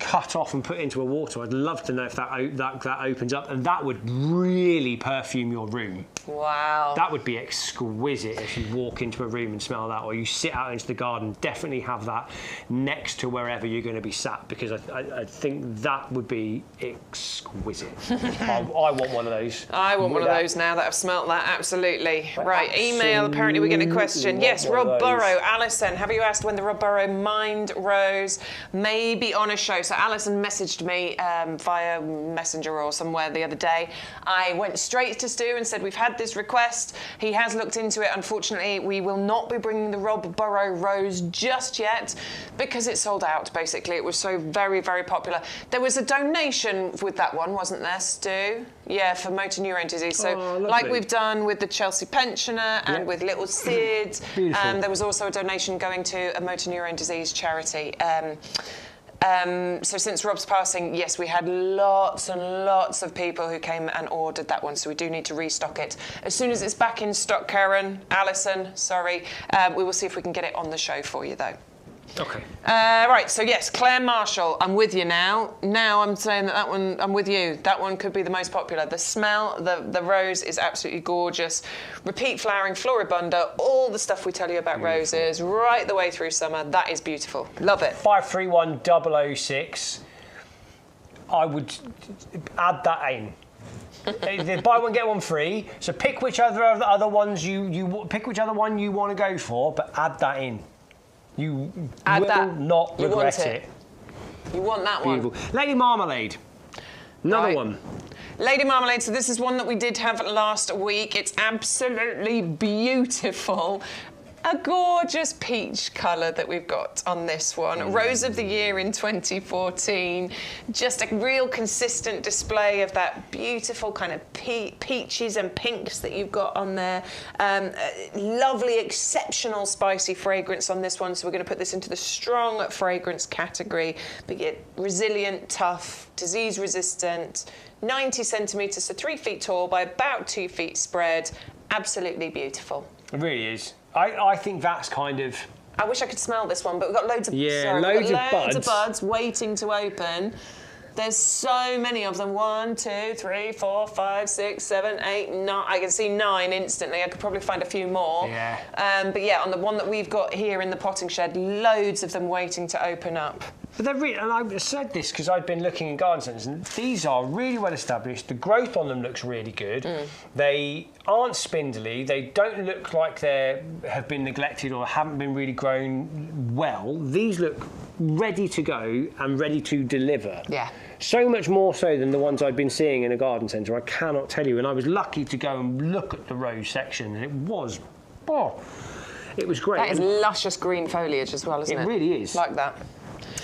cut off and put into a water, I'd love to know if that opens up, and that would really perfume your room. Wow. That would be exquisite if you walk into a room and smell that, or you sit out into the garden. Definitely have that next to wherever you're going to be sat, because I think that would be exquisite. I want one of those. I want one of those now that I've smelt that, absolutely. Right, email, apparently we're getting a question. Yes, Rob Burrow. Alison, have you asked when the Rob Burrow Mind Rose may be on a show? So Alison messaged me via Messenger or somewhere the other day. I went straight to Stu and said, we've had this request. He has looked into it. Unfortunately, we will not be bringing the Rob Burrow Rose just yet because it sold out, basically. It was so very, very popular. There was a donation with that one, wasn't there, Stu? Yeah, for motor neurone disease. So like we've done with the Chelsea Pensioner and with Little Sid, there was also a donation going to a motor neurone disease charity. So since Rob's passing, yes, we had lots and lots of people who came and ordered that one, so we do need to restock it. As soon as it's back in stock, Alison, sorry, we will see if we can get it on the show for you, though. Okay. Right, so yes, Claire Marshall, I'm with you now. Now I'm saying that one, I'm with you. That one could be the most popular. The smell, the rose is absolutely gorgeous. Repeat flowering, floribunda, all the stuff we tell you about roses, right the way through summer. That is beautiful. Love it. 531006. I would add that in. Buy one get one free. So pick which other ones pick which other one you want to go for, but add that in. You will not regret it. You want that Beautiful. One. Lady Marmalade. Another one. Lady Marmalade, so this is one that we did have last week. It's absolutely beautiful. A gorgeous peach colour that we've got on this one. Rose of the Year in 2014. Just a real consistent display of that beautiful kind of peaches and pinks that you've got on there. Lovely, exceptional spicy fragrance on this one. So we're going to put this into the strong fragrance category. But yet resilient, tough, disease resistant, 90 centimetres, so 3 feet tall by about 2 feet spread. Absolutely beautiful. It really is. I think that's kind of... I wish I could smell this one, but we've got loads of, loads of buds waiting to open. There's so many of them. 1, 2, 3, 4, 5, 6, 7, 8, 9. I can see 9 instantly. I could probably find a few more. Yeah. But yeah, on the one that we've got here in the potting shed, loads of them waiting to open up. But they're really, and I said this because I've been looking in garden centres, and these are really well established. The growth on them looks really good. They aren't spindly. They don't look like they have been neglected or haven't been really grown well. These look ready to go and ready to deliver. Yeah. So much more so than the ones I've been seeing in a garden centre. I cannot tell you. And I was lucky to go and look at the rose section, and it was great. That is luscious green foliage as well, isn't it? It really is. Like that.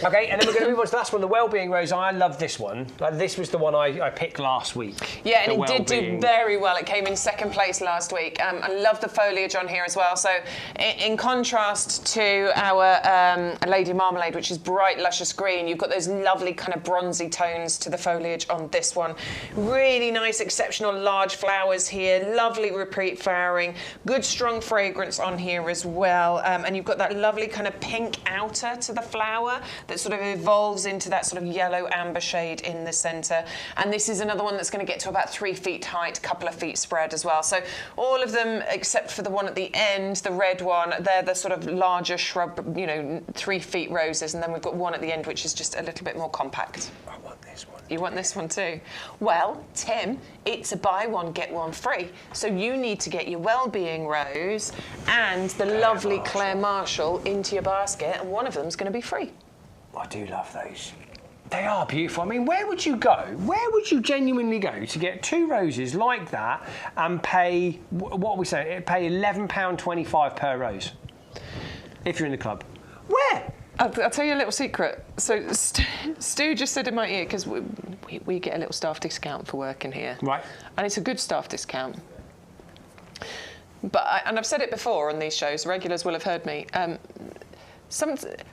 Okay, and then we're going to move on to the last one, the Wellbeing Rose. I love this one. This was the one I picked last week. Yeah, and it did do very well. It came in second place last week. I love the foliage on here as well. So in contrast to our Lady Marmalade, which is bright, luscious green, you've got those lovely kind of bronzy tones to the foliage on this one. Really nice, exceptional large flowers here. Lovely repeat flowering. Good, strong fragrance on here as well. And you've got that lovely kind of pink outer to the flower. that sort of evolves into that sort of yellow amber shade in the centre. And this is another one that's going to get to about 3 feet height, a couple of feet spread as well. So all of them, except for the one at the end, the red one, they're the sort of larger shrub, 3 feet roses. And then we've got one at the end, which is just a little bit more compact. I want this one. You want this one too? Well, Tim, it's a buy one, get one free. So you need to get your Wellbeing Rose and the lovely Claire Marshall into your basket, and one of them's going to be free. I do love those. They are beautiful. I mean, where would you go? Where would you genuinely go to get 2 roses like that and pay, what are we saying, pay £11.25 per rose if you're in the club? Where? I'll tell you a little secret. So Stu just said in my ear, because we get a little staff discount for working here. Right. And it's a good staff discount. But and I've said it before on these shows, regulars will have heard me.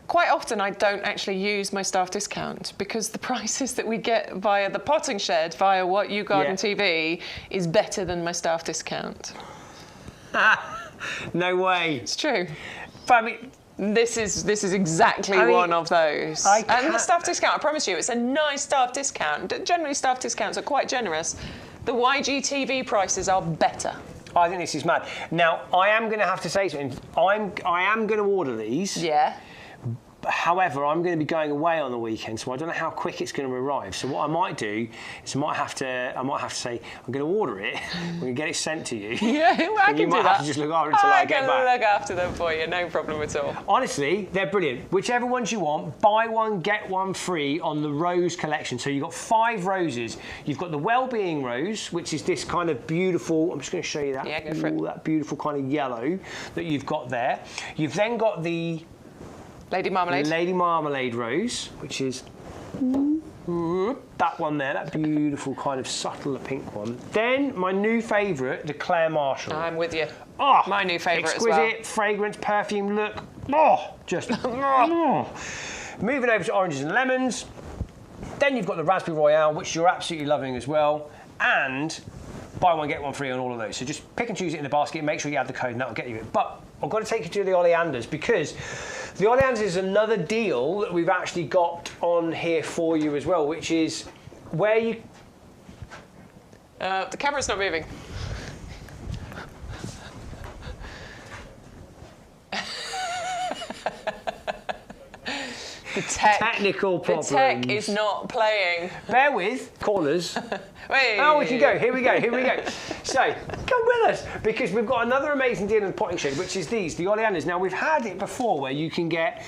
Quite often I don't actually use my staff discount because the prices that we get via the potting shed, via what YouGarden TV, is better than my staff discount. No way. It's true. But I mean, this is exactly one of those. And the staff discount, I promise you, it's a nice staff discount. Generally, staff discounts are quite generous. The YGTV prices are better. I think this is mad. Now, I am going to have to say something. I am going to order these. Yeah. However, I'm going to be going away on the weekend, so I don't know how quick it's going to arrive. So what I might do is I might have to say I'm going to order it. I'm going to get it sent to you. Yeah, well, I can do that. You might have to just look after it until I get back. I can look after them for you, no problem at all. Honestly, they're brilliant. Whichever ones you want, buy one, get one free on the rose collection. So you've got 5 roses. You've got the Wellbeing Rose, which is this kind of beautiful, I'm just going to show you that. Yeah, go for it. That beautiful kind of yellow that you've got there. You've then got the Lady Marmalade Rose, which is that one there, that beautiful kind of subtle pink one. Then my new favourite, the Claire Marshall. I'm with you. Oh, my new favourite as well. Exquisite, fragrance, perfume look. Oh, just. Moving over to oranges and lemons. Then you've got the Raspberry Royale, which you're absolutely loving as well. And buy one, get one free on all of those. So just pick and choose it in the basket, make sure you add the code and that'll get you it. But I've got to take you to the Oleanders because the Oleanders is another deal that we've actually got on here for you as well, which is where you... the camera's not moving. The technical problems. The tech is not playing. Bear with, callers. Oh, we can go. Here we go. So, come with us, because we've got another amazing deal in the potting shed, which is these, the Oleanders. Now, we've had it before where you can get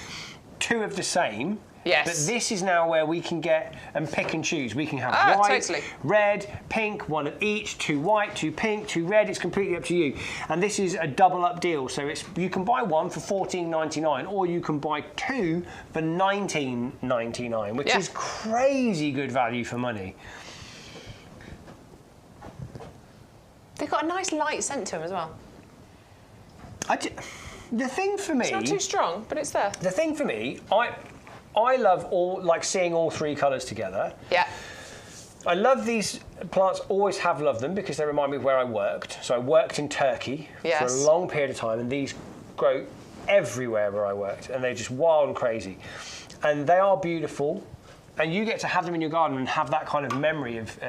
2 of the same. Yes. But this is now where we can get and pick and choose. We can have white, totally. red, pink, 1 of each, 2 white, 2 pink, 2 red. It's completely up to you. And this is a double up deal. So you can buy 1 for $14.99 or you can buy 2 for $19.99, which is crazy good value for money. They've got a nice light scent to them as well. The thing for me... It's not too strong, but it's there. The thing for me, I love seeing all 3 colours together. Yeah. I love these plants, always have loved them because they remind me of where I worked. So I worked in Turkey for a long period of time, and these grow everywhere where I worked, and they're just wild and crazy. And they are beautiful, and you get to have them in your garden and have that kind of memory of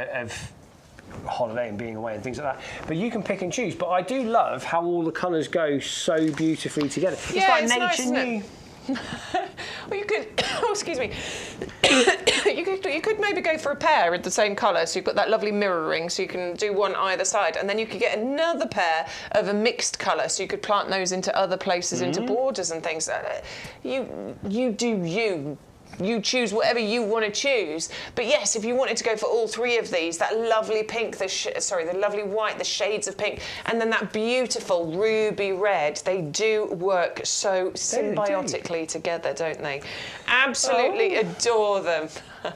holiday and being away and things like that. But you can pick and choose. But I do love how all the colours go so beautifully together. Yeah, it's like nature knew. Well, you could, excuse me, you could maybe go for a pair of the same colour, so you've got that lovely mirroring, so you can do one either side, and then you could get another pair of a mixed colour, so you could plant those into other places, into borders and things. You do you. You choose whatever you want to choose. But yes, if you wanted to go for all 3 of these, that lovely pink, the lovely white, the shades of pink, and then that beautiful ruby red, they do work so symbiotically together, don't they? Absolutely adore them.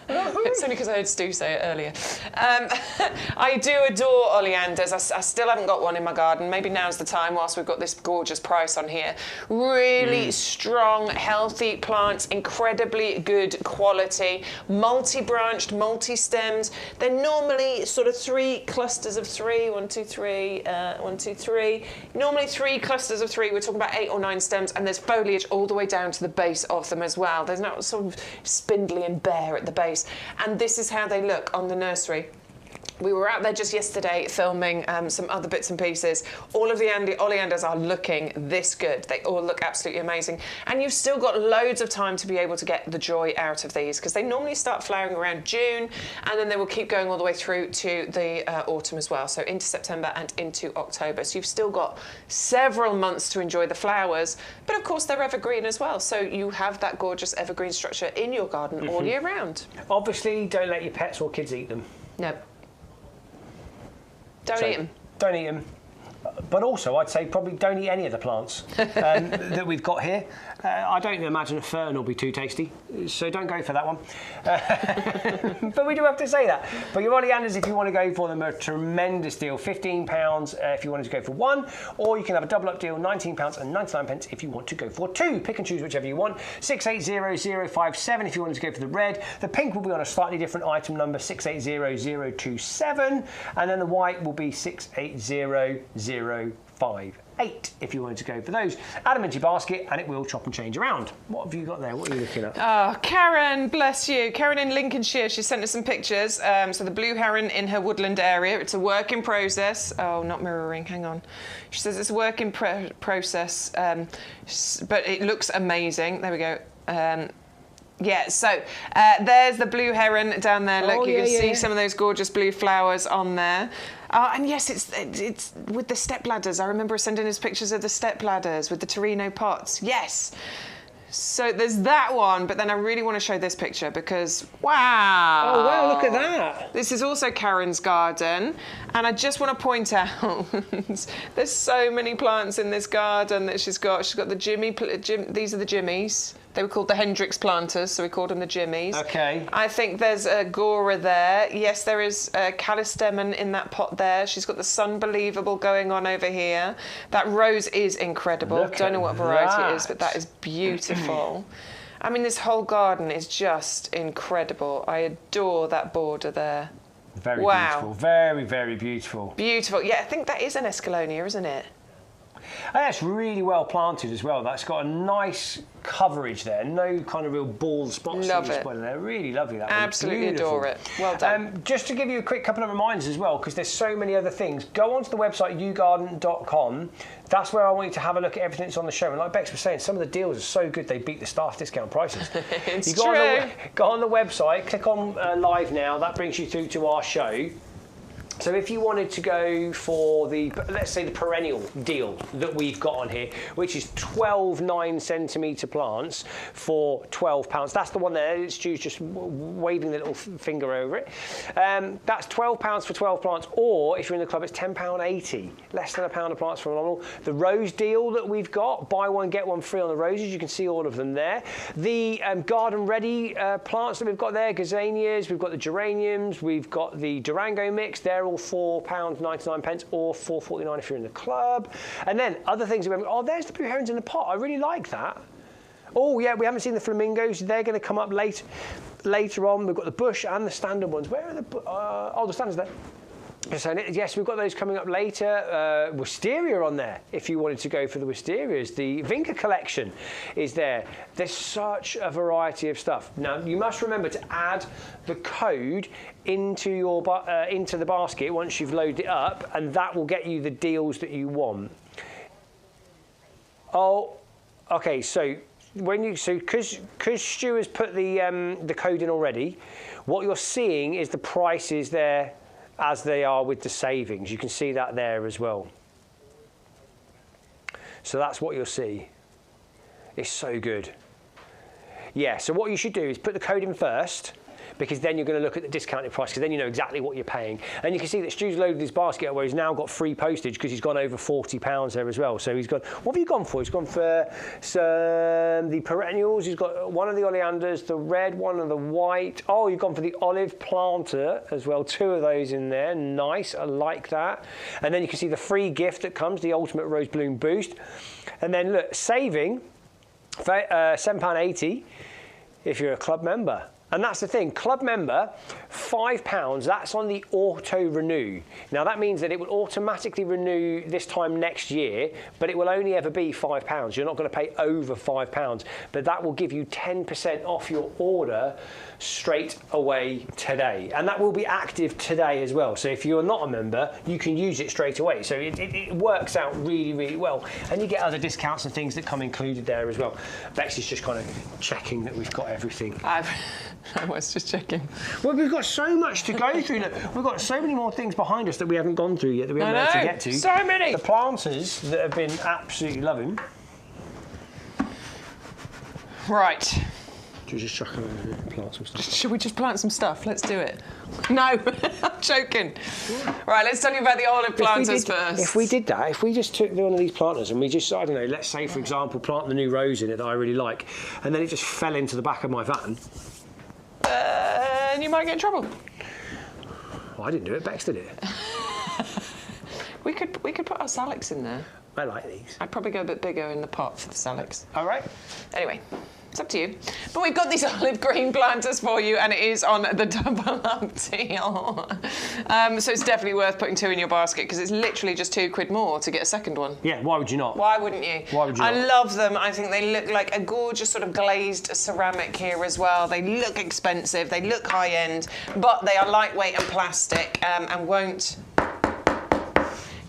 It's only because I heard Stu say it earlier. I do adore oleanders. I still haven't got one in my garden. Maybe now's the time whilst we've got this gorgeous price on here. Really strong, healthy plants, incredibly good quality, multi-branched, multi-stemmed. They're normally sort of 3 clusters of 3, 1, 2, 3, 1, 2, 3. Normally 3 clusters of 3. We're talking about 8 or 9 stems, and there's foliage all the way down to the base of them as well. There's not sort of spindly and bare at the base. And this is how they look on the nursery. We were out there just yesterday filming some other bits and pieces. All of the oleanders are looking this good. They all look absolutely amazing. And you've still got loads of time to be able to get the joy out of these, because they normally start flowering around June, and then they will keep going all the way through to the autumn as well, so into September and into October. So you've still got several months to enjoy the flowers, but of course they're evergreen as well, so you have that gorgeous evergreen structure in your garden all year round. Obviously, don't let your pets or kids eat them. No. Don't eat them. Don't eat them. But also, I'd say probably don't eat any of the plants that we've got here. I don't imagine a fern will be too tasty, so don't go for that one. But we do have to say that. But your oleanders, if you want to go for them, are a tremendous deal. £15 if you wanted to go for 1, or you can have a double up deal, £19.99 if you want to go for 2. Pick and choose whichever you want. 680057 if you wanted to go for the red. The pink will be on a slightly different item number, 680027, and then the white will be 680058 if you wanted to go for those. Add them into your basket and it will chop and change around. What have you got there? What are you looking at? Oh, Karen, bless you. Karen in Lincolnshire, she sent us some pictures. So the blue heron in her woodland area. It's a work in process. Oh, not mirroring, hang on. She says it's a work in process, but it looks amazing. There we go. Yeah, so there's the blue heron down there. Look, you can see some of those gorgeous blue flowers on there. And yes, it's with the step ladders. I remember sending us pictures of the step ladders with the Torino pots. Yes. So there's that one, but then I really want to show this picture because, wow. Oh, wow, look at that. This is also Karen's garden. And I just want to point out, there's so many plants in this garden that she's got. She's got the these are the Jimmies. They were called the Hendrix planters, so we called them the Jimmies. Okay. I think there's a Gora there. Yes, there is a Callistemon in that pot there. She's got the Sunbelievable going on over here. That rose is incredible. Don't know what variety it is, but that is beautiful. I mean, this whole garden is just incredible. I adore that border there. Very beautiful. Very, very beautiful. Beautiful. Yeah, I think that is an Escalonia, isn't it? And that's really well planted as well. That's got a nice coverage there. No kind of real bald spots. Love it. They're really lovely. That Absolutely adore it. Well done. Just to give you a quick couple of reminders as well, because there's so many other things. Go onto the website YouGarden.com. That's where I want you to have a look at everything that's on the show. And like Bex was saying, some of the deals are so good they beat the staff discount prices. It's true. Go on the website, click on Live Now. That brings you through to our show. So if you wanted to go for let's say the perennial deal that we've got on here, which is 12 9cm plants for £12. That's the one there. Stu's just waving the little finger over it. That's £12 for 12 plants, or if you're in the club, it's £10.80. Less than £1 a plant's phenomenal. The rose deal that we've got, buy one, get one free on the roses. You can see all of them there. The garden ready plants that we've got there, Gazanias, we've got the geraniums, we've got the Durango mix. They're all £4.99 or £4.49 if you're in the club. And then other things. Oh, there's the blue herons in the pot. I really like that. Oh yeah, we haven't seen the flamingos. They're going to come up later on. We've got the bush and the standard ones. Where are the? The standards there. So yes, we've got those coming up later. Wisteria on there, if you wanted to go for the wisterias. The Vinca collection is there. There's such a variety of stuff. Now, you must remember to add the code into the basket once you've loaded it up, and that will get you the deals that you want. Oh, okay, so because Stu has put the code in already, what you're seeing is the prices there as they are with the savings. You can see that there as well. So that's what you'll see. It's so good. Yeah, so what you should do is put the code in first, because then you're going to look at the discounted price, because then you know exactly what you're paying. And you can see that Stu's loaded his basket where he's now got free postage because he's gone over £40 there as well. So he's gone, what have you gone for? He's gone for the perennials, he's got one of the oleanders, the red, one of the white. Oh, you've gone for the olive planter as well, 2 of those in there. Nice, I like that. And then you can see the free gift that comes, the Ultimate Rose Bloom Boost. And then look, saving, £7.80. if you're a club member. And that's the thing, club member, £5, that's on the auto renew. Now that means that it will automatically renew this time next year, but it will only ever be £5. You're not going to pay over £5, but that will give you 10% off your order straight away today. And that will be active today as well. So if you're not a member, you can use it straight away. So it works out really, really well. And you get other discounts and things that come included there as well. Bex is just kind of checking that we've got everything. I was just checking. Well, we've got so much to go through. Look, we've got so many more things behind us that we haven't gone through yet, that we haven't been able to get to. So many! The planters that have been absolutely loving. Right. Should we just chuck over here and plant some stuff? Should we just plant some stuff? Let's do it. No, I'm joking. Right, let's tell you about the olive planters first. If we did that, if we just took one of these planters and we just, I don't know, let's say, for example, plant the new rose in it that I really like, and then it just fell into the back of my van. And you might get in trouble. Well, I didn't do it, Bex did it. We could put our salix in there. I like these. I'd probably go a bit bigger in the pot for the salix. All right. Anyway, it's up to you. But we've got these olive green planters for you, and it is on the double up deal. So it's definitely worth putting 2 in your basket, because it's literally just £2 more to get a second one. Yeah, why would you not? Why wouldn't you? Why would you not? I love them. I think they look like a gorgeous sort of glazed ceramic here as well. They look expensive, they look high end, but they are lightweight and plastic, and won't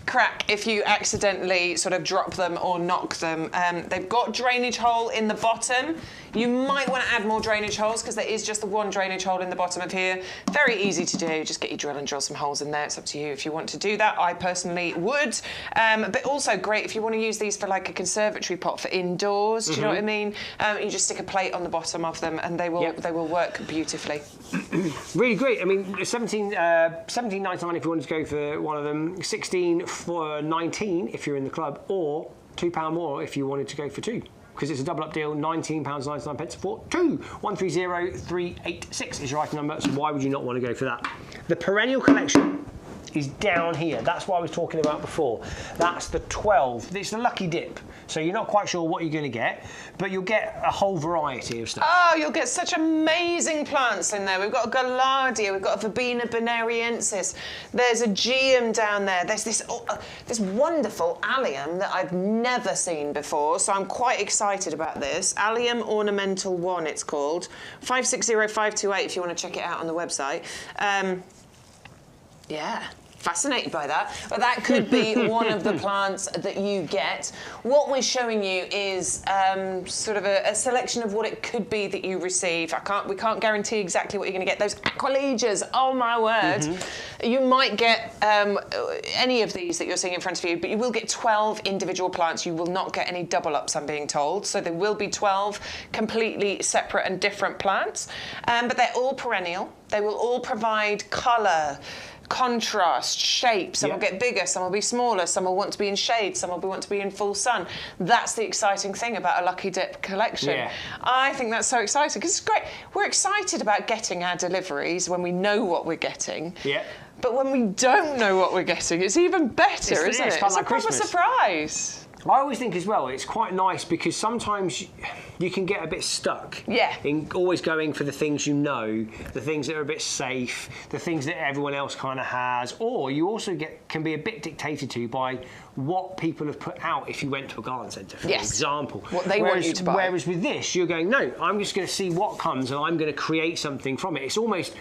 crack if you accidentally sort of drop them or knock them. They've got drainage hole in the bottom. You might want to add more drainage holes, because there is just the one drainage hole in the bottom of here. Very easy to do. Just get your drill and drill some holes in there. It's up to you if you want to do that. I personally would. But also great if you want to use these for like a conservatory pot for indoors. Do you know what I mean? You just stick a plate on the bottom of them, and they will work beautifully. Really great. I mean, $17.99 if you wanted to go for one of them, $16.19 if you're in the club, or £2 more if you wanted to go for 2. Because it's a double up deal, £19.99 for 2. 130386 is your item number, so why would you not want to go for that? The Perennial collection is down here. That's what I was talking about before. That's the 12. It's the lucky dip. So you're not quite sure what you're going to get, but you'll get a whole variety of stuff. Oh, you'll get such amazing plants in there. We've got a Garde, we've got a Verbena bonariensis. There's a Geum down there. There's this wonderful allium that I've never seen before, so I'm quite excited about this. Allium Ornamental 1, it's called. 560528 if you want to check it out on the website. Yeah. Fascinated by that. But that could be one of the plants that you get. What we're showing you is sort of a selection of what it could be that you receive. We can't guarantee exactly what you're going to get. Those aqualegias, oh my word. You might get any of these that you're seeing in front of you, but you will get 12 individual plants. You will not get any double ups, I'm being told. So there will be 12 completely separate and different plants. But they're all perennial. They will all provide colour, contrast, shape. Some will get bigger, some will be smaller, some will want to be in shade, some will want to be in full sun. That's the exciting thing about a Lucky Dip collection. Yeah. I think that's so exciting, because it's great. We're excited about getting our deliveries when we know what we're getting. Yeah. But when we don't know what we're getting, it's even better, isn't it? It's like a proper surprise. I always think as well, it's quite nice because sometimes you can get a bit stuck in always going for the things you know, the things that are a bit safe, the things that everyone else kind of has, or you also can be a bit dictated to by what people have put out if you went to a garden centre, for example. What they want you to buy. Whereas with this, you're going, no, I'm just going to see what comes and I'm going to create something from it. It's almost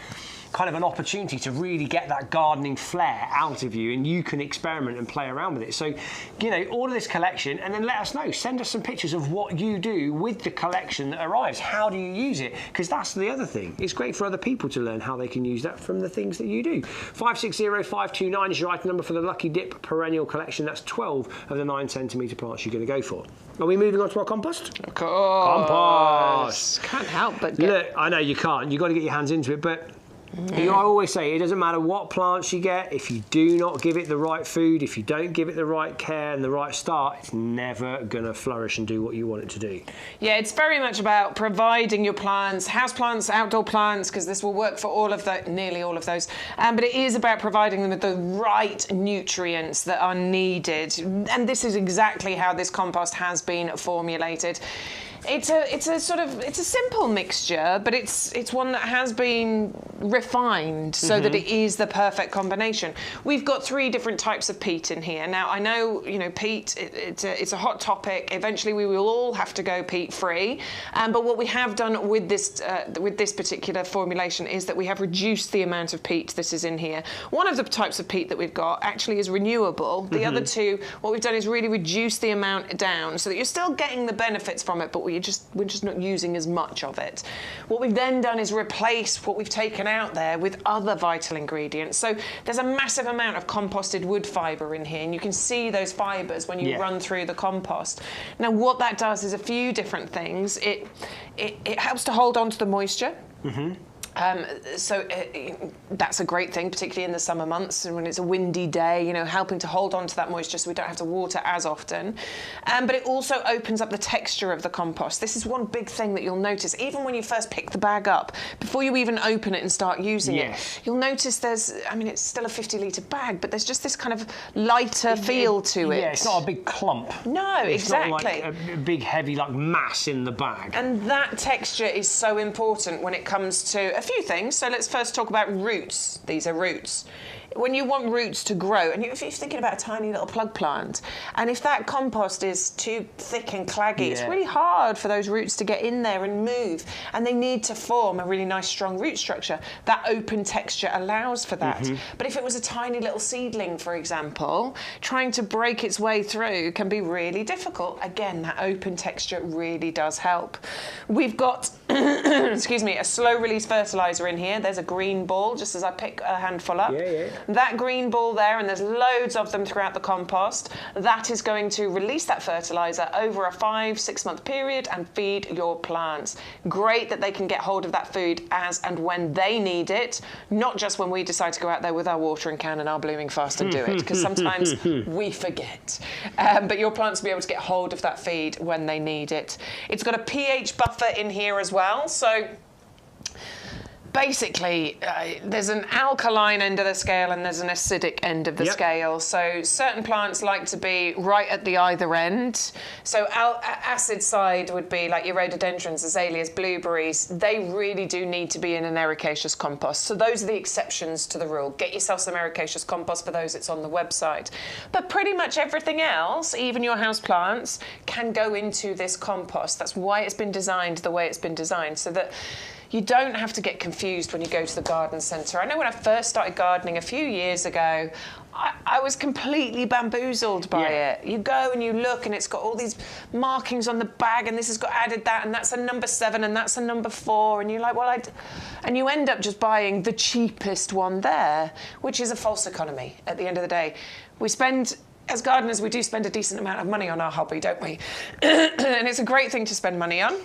kind of an opportunity to really get that gardening flair out of you, and you can experiment and play around with it. So, you know, order this collection and then let us know. Send us some pictures of what you do with the collection that arrives. How do you use it? Because that's the other thing. It's great for other people to learn how they can use that from the things that you do. 560529 is your item number for the Lucky Dip Perennial collection. That's 12 of the 9cm plants you're going to go for. Are we moving on to our compost? Of course. Compost. Can't help but Look, I know you can't. You've got to get your hands into it, but you know, I always say it doesn't matter what plants you get, if you do not give it the right food, if you don't give it the right care and the right start, it's never going to flourish and do what you want it to do. Yeah, it's very much about providing your plants, house plants, outdoor plants, because this will work for all of the, nearly all of those. But it is about providing them with the right nutrients that are needed. And this is exactly how this compost has been formulated. It's a simple mixture, but it's one that has been refined so that it is the perfect combination. We've got 3 different types of peat in here. Now I know peat. It's a hot topic. Eventually we will all have to go peat free. But what we have done with this particular formulation is that we have reduced the amount of peat that is in here. One of the types of peat that we've got actually is renewable. The other 2, what we've done is really reduce the amount down so that you're still getting the benefits from it, but we're just not using as much of it. What we've then done is replace what we've taken out there with other vital ingredients. So there's a massive amount of composted wood fibre in here, and you can see those fibres when you run through the compost. Now what that does is a few different things. It helps to hold on to the moisture. So that's a great thing, particularly in the summer months and when it's a windy day, helping to hold on to that moisture so we don't have to water as often. But it also opens up the texture of the compost. This is one big thing that you'll notice, even when you first pick the bag up, before you even open it and start using it, you'll notice it's still a 50-litre bag, but there's just this kind of lighter feel to it. Yeah, it's not a big clump. No, exactly. It's not like a big, heavy, mass in the bag. And that texture is so important when it comes to a few things. So let's first talk about roots. These are roots. When you want roots to grow, and if you're thinking about a tiny little plug plant, and if that compost is too thick and claggy, it's really hard for those roots to get in there and move, and they need to form a really nice strong root structure. That open texture allows for that. But if it was a tiny little seedling, for example, trying to break its way through can be really difficult. Again, that open texture really does help. We've got, excuse me, a slow release fertiliser in here. There's a green ball, just as I pick a handful up. That green ball there, and there's loads of them throughout the compost, that is going to release that fertiliser over a 5-6 month period and feed your plants. Great that they can get hold of that food as and when they need it, not just when we decide to go out there with our watering can and our blooming fast and do it, because sometimes we forget. But your plants will be able to get hold of that feed when they need it. It's got a pH buffer in here as well, so basically, there's an alkaline end of the scale and there's an acidic end of the scale. So certain plants like to be right at the either end. So acid side would be like your rhododendrons, azaleas, blueberries. They really do need to be in an ericaceous compost. So those are the exceptions to the rule. Get yourself some ericaceous compost. For those, it's on the website. But pretty much everything else, even your house plants, can go into this compost. That's why it's been designed the way it's been designed, so that you don't have to get confused when you go to the garden centre. I know when I first started gardening a few years ago, I was completely bamboozled by it. You go and you look and it's got all these markings on the bag, and this has got added that, and that's a number 7 and that's a number 4, and you're like, well, and you end up just buying the cheapest one there, which is a false economy at the end of the day. As gardeners, we do spend a decent amount of money on our hobby, don't we? And it's a great thing to spend money on.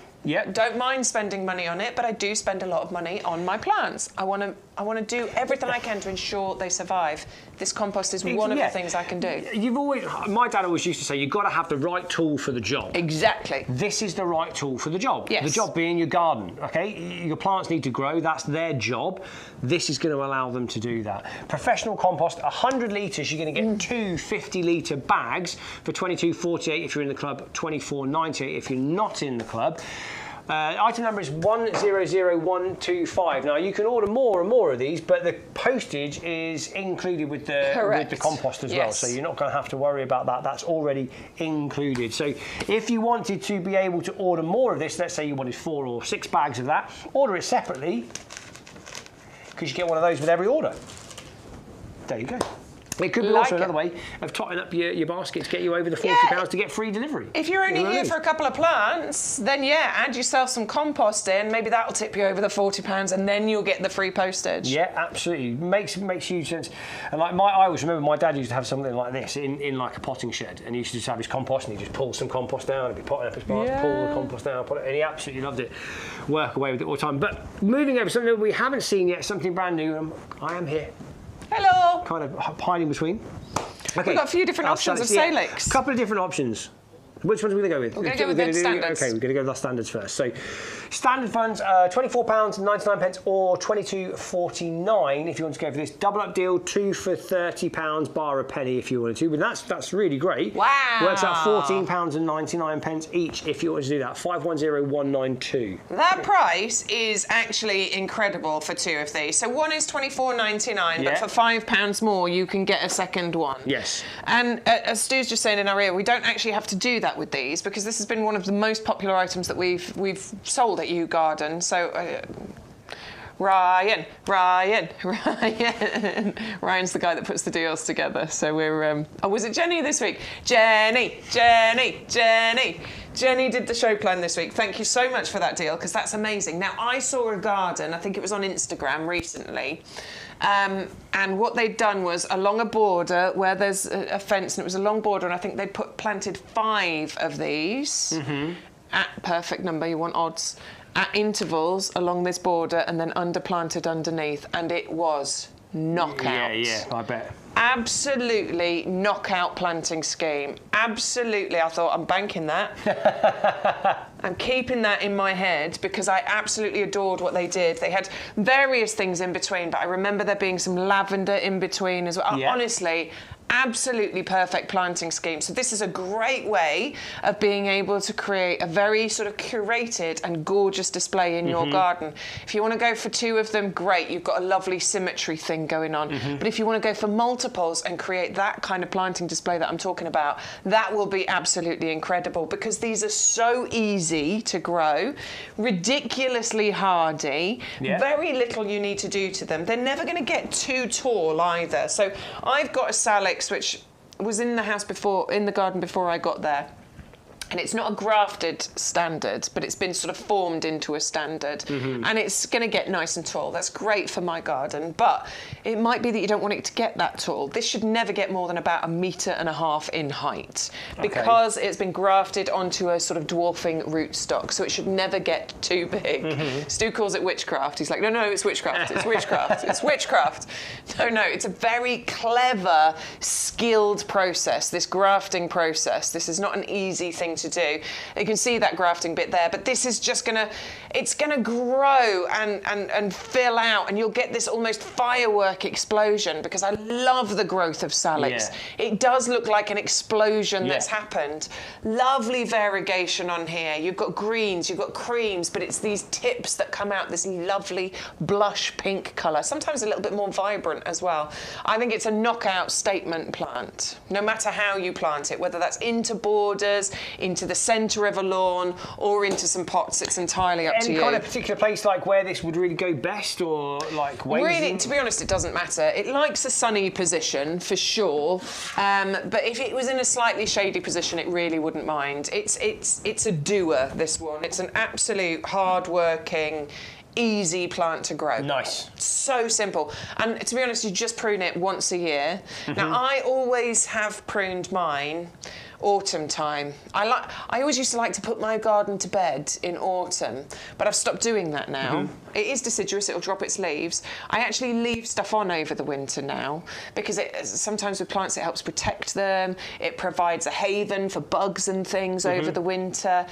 Don't mind spending money on it, but I do spend a lot of money on my plants. I want to do everything I can to ensure they survive. This compost is one of the things I can do. My dad always used to say, you've got to have the right tool for the job. Exactly. This is the right tool for the job. Yes. The job being your garden, okay? Your plants need to grow, that's their job. This is going to allow them to do that. Professional compost, 100 litres, you're going to get 2 50-litre bags for $22.48 if you're in the club, $24.98 if you're not in the club. Item number is 100125. Now, you can order more and more of these, but the postage is included with the compost as well, so you're not going to have to worry about that. That's already included. So if you wanted to be able to order more of this, let's say you wanted 4 or 6 bags of that, order it separately, because you get one of those with every order. There you go. It could be also another way of totting up your basket to get you over the £40 to get free delivery. If you're only here for a couple of plants, then add yourself some compost in. Maybe that'll tip you over the £40, and then you'll get the free postage. Yeah, absolutely. Makes huge sense. And I always remember my dad used to have something like this in like a potting shed, and he used to just have his compost, and he'd just pull some compost down, and he'd be potting up his plants, pull the compost down, and he absolutely loved it. Work away with it all the time. But moving over something that we haven't seen yet, something brand new. I am here. Hello. Kind of hiding between. Okay. We've got a few different options of Salix. A couple of different options. Which ones are we going to go with? We're going to go with the standards. Okay, we're going to go with our standards first. So, standard funds, £24.99 or £22.49 if you want to go for this double up deal, 2 for £30, bar a penny if you wanted to. But that's really great. Wow. Works out £14.99 each if you want to do that. 510192. That price is actually incredible for 2 of these. So one is £24.99, but for £5 more you can get a second one. Yes. And as Stu's just saying in our ear, we don't actually have to do that with these because this has been one of the most popular items that we've sold at YouGarden. So Ryan's the guy that puts the deals together. So we're oh, was it Jenny this week? Jenny did the show plan this week. Thank you so much for that deal because that's amazing. Now I saw a garden, I think it was on Instagram recently. And what they'd done was along a border where there's a fence, and it was a long border, and I think they'd planted 5 of these at perfect number. You want odds at intervals along this border, and then underplanted underneath, and it was knockout. Yeah, I bet. Absolutely knockout planting scheme. Absolutely, I thought I'm banking that. I'm keeping that in my head because I absolutely adored what they did. They had various things in between, but I remember there being some lavender in between as well. Yeah. Honestly, absolutely perfect planting scheme. So this is a great way of being able to create a very sort of curated and gorgeous display in your garden. If you want to go for 2 of them, great, you've got a lovely symmetry thing going on. But if you want to go for multiples and create that kind of planting display that I'm talking about, that will be absolutely incredible because these are so easy to grow, ridiculously hardy, very little you need to do to them. They're never going to get too tall either. So I've got a Salix which was in the house before, in the garden before I got there. And it's not a grafted standard, but it's been sort of formed into a standard. And it's going to get nice and tall. That's great for my garden. But it might be that you don't want it to get that tall. This should never get more than about 1.5 meters in height because it's been grafted onto a sort of dwarfing rootstock. So it should never get too big. Stu calls it witchcraft. He's like, no, it's witchcraft. It's witchcraft. It's witchcraft. No, it's a very clever, skilled process, this grafting process. This is not an easy thing to do. You can see that grafting bit there, but this is just gonna grow and fill out, and you'll get this almost firework explosion because I love the growth of Salix. It does look like an explosion that's happened. Lovely variegation on here. You've got greens, you've got creams, but it's these tips that come out this lovely blush pink colour, sometimes a little bit more vibrant as well. I think it's a knockout statement plant, no matter how you plant it, whether that's into borders, into the centre of a lawn, or into some pots. It's entirely up to you. Any kind of particular place like where this would really go best, or like ways? Really, to be honest, it doesn't matter. It likes a sunny position for sure, but if it was in a slightly shady position, it really wouldn't mind. It's a doer, this one. It's an absolute hard-working, easy plant to grow. Nice. So simple. And to be honest, you just prune it once a year. Now, I always have pruned mine autumn time. I always used to like to put my garden to bed in autumn, but I've stopped doing that now. It is deciduous, it'll drop its leaves. I actually leave stuff on over the winter now because sometimes with plants it helps protect them, it provides a haven for bugs and things over the winter.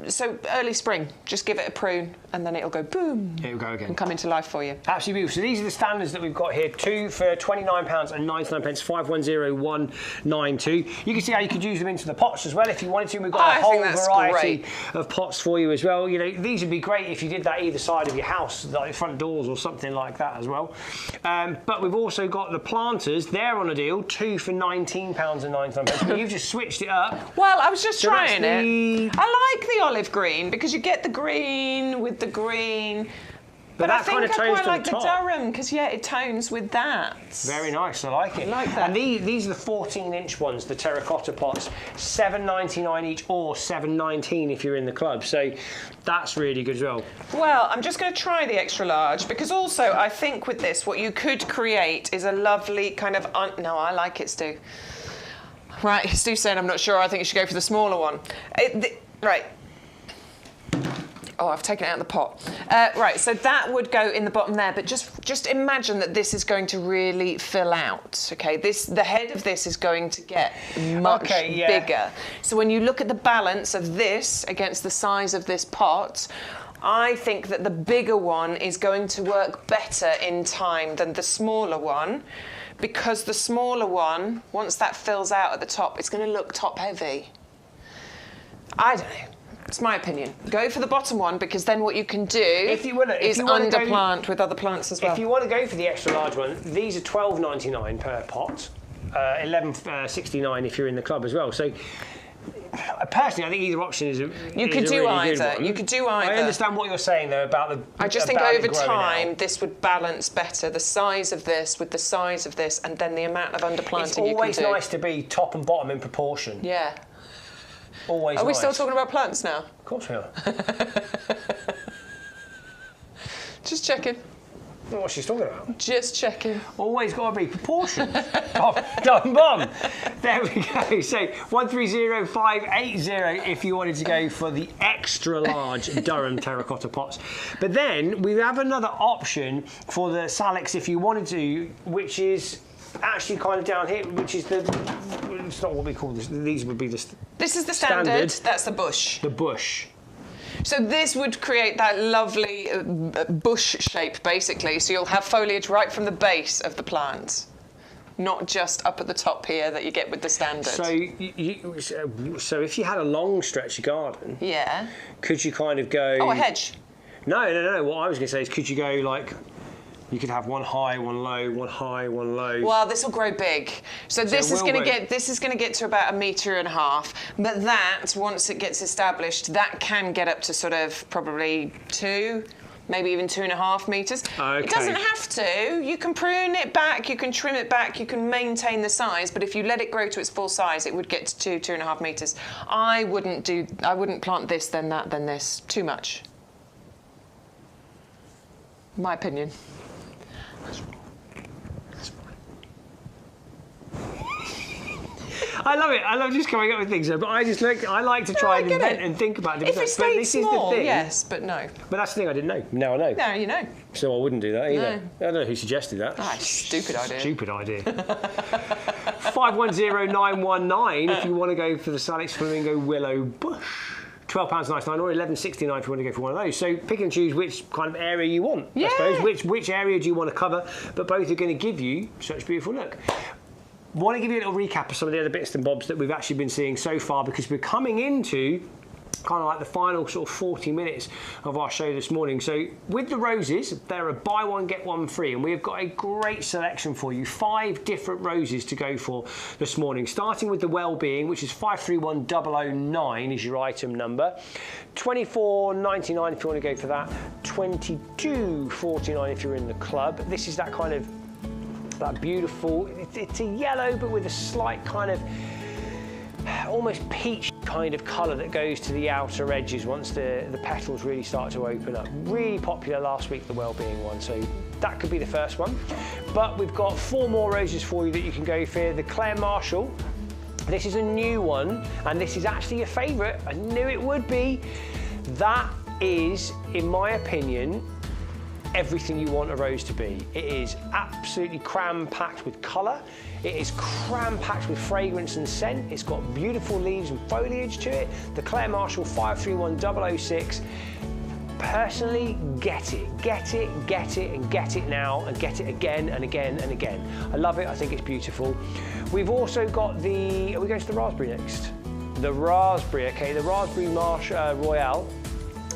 So early spring, just give it a prune and then it'll go boom. It'll go again. And come into life for you. Absolutely beautiful. So these are the standards that we've got here. 2 for £29.99, 510192. You can see how you could use them into the pots as well if you wanted to. We've got a whole variety of pots for you as well. You know, these would be great if you did that either side of your house, like front doors or something like that as well. But we've also got the planters. They're on a deal, 2 for £19.99. But you've just switched it up. Well, I was just trying it. I like the olive green because you get the green with the green. But I think I quite like the Durham because, it tones with that. Very nice, I like it. I like that. And these are the 14-inch ones, the terracotta pots, $7.99 each or $7.19 if you're in the club. So that's really good as well. Well, I'm just going to try the extra large because also I think with this, what you could create is a lovely kind of... No, I like it, Stu. Right, Stu's saying I'm not sure. I think you should go for the smaller one. Right. Oh, I've taken it out of the pot. Right, so that would go in the bottom there, but just imagine that this is going to really fill out, okay? The head of this is going to get much bigger. So when you look at the balance of this against the size of this pot, I think that the bigger one is going to work better in time than the smaller one, because the smaller one, once that fills out at the top, it's going to look top heavy. I don't know. It's my opinion. Go for the bottom one, because then what you can do is underplant with other plants as well. If you want to go for the extra large one, these are $12.99 per pot, $11.69 if you're in the club as well. So personally, I think either option is a You could do either. You could do either. I understand what you're saying though about the. I just think over time this would balance better the size of this with the size of this, and then the amount of underplanting you can do. It's always nice to be top and bottom in proportion. Yeah. Always. Are we still talking about plants now? Of course we are. Just checking. I don't know what she's talking about. Just checking. Always got to be proportion. Top and bottom. There we go. So 130580 if you wanted to go for the extra large Durham terracotta pots. But then we have another option for the Salix if you wanted to, which is actually kind of down here, which is it's not what we call this. These would be the. This is the standard. That's the bush. The bush. So this would create that lovely bush shape, basically. So you'll have foliage right from the base of the plant, not just up at the top here that you get with the standard. So if you had a long stretch of garden, could you kind of go? Oh, a hedge. No. What I was going to say is, could you go like? You could have one high, one low, one high, one low. Well, this will grow big. So this is going to get to about 1.5 meters. But that, once it gets established, that can get up to sort of probably 2, maybe even 2.5 meters. Okay. It doesn't have to. You can prune it back, you can trim it back, you can maintain the size. But if you let it grow to its full size, it would get to 2.5 meters. I wouldn't plant this, then that, then this. Too much. My opinion. I love it. I love just coming up with things, but I like to try and invent and think about different things. If it stayed small, yes, but no. But that's the thing I didn't know. Now I know. Now you know. So I wouldn't do that either. No. I don't know who suggested that. Stupid idea. Stupid idea. 510919 if you want to go for the Salix Flamingo Willow Bush. £12.99 or $11.69 if you want to go for one of those. So pick and choose which kind of area you want, I suppose. Which area do you want to cover? But both are going to give you such a beautiful look. I want to give you a little recap of some of the other bits and bobs that we've actually been seeing so far, because we're coming into kind of like the final sort of 40 minutes of our show this morning. So with the roses, they're a buy one, get one free, and we've got a great selection for you. 5 different roses to go for this morning, starting with the Wellbeing, which is 531009 is your item number. $24.99 if you want to go for that. $22.49 if you're in the club. This is that kind of that beautiful, it's a yellow but with a slight kind of almost peach kind of colour that goes to the outer edges once the petals really start to open up. Really popular last week, the Wellbeing one, so that could be the first one. But we've got 4 more roses for you that you can go for. The Claire Marshall, this is a new one, and this is actually a favourite. I knew it would be. That is, in my opinion, everything you want a rose to be. It is absolutely cram-packed with colour. It is cram-packed with fragrance and scent. It's got beautiful leaves and foliage to it. The Claire Marshall 531006. Personally, get it, and get it now, and get it again and again and again. I love it. I think it's beautiful. We've also got the, are we going to the raspberry next? The raspberry, okay, the Raspberry Marsh Royale.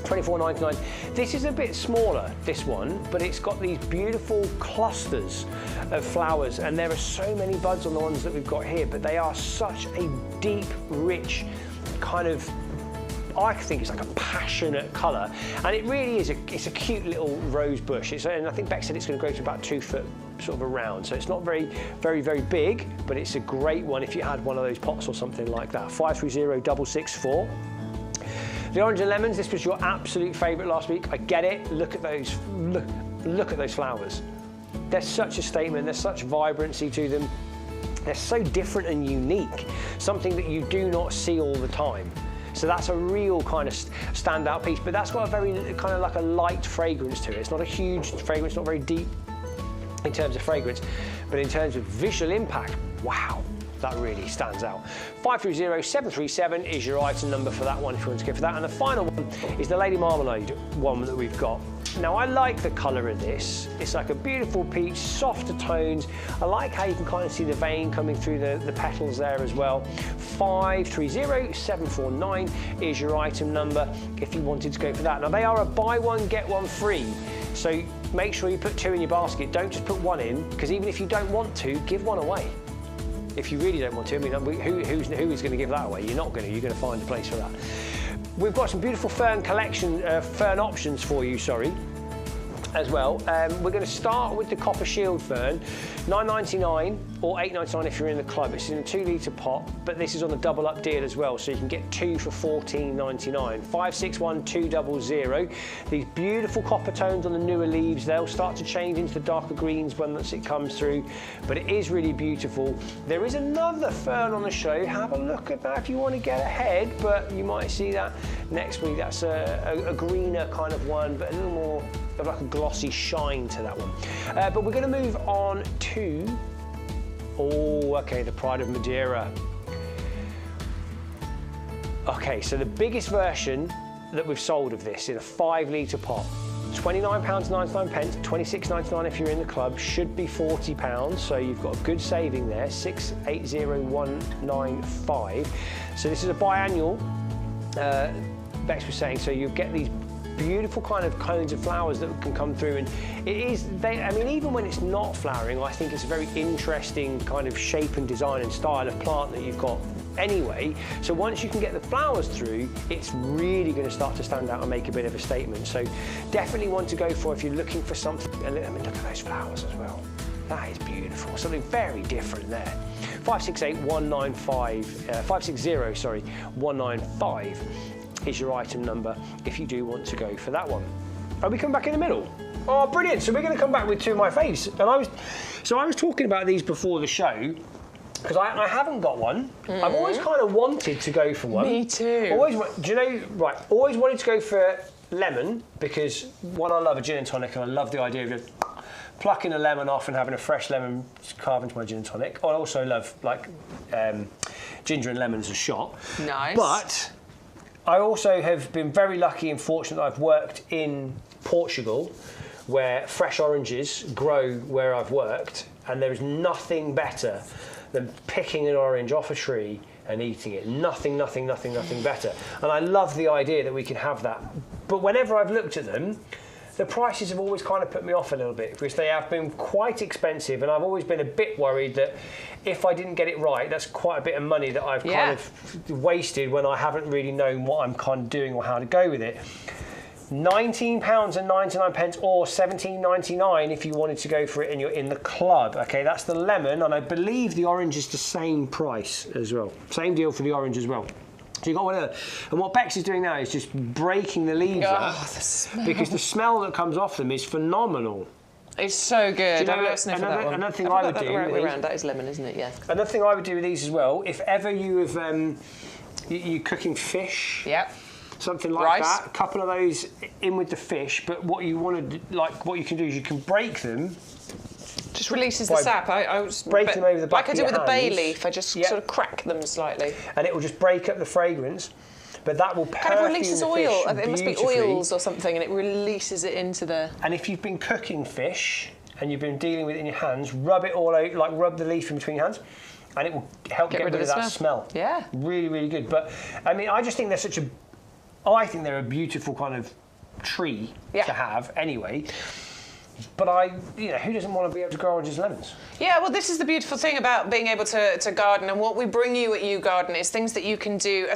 $24.99. This is a bit smaller, this one, but it's got these beautiful clusters of flowers, and there are so many buds on the ones that we've got here, but they are such a deep, rich kind of, I think it's like a passionate colour, and it really is it's a cute little rose bush. And I think Beck said it's going to grow to about 2 foot sort of around, so it's not very big, but it's a great one if you had one of those pots or something like that. 530664. The Orange and Lemons, this was your absolute favourite last week. I get it. Look at those. Look at those flowers. They're such a statement. There's such vibrancy to them. They're so different and unique. Something that you do not see all the time. So that's a real kind of standout piece, but that's got a very kind of like a light fragrance to it. It's not a huge fragrance, not very deep in terms of fragrance, but in terms of visual impact, wow, that really stands out. 530-737 is your item number for that one if you want to go for that. And the final one is the Lady Marmalade one that we've got. Now, I like the colour of this. It's like a beautiful peach, softer tones. I like how you can kind of see the vein coming through the petals there as well. 530-749 is your item number if you wanted to go for that. Now, they are a buy one, get one free. So make sure you put 2 in your basket. Don't just put 1 in, because even if you don't want to, give 1 away. If you really don't want to, I mean, who's going to give that away? You're not going to. You're going to find a place for that. We've got some beautiful fern fern options for you, as well. We're going to start with the Copper Shield Fern, $9.99 or $8.99 if you're in the club. It's in a 2-litre pot, but this is on the double up deal as well, so you can get 2 for $14.99. 561200. These beautiful copper tones on the newer leaves. They'll start to change into the darker greens once it comes through, but it is really beautiful. There is another fern on the show. Have a look at that if you want to get ahead, but you might see that next week. That's a greener kind of one, but a little more of like a glossy shine to that one. But we're going to move on to, the Pride of Madeira. Okay, so the biggest version that we've sold of this in a 5-litre pot, £29.99, £26.99 if you're in the club, should be £40, so you've got a good saving there, 680195. So this is a biannual, Bex was saying, so you get these beautiful kind of cones of flowers that can come through, and I mean, even when it's not flowering, I think it's a very interesting kind of shape and design and style of plant that you've got anyway. So once you can get the flowers through, it's really going to start to stand out and make a bit of a statement. So definitely want to go for, if you're looking for something, I mean, look at those flowers as well. That is beautiful, something very different there. 560-195 is your item number if you do want to go for that one. Are we coming back in the middle? Oh, brilliant. So we're going to come back with 2 of my faves. And I was talking about these before the show, because I haven't got one. I've always kind of wanted to go for one. Me too. Always wanted to go for lemon, because one, I love a gin and tonic, and I love the idea of just plucking a lemon off and having a fresh lemon carved into my gin and tonic. I also love ginger and lemon as a shot. Nice. But I also have been very lucky and fortunate that I've worked in Portugal, where fresh oranges grow where I've worked, and there is nothing better than picking an orange off a tree and eating it. Nothing better. And I love the idea that we can have that. But whenever I've looked at them, the prices have always kind of put me off a little bit, because they have been quite expensive, and I've always been a bit worried that if I didn't get it right, that's quite a bit of money that I've kind of wasted when I haven't really known what I'm kind of doing or how to go with it. £19.99 or £17.99 if you wanted to go for it and you're in the club. Okay, that's the lemon, and I believe the orange is the same price as well. Same deal for the orange as well. So you've got one other. And what Bex is doing now is just breaking the leaves up, because the smell that comes off them is phenomenal. It's so good. Do you know, another thing I would do. That is lemon, isn't it? Yeah. Another thing I would do with these as well, if ever you have you're cooking fish. Yep. Something like that. A couple of those in with the fish, but what you want to what you can do is you can break them. Just releases the sap. I was break them over the back like I do with the bay leaf. I just sort of crack them slightly, and it will just break up the fragrance. But that will kind of releases oil. It must be oils or something, and it releases it into the. And if you've been cooking fish and you've been dealing with it in your hands, rub it all out, like rub the leaf in between your hands, and it will help get rid of that smell. Yeah. Really, really good. But I mean, I just think I think they're a beautiful kind of tree to have anyway. But who doesn't want to be able to grow oranges and lemons? Yeah, well, this is the beautiful thing about being able to garden, and what we bring you at YouGarden is things that you can do,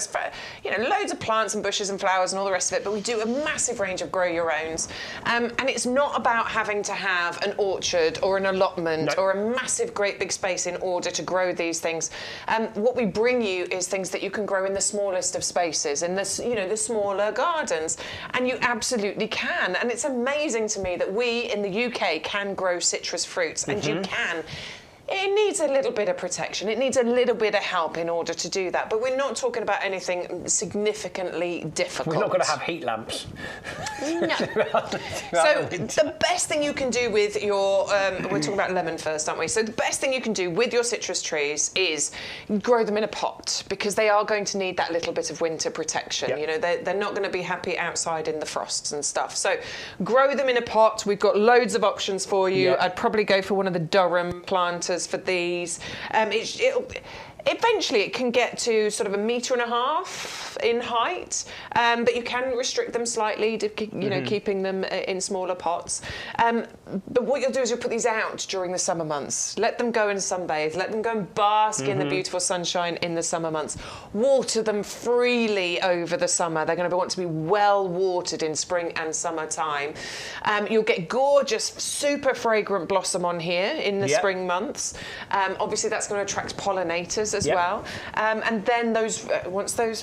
loads of plants and bushes and flowers and all the rest of it, but we do a massive range of grow your owns. And it's not about having to have an orchard or an allotment or a massive, great big space in order to grow these things. What we bring you is things that you can grow in the smallest of spaces, in the smaller gardens, and you absolutely can. And it's amazing to me that we in the UK can grow citrus fruits, and you can It needs a little bit of protection. It needs a little bit of help in order to do that. But we're not talking about anything significantly difficult. We're not going to have heat lamps. No. So the best thing you can do with your, we're talking about lemon first, aren't we? So the best thing you can do with your citrus trees is grow them in a pot, because they are going to need that little bit of winter protection. Yep. You know, they're not going to be happy outside in the frosts and stuff. So grow them in a pot. We've got loads of options for you. Yep. I'd probably go for one of the Durham planters for these. Eventually it can get to sort of 1.5 meters in height, but you can restrict them slightly, you know, keeping them in smaller pots. But what you'll do is you'll put these out during the summer months. Let them go and sunbathe. Let them go and bask in the beautiful sunshine in the summer months. Water them freely over the summer. They're going to want to be well watered in spring and summertime. You'll get gorgeous, super fragrant blossom on here in the spring months. Obviously that's going to attract pollinators as well, and then once those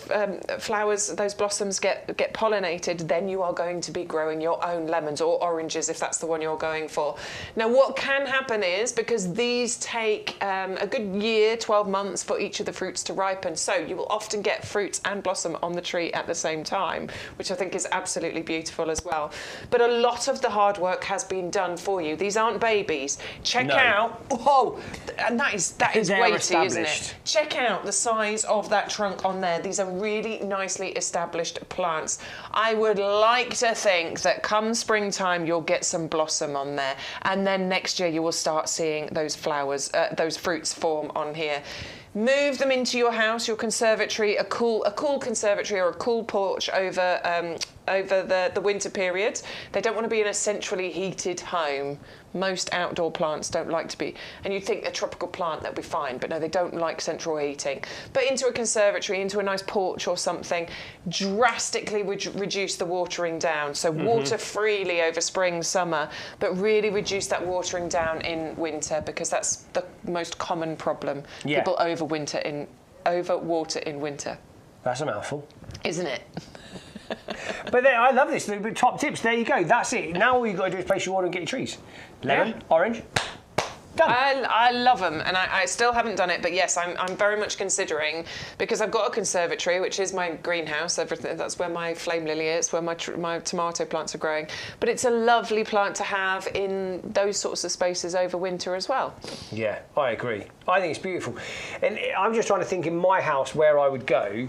flowers, those blossoms get pollinated, then you are going to be growing your own lemons or oranges if that's the one you're going for. Now what can happen is, because these take a good year, 12 months for each of the fruits to ripen, so you will often get fruits and blossom on the tree at the same time, which I think is absolutely beautiful as well. But a lot of the hard work has been done for you. These aren't babies. Check out, whoa, and that is weighty, isn't it? Check out the size of that trunk on there. These are really nicely established plants. I would like to think that come springtime you'll get some blossom on there, and then next year you will start seeing those flowers, those fruits form on here. Move them into your house, your conservatory, a cool conservatory or a cool porch over the winter period. They don't want to be in a centrally heated home. Most outdoor plants don't like to be, and you'd think a tropical plant that'd be fine, but no, they don't like central heating. But into a conservatory, into a nice porch or something, drastically reduce the watering down. So water freely over spring, summer, but really reduce that watering down in winter, because that's the most common problem. Yeah. People overwater in winter. That's a mouthful. Isn't it? But I love this. The top tips. There you go. That's it. Now all you've got to do is place your order and get your trees. Lemon, orange, done. I love them, and I still haven't done it, but yes, I'm very much considering, because I've got a conservatory, which is my greenhouse. Everything, that's where my flame lily is, where my tomato plants are growing. But it's a lovely plant to have in those sorts of spaces over winter as well. Yeah, I agree. I think it's beautiful, and I'm just trying to think in my house where I would go.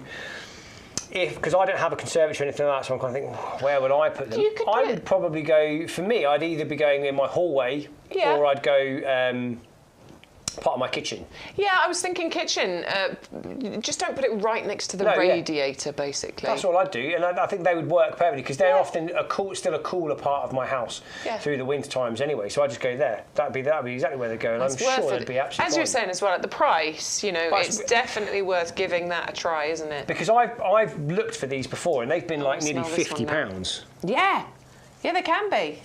Because I don't have a conservatory or anything like that, so I'm kind of thinking, where would I put them? I would probably go, for me, I'd either be going in my hallway, or I'd go part of my kitchen. Yeah, I was thinking kitchen. Just don't put it right next to the radiator, basically. That's all I'd do, and I think they would work perfectly, because they're often still a cooler part of my house through the winter times anyway. So I just go there. That'd be exactly where they go, and I'm sure they'd be absolutely As you're saying as well, at the price, you know, it's definitely worth giving that a try, isn't it? Because I've looked for these before, and they've been like nearly £50. Yeah, they can be.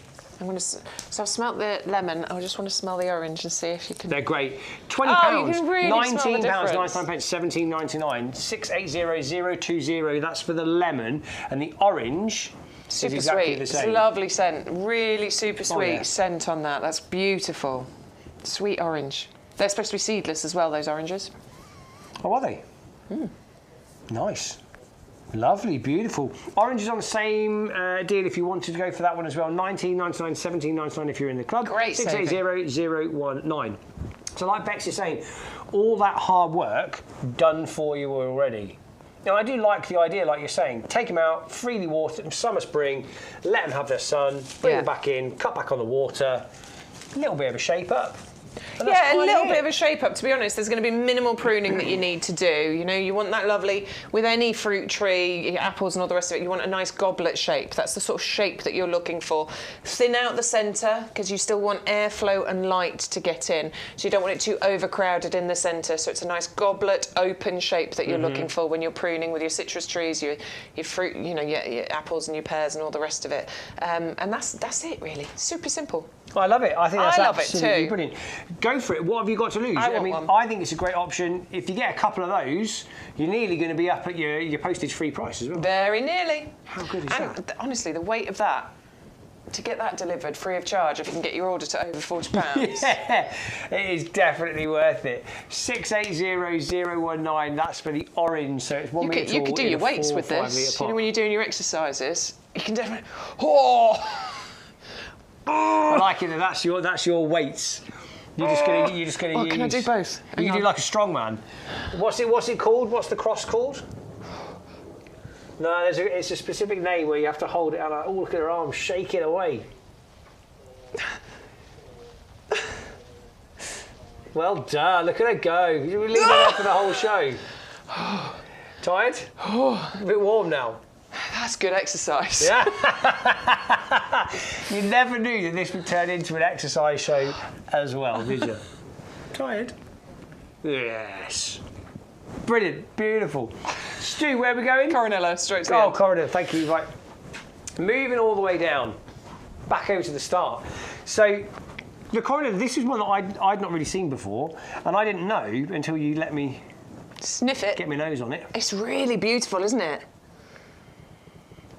So I've smelt the lemon. I just want to smell the orange and see if you can. They're great. £20. Oh, you can really £19, smell the 99 pence, £17.99. 680020. That's for the lemon, and the orange. Super is exactly sweet. the same. It's a lovely scent. Really super sweet scent on that. That's beautiful. Sweet orange. They're supposed to be seedless as well, those oranges. Oh, are they? Nice. Lovely, beautiful. Orange is on the same deal if you wanted to go for that one as well. $19.99, $17.99 if you're in the club. Great. 680019. So like Bex is saying, all that hard work done for you already. Now I do like the idea, like you're saying, take them out, freely water them, summer, spring, let them have their sun, bring them back in, cut back on the water, a little bit of a shape up. Yeah, a little bit of a shape up. To be honest, there's going to be minimal pruning that you need to do. You know, you want that lovely, with any fruit tree, apples and all the rest of it, you want a nice goblet shape. That's the sort of shape that you're looking for. Thin out the centre, because you still want airflow and light to get in. So you don't want it too overcrowded in the centre. So it's a nice goblet, open shape that you're looking for when you're pruning with your citrus trees, your fruit, you know, your apples and your pears and all the rest of it. And that's it, really. Super simple. I love it. I think that's absolutely brilliant. Go for it. What have you got to lose? I think it's a great option. If you get a couple of those, you're nearly going to be up at your postage-free price as well. Very nearly. How good is that? Honestly, the weight of that, to get that delivered free of charge if you can get your order to over £40. Yeah, it is definitely worth it. 680019, that's for the orange, so it's 1 metre tall. You could do your weights with this. You know, when you're doing your exercises, you can definitely... I like it that that's your weights. You're just gonna use... Can I do both? You can do like a strongman. What's it called? What's the cross called? No, it's a specific name where you have to hold it out. Like, oh, look at her arms shaking away. Well done. Look at her go. You leave her there for the whole show. Tired? A bit warm now. That's good exercise. Yeah. You never knew that this would turn into an exercise show as well, did you? Tired? Yes. Brilliant. Beautiful. Stu, where are we going? Coronilla, straight to the end. Coronilla, thank you. Right. Moving all the way down, back over to the start. So, the Coronilla, this is one that I'd not really seen before, and I didn't know until you let me sniff it. Get my nose on it. It's really beautiful, isn't it?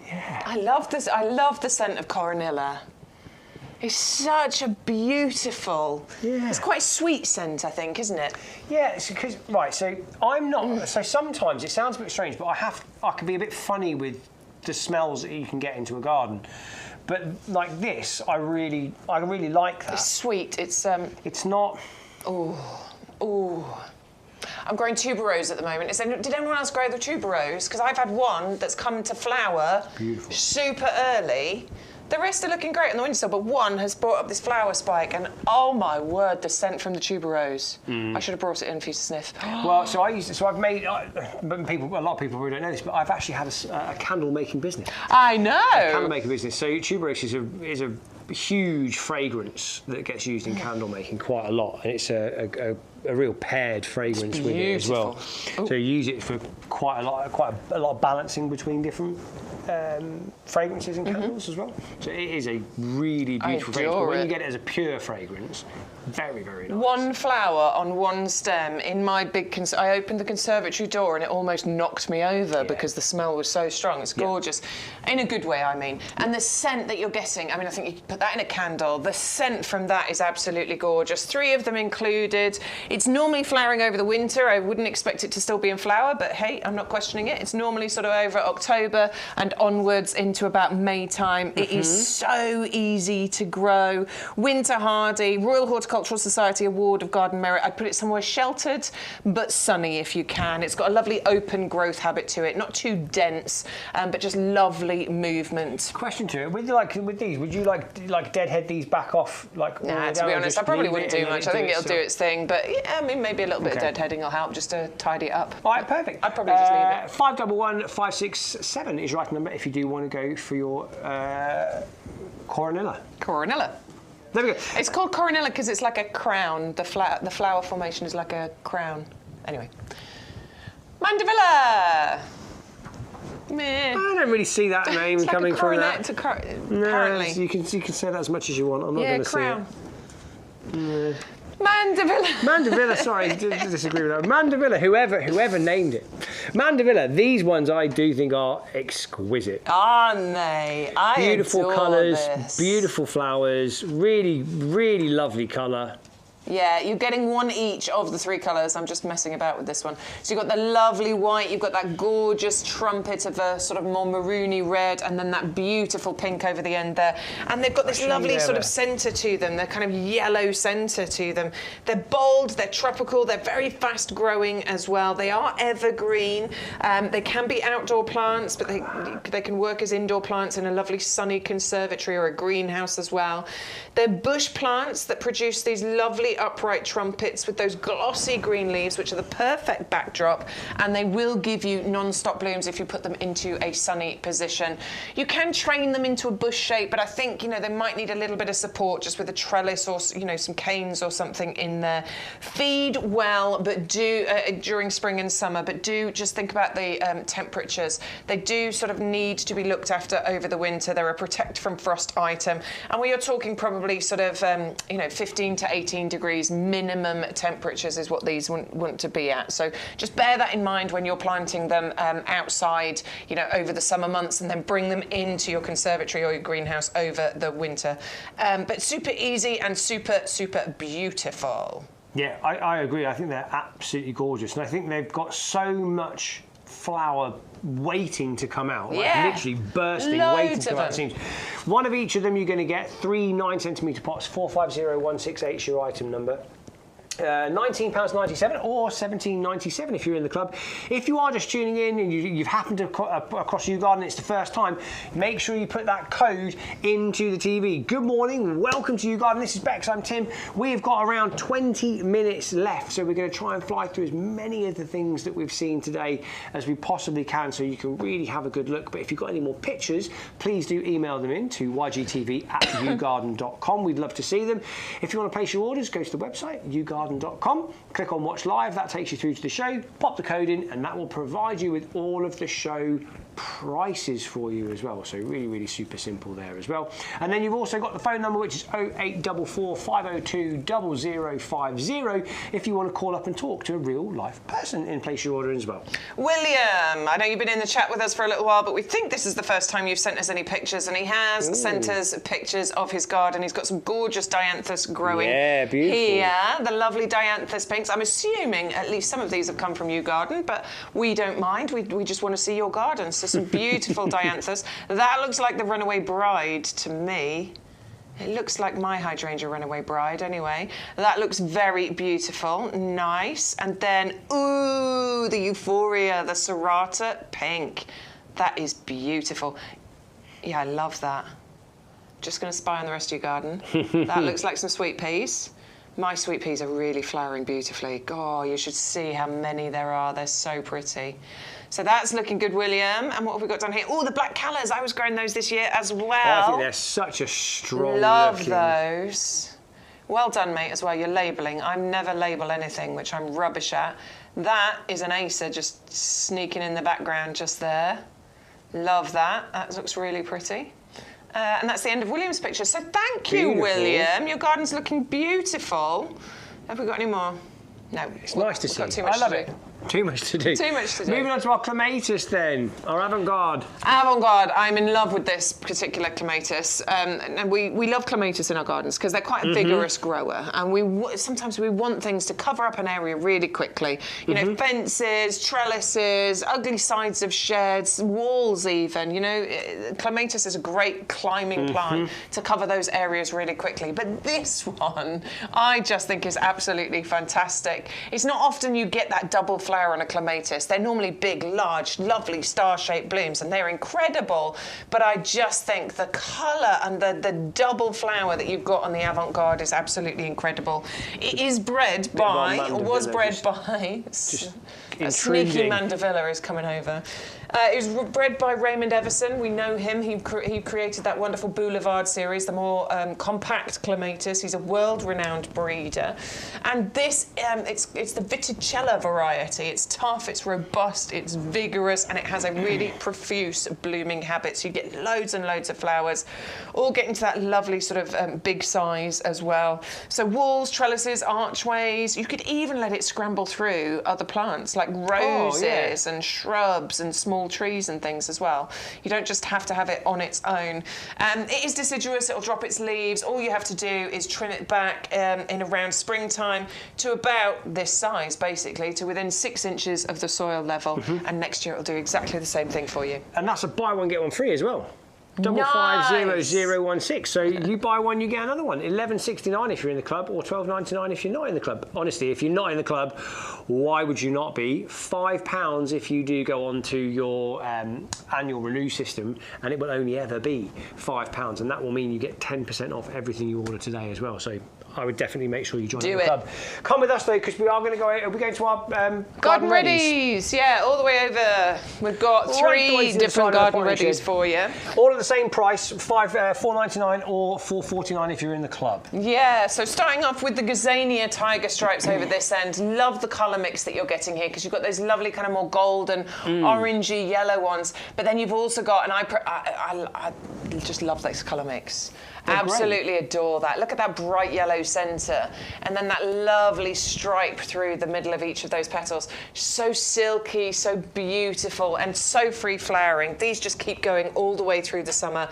Yeah. I love this. I love the scent of Coronilla. It's such a beautiful. Yeah. It's quite a sweet scent, I think, isn't it? Yeah, because right. So I'm not. So sometimes it sounds a bit strange, but I can be a bit funny with the smells that you can get into a garden. But like this, I really like that. It's sweet. It's not. Oh. I'm growing tuberose at the moment. Did anyone else grow the tuberose? Because I've had one that's come to flower super early. The rest are looking great on the windowsill, but one has brought up this flower spike, and oh my word, the scent from the tuberose. I should have brought it in for you to sniff. Well, I've made, but a lot of people really don't know this, but I've actually had a candle making business. I know. A candle making business. So tuberose is a huge fragrance that gets used in candle making quite a lot, and it's a real paired fragrance with it as well. Ooh. So you use it for quite a lot of balancing between different fragrances and candles as well. So it is a really beautiful fragrance. But when you get it as a pure fragrance, very, very nice. One flower on one stem in my big... I opened the conservatory door and it almost knocked me over because the smell was so strong. It's gorgeous. In a good way, I mean. And the scent that you're getting, I mean, I think you could put that in a candle. The scent from that is absolutely gorgeous. 3 of them included. It's normally flowering over the winter. I wouldn't expect it to still be in flower, but hey, I'm not questioning it. It's normally sort of over October and onwards into about May time. It is so easy to grow. Winter hardy, Royal Horticultural Society Award of Garden Merit. I'd put it somewhere sheltered but sunny if you can. It's got a lovely open growth habit to it, not too dense, but just lovely movement. Question to it, with these, would you like deadhead these back off? Nah, to be honest, I probably wouldn't do much. I think it'll do its thing, but yeah, I mean, maybe a little bit of deadheading will help just to tidy it up. All right, perfect. I'd probably just leave it. 511 567 is your right number if you do want to go for your Coronilla. Coronilla. There we go. It's called Coronilla because it's like a crown. The flower formation is like a crown. Anyway. Mandevilla! Meh. I don't really see that name it's coming like from that. Apparently. You can say that as much as you want. I'm not going to say it. Yeah, Mandevilla. Mandevilla, sorry, disagree with that. Mandevilla, whoever named it. Mandevilla, these ones I do think are exquisite. Aren't they? Beautiful colours, beautiful flowers, really, really lovely colour. Yeah, you're getting one each of the 3 colours. I'm just messing about with this one. So you've got the lovely white, you've got that gorgeous trumpet of a sort of more maroony red, and then that beautiful pink over the end there. And they've got this lovely sort of centre to them, the kind of yellow centre to them. They're bold, they're tropical, they're very fast growing as well. They are evergreen. They can be outdoor plants, but they can work as indoor plants in a lovely sunny conservatory or a greenhouse as well. They're bush plants that produce these lovely upright trumpets with those glossy green leaves, which are the perfect backdrop, and they will give you non-stop blooms if you put them into a sunny position. You can train them into a bush shape, but I think, they might need a little bit of support just with a trellis or, some canes or something in there. Feed well, but do during spring and summer, but do just think about the temperatures. They do sort of need to be looked after over the winter. They're a protect from frost item, and we are talking probably sort of 15 to 18 degrees degrees minimum temperatures is what these want to be at. So just bear that in mind when you're planting them outside, you know, over the summer months, and then bring them into your conservatory or your greenhouse over the winter. But super easy and super, super beautiful. Yeah, I agree. I think they're absolutely gorgeous, and I think they've got so much flower waiting to come out, like literally bursting, waiting to come out. It seems. One of each of them you're going to get 3 9cm pots. 450168 is your item number. £19.97 or £17.97 if you're in the club. If you are just tuning in and you've happened to across YouGarden, it's the first time, make sure you put that code into the TV. Good morning, welcome to YouGarden. This is Bex, I'm Tim. We've got around 20 minutes left, so we're going to try and fly through as many of the things that we've seen today as we possibly can, so you can really have a good look. But if you've got any more pictures, please do email them in to ygtv@yougarden.com. We'd love to see them. If you want to place your orders, go to the website, YouGarden.com, click on Watch Live, that takes you through to the show, pop the code in, and that will provide you with all of the show prices for you as well. So really, really super simple there as well. And then you've also got the phone number, which is 0844 502 0050 if you want to call up and talk to a real life person and place your order as well. William, I know you've been in the chat with us for a little while, but we think this is the first time you've sent us any pictures, and he has sent us pictures of his garden. He's got some gorgeous dianthus growing here, the lovely dianthus pinks. I'm assuming at least some of these have come from YouGarden, but we don't mind. We just want to see your garden. So some beautiful dianthus. That looks like the Runaway Bride to me. It looks like my hydrangea Runaway Bride anyway. That looks very beautiful. Nice. And then, ooh, the Euphoria, the Serrata pink. That is beautiful. Yeah, I love that. Just going to spy on the rest of your garden. That looks like some sweet peas. My sweet peas are really flowering beautifully. Oh, you should see how many there are. They're so pretty. So that's looking good, William. And what have we got down here? Oh, the black callas. I was growing those this year as well. Oh, I think they're such a strong Love those. Well done, mate, as well. You're labelling. I never label anything, which I'm rubbish at. That is an Acer just sneaking in the background just there. Love that. That looks really pretty. And that's the end of William's picture. So thank you, William. Your garden's looking beautiful. Have we got any more? No. It's nice to see. Got too much I love to it. Too much to do. Too much to do. Moving on to our Clematis then, our Avant-Garde. Avant-Garde, I'm in love with this particular Clematis. And we love Clematis in our gardens because they're quite a vigorous grower. And sometimes we want things to cover up an area really quickly. You know, fences, trellises, ugly sides of sheds, walls even. You know, Clematis is a great climbing plant to cover those areas really quickly. But this one, I just think is absolutely fantastic. It's not often you get that double flower on a Clematis. They're normally big, large, lovely star-shaped blooms, and they're incredible. But I just think the colour and the double flower that you've got on the Avant-Garde is absolutely incredible. It is bred by, or was bred by, a sneaky Mandevilla is coming over. It was bred by Raymond Everson. We know him. He created that wonderful Boulevard series, the more compact Clematis. He's a world-renowned breeder. And this, it's the Viticella variety. It's tough, it's robust, it's vigorous, and it has a really profuse blooming habit. So you get loads and loads of flowers, all getting to that lovely sort of big size as well. So walls, trellises, archways. You could even let it scramble through other plants like roses and shrubs and small trees and things as well. You don't just have to have it on its own. It is deciduous, it'll drop its leaves. All you have to do is trim it back in around springtime to about this size, basically, to within 6 inches of the soil level. And next year it'll do exactly the same thing for you. And that's a buy one, get one free as well. 550016. So you buy one, you get another one. $11.69 if you're in the club, or $12.99 if you're not in the club. Honestly, if you're not in the club, why would you not be? £5 if you do go on to your annual renew system, and it will only ever be £5, and that will mean you get 10% off everything you order today as well. So I would definitely make sure you join the club. Come with us though, because we are going to go. Are we going to our garden readies? Yeah, all the way over. We've got 3 different garden readies for you. All at the same price: $4.99 or $4.49 if you're in the club. Yeah. So starting off with the Gazania tiger stripes over this end. Love the colour mix that you're getting here, because you've got those lovely kind of more golden, orangey, yellow ones. But then you've also got, and I just love this colour mix. Absolutely adore that. Look at that bright yellow centre, and then that lovely stripe through the middle of each of those petals. So silky, so beautiful, and so free flowering. These just keep going all the way through the summer.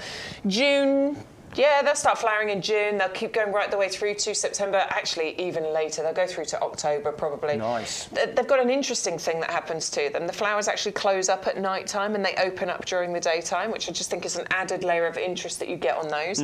June, yeah, they'll start flowering in June. They'll keep going right the way through to September. Actually, even later. They'll go through to October, probably. Nice. They've got an interesting thing that happens to them. The flowers actually close up at night time and they open up during the daytime, which I just think is an added layer of interest that you get on those.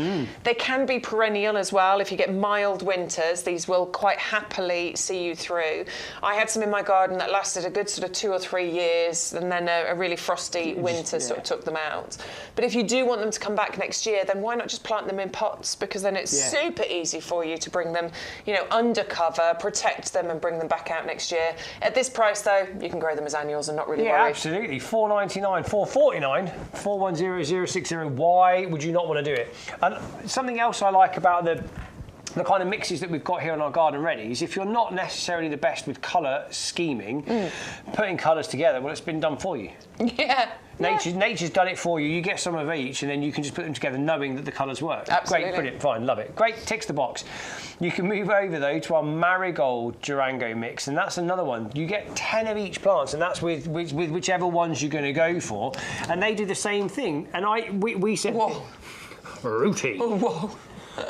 They can be perennial as well. If you get mild winters, these will quite happily see you through. I had some in my garden that lasted a good sort of 2 or 3 years, and then a really frosty winter sort of took them out. But if you do want them to come back next year, then why not just plant them in pots, because then it's super easy for you to bring them, you know, under cover, protect them and bring them back out next year. At this price though, you can grow them as annuals and not really worry. Yeah, absolutely. $4.99, $4.49, 410060. Why would you not want to do it? And something else I like about the kind of mixes that we've got here on our garden ready is if you're not necessarily the best with colour scheming, putting colours together, well, it's been done for you. Yeah. Nature's done it for you. You get some of each, and then you can just put them together, knowing that the colours work. Absolutely. Great, brilliant, fine, love it. Great, ticks the box. You can move over though to our Marigold Durango mix, and that's another one. You get 10 of each plants, and that's with whichever ones you're going to go for, and they do the same thing. And we said, whoa, Rooty. Oh, whoa.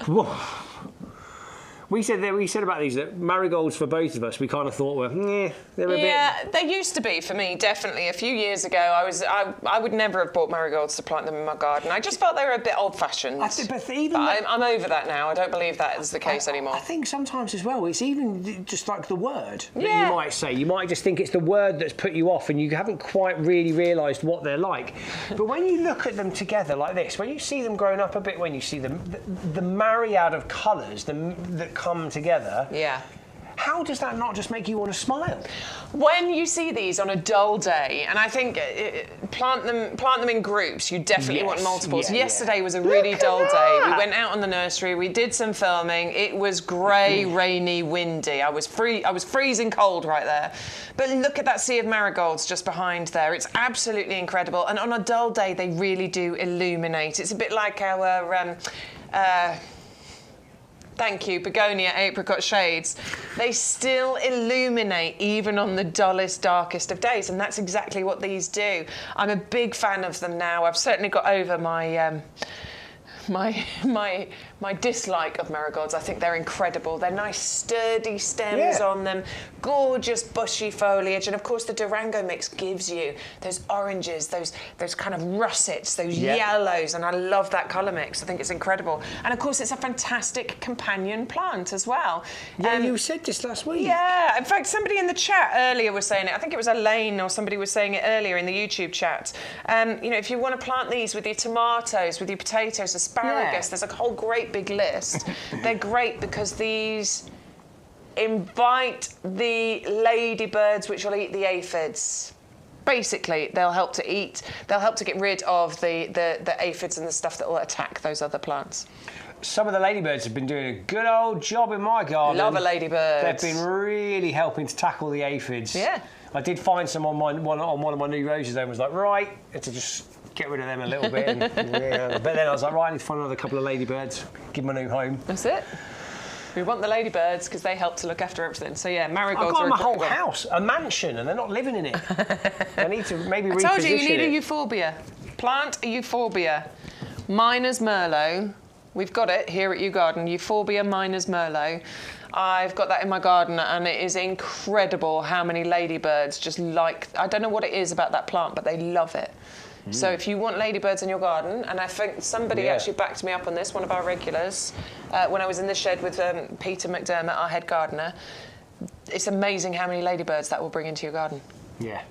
Whoa. We said about these that marigolds for both of us, we kind of thought were, they're a bit. Yeah, they used to be for me, definitely. A few years ago, I would never have bought marigolds to plant them in my garden. I just felt they were a bit old-fashioned. I'm over that now. I don't believe that is the case anymore. I think sometimes as well, it's even just like the word that you might say. You might just think it's the word that's put you off, and you haven't quite really realised what they're like. But when you look at them together like this, when you see them growing up a bit, when you see them, the myriad of colours that come together. Yeah. How does that not just make you want to smile? When you see these on a dull day, and I think plant them in groups, you definitely want multiples. Yesterday was a really dull day. We went out on the nursery, we did some filming. It was grey, rainy, windy. I was freezing cold right there. But look at that sea of marigolds just behind there. It's absolutely incredible. And on a dull day, they really do illuminate. It's a bit like our thank you, begonia apricot shades. They still illuminate even on the dullest, darkest of days, and that's exactly what these do. I'm a big fan of them now. I've certainly got over my my dislike of marigolds. I think they're incredible. They're nice, sturdy stems on them, gorgeous bushy foliage, and of course the Durango mix gives you those oranges, those kind of russets, those yellows, and I love that colour mix. I think it's incredible. And of course it's a fantastic companion plant as well. Yeah, you said this last week. Yeah, in fact somebody in the chat earlier was saying it. I think it was Elaine or somebody was saying it earlier in the YouTube chat. You know, if you want to plant these with your tomatoes, with your potatoes, asparagus, there's a whole great big list. They're great because these invite the ladybirds which will eat the aphids. Basically, they'll help to get rid of the aphids and the stuff that will attack those other plants. Some of the ladybirds have been doing a good old job in my garden. Love a ladybird. They've been really helping to tackle the aphids. Yeah. I did find some on one of my new roses and was like, right, to just get rid of them a little bit. And, but then I was like, right, I need to find another couple of ladybirds, give them a new home. That's it. We want the ladybirds because they help to look after everything. So yeah, marigolds I've got are my whole house, a mansion, and they're not living in it. I need to maybe reposition it. I told you need a euphorbia. Plant a euphorbia. Miner's Merlot. We've got it here at YouGarden, Euphorbia Miner's Merlot. I've got that in my garden, and it is incredible how many ladybirds just like, I don't know what it is about that plant, but they love it. So if you want ladybirds in your garden, and I think somebody actually backed me up on this, one of our regulars, when I was in the shed with Peter McDermott, our head gardener, it's amazing how many ladybirds that will bring into your garden. Yeah.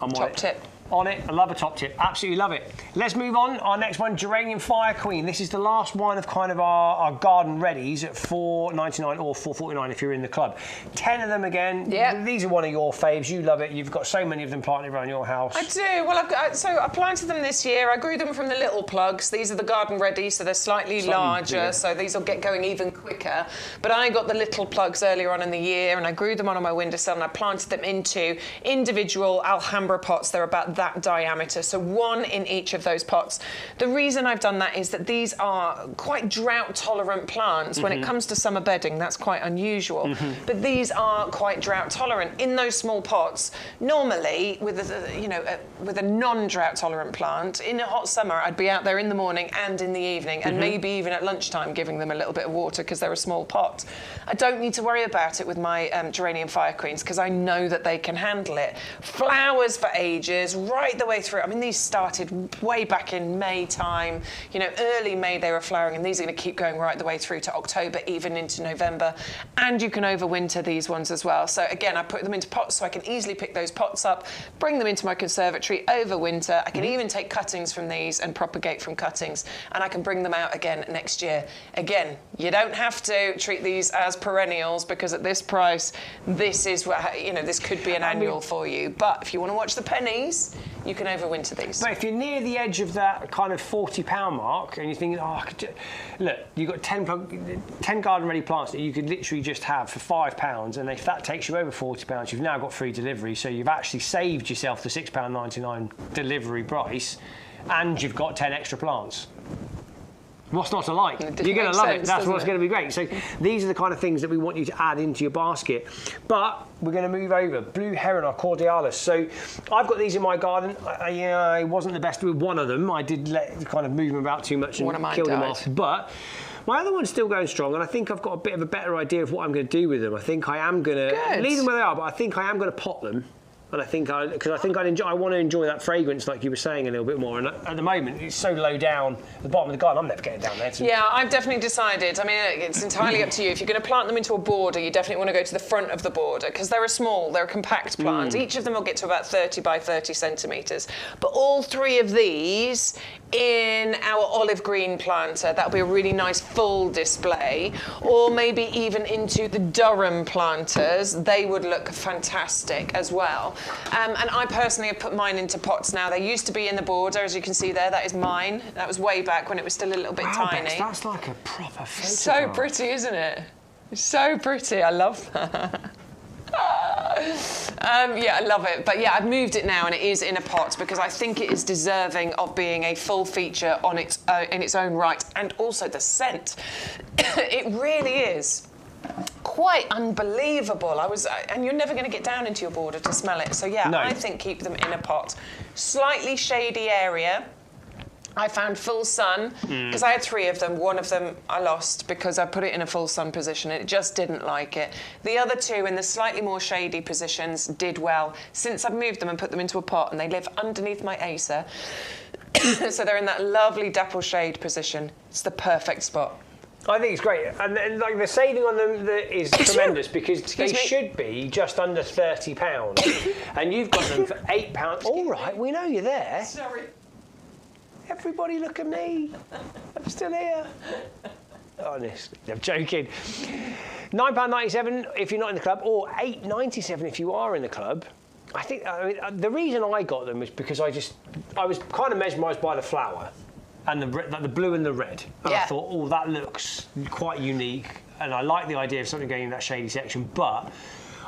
I'm Top tip. On it. I love a top tip. Absolutely love it. Let's move on. Our next one, Geranium Fire Queen. This is the last one of kind of our garden readies at $4.99 or $4.49 if you're in the club. 10 of them again. Yeah. These are one of your faves. You love it. You've got so many of them planted around your house. I do. Well, I planted them this year. I grew them from the little plugs. These are the garden ready, so they're slightly larger. Bigger. So these will get going even quicker. But I got the little plugs earlier on in the year, and I grew them on my windowsill, and I planted them into individual Alhambra pots. They're about that diameter, so 1 in each of those pots. The reason I've done that is that these are quite drought-tolerant plants. When it comes to summer bedding, that's quite unusual. But these are quite drought-tolerant. In those small pots, normally, with a non-drought-tolerant plant, in a hot summer, I'd be out there in the morning and in the evening, and maybe even at lunchtime giving them a little bit of water because they're a small pot. I don't need to worry about it with my geranium fire queens because I know that they can handle it. Flowers for ages, right the way through. I mean, these started way back in May time. You know, early May they were flowering, and these are going to keep going right the way through to October, even into November. And you can overwinter these ones as well. So again, I put them into pots so I can easily pick those pots up, bring them into my conservatory over winter. I can even take cuttings from these and propagate from cuttings, and I can bring them out again next year. Again, you don't have to treat these as perennials because at this price, this is what, you know, this could be an annual for you. But if you want to watch the pennies, you can overwinter these. But if you're near the edge of that kind of £40 mark and you're thinking, oh, look, you've got 10 garden-ready plants that you could literally just have for £5, and if that takes you over £40, you've now got free delivery, so you've actually saved yourself the £6.99 delivery price, and you've got 10 extra plants. What's not to like? You're going to love it. That's what's going to be great. So these are the kind of things that we want you to add into your basket. But we're going to move over. Blue Heron or Corydalis. So I've got these in my garden. I wasn't the best with one of them. I did kind of move them about too much and kill them off. But my other one's still going strong, and I think I've got a bit of a better idea of what I'm going to do with them. I think I am going to leave them where they are, but I think I am going to pot them. And I think because I want to enjoy that fragrance, like you were saying, a little bit more. And at the moment, it's so low down at the bottom of the garden, I'm never getting down there. Yeah, I've definitely decided. I mean, it's entirely up to you. If you're going to plant them into a border, you definitely want to go to the front of the border because they're a compact plant. Each of them will get to about 30 by 30 centimetres. But all 3 of these in our olive green planter, that'll be a really nice full display. Or maybe even into the Durham planters, they would look fantastic as well. And I personally have put mine into pots now. They used to be in the border, as you can see there. That is mine. That was way back when it was still a little bit tiny. Bex, that's like a proper photograph. So pretty, isn't it? So pretty. I love that. Yeah, I love it. But yeah, I've moved it now and it is in a pot because I think it is deserving of being a full feature on in its own right. And also the scent. It really is quite unbelievable. And you're never going to get down into your border to smell it. So yeah, no. I think keep them in a pot. Slightly shady area. I found full sun because I had 3 of them. One of them I lost because I put it in a full sun position and it just didn't like it. The other 2 in the slightly more shady positions did well since I've moved them and put them into a pot, and they live underneath my Acer. So they're in that lovely dapple shade position. It's the perfect spot. I think it's great, and like the saving on them is tremendous because they should be just under £30, and you've got them for £8. All right, we know you're there. Sorry. Everybody look at me. I'm still here. Honestly, I'm joking. £9.97 if you're not in the club, or £8.97 if you are in the club. I think the reason I got them is because I was kind of mesmerised by the flower and the blue and the red. And I thought, oh, that looks quite unique, and I like the idea of something going in that shady section, but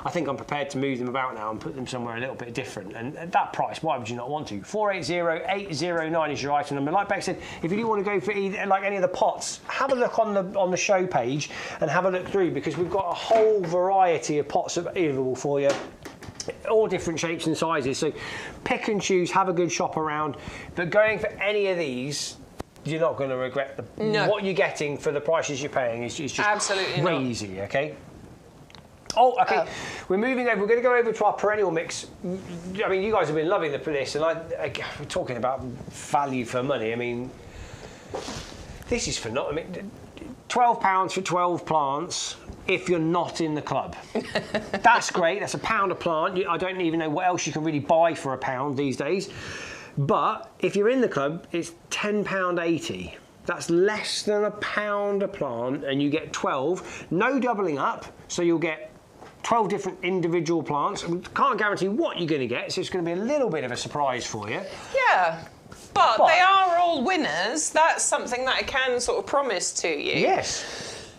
I think I'm prepared to move them about now and put them somewhere a little bit different. And at that price, why would you not want to? 480-809 is your item number. Like Bex said, if you do want to go for like any of the pots, have a look on the show page and have a look through, because we've got a whole variety of pots available for you. All different shapes and sizes. So pick and choose, have a good shop around. But going for any of these, you're not going to regret what you're getting for the prices you're paying. Is just absolutely crazy, okay? Oh, okay. We're moving over. We're going to go over to our perennial mix. I mean, you guys have been loving this, and we're talking about value for money. I mean, this is for not. I mean, £12 for 12 plants if you're not in the club. That's great. That's £1 a plant. I don't even know what else you can really buy for £1 these days. But if you're in the club, it's £10.80. That's less than £1 a plant, and you get 12. No doubling up, so you'll get 12 different individual plants. We can't guarantee what you're going to get, so it's going to be a little bit of a surprise for you. Yeah, but they are all winners. That's something that I can sort of promise to you. Yes.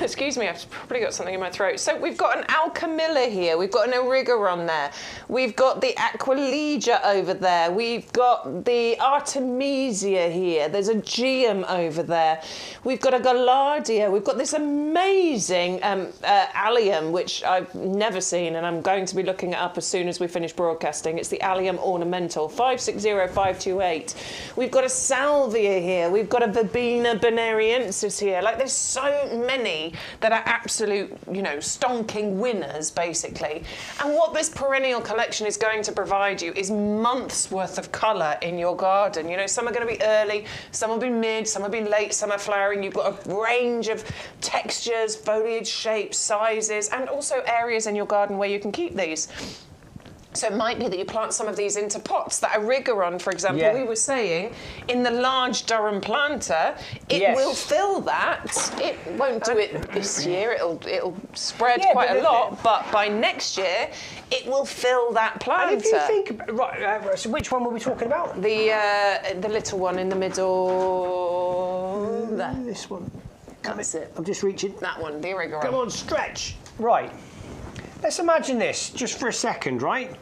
excuse me, I've probably got something in my throat. So we've got an Alchemilla here, we've got an Erigeron there, we've got the Aquilegia over there, we've got the Artemisia here, there's a Geum over there, we've got a Gaillardia, we've got this amazing Allium, which I've never seen, and I'm going to be looking it up as soon as we finish broadcasting. It's the Allium Ornamental, 560528. We've got a Salvia here, we've got a Verbena bonariensis here. Like, there's so many that are absolute, you know, stonking winners, basically. And what this perennial collection is going to provide you is months worth of colour in your garden. You know, some are going to be early, some will be mid, some will be late, some are flowering. You've got a range of textures, foliage shapes, sizes, and also areas in your garden where you can keep these. So it might be that you plant some of these into pots. That Erigeron, for example, we were saying, in the large Durham planter, it will fill that. It won't do it this year. It'll spread quite a lot, but by next year, it will fill that planter. And if you think, so which one were we talking about? The little one in the middle. There. This one. That's it. I'm just reaching. That one, the Erigeron. Come on, stretch. Right. Let's imagine this, just for a second, right?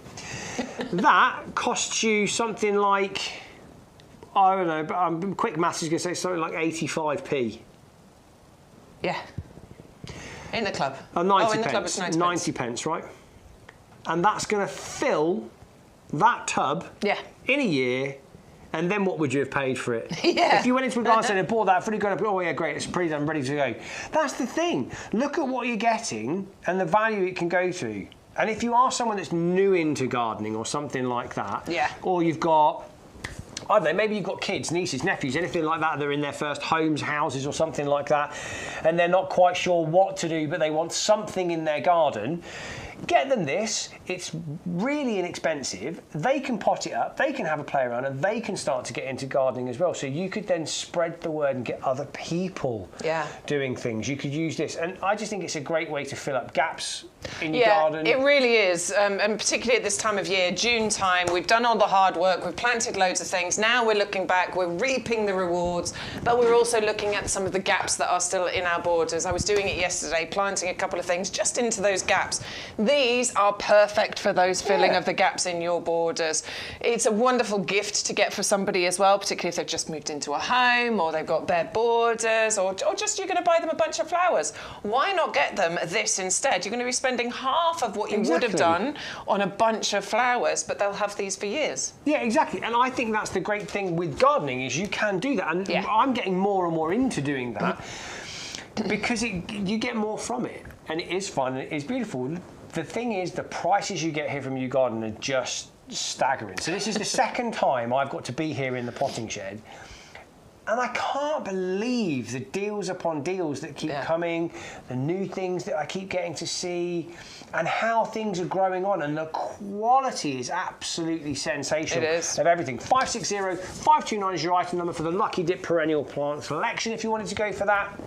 That costs you something like, I don't know, but quick maths is going to say something like 85p. Yeah. In the club. 90 in the pence. club it's 90 90 pence, right? And that's going to fill that tub in a year. And then what would you have paid for it? If you went into a garden centre and bought that, fully gone up, oh yeah, great, it's pretty done, ready to go. That's the thing. Look at what you're getting and the value it can go to. And if you are someone that's new into gardening or something like that, or you've got, I don't know, maybe you've got kids, nieces, nephews, anything like that, they're in their first homes, houses or something like that, and they're not quite sure what to do, but they want something in their garden, get them this. It's really inexpensive. They can pot it up, they can have a play around, and they can start to get into gardening as well. So you could then spread the word and get other people doing things. You could use this. And I just think it's a great way to fill up gaps in your garden. It really is. And particularly at this time of year, June time, we've done all the hard work, we've planted loads of things. Now we're looking back, we're reaping the rewards, but we're also looking at some of the gaps that are still in our borders. I was doing it yesterday, planting a couple of things just into those gaps. These are perfect for those filling of the gaps in your borders. It's a wonderful gift to get for somebody as well, particularly if they've just moved into a home or they've got bare borders or just you're going to buy them a bunch of flowers. Why not get them this instead? You're going to be spending half of what you would have done on a bunch of flowers, but they'll have these for years. Yeah, exactly. And I think that's the great thing with gardening is you can do that. And I'm getting more and more into doing that because you get more from it. And it is fun and it is beautiful. The thing is, the prices you get here from YouGarden are just staggering. So this is the second time I've got to be here in the potting shed. And I can't believe the deals upon deals that keep coming, the new things that I keep getting to see, and how things are growing on. And the quality is absolutely sensational. It is. Of everything. 560-529 is your item number for the Lucky Dip Perennial Plant Selection if you wanted to go for that.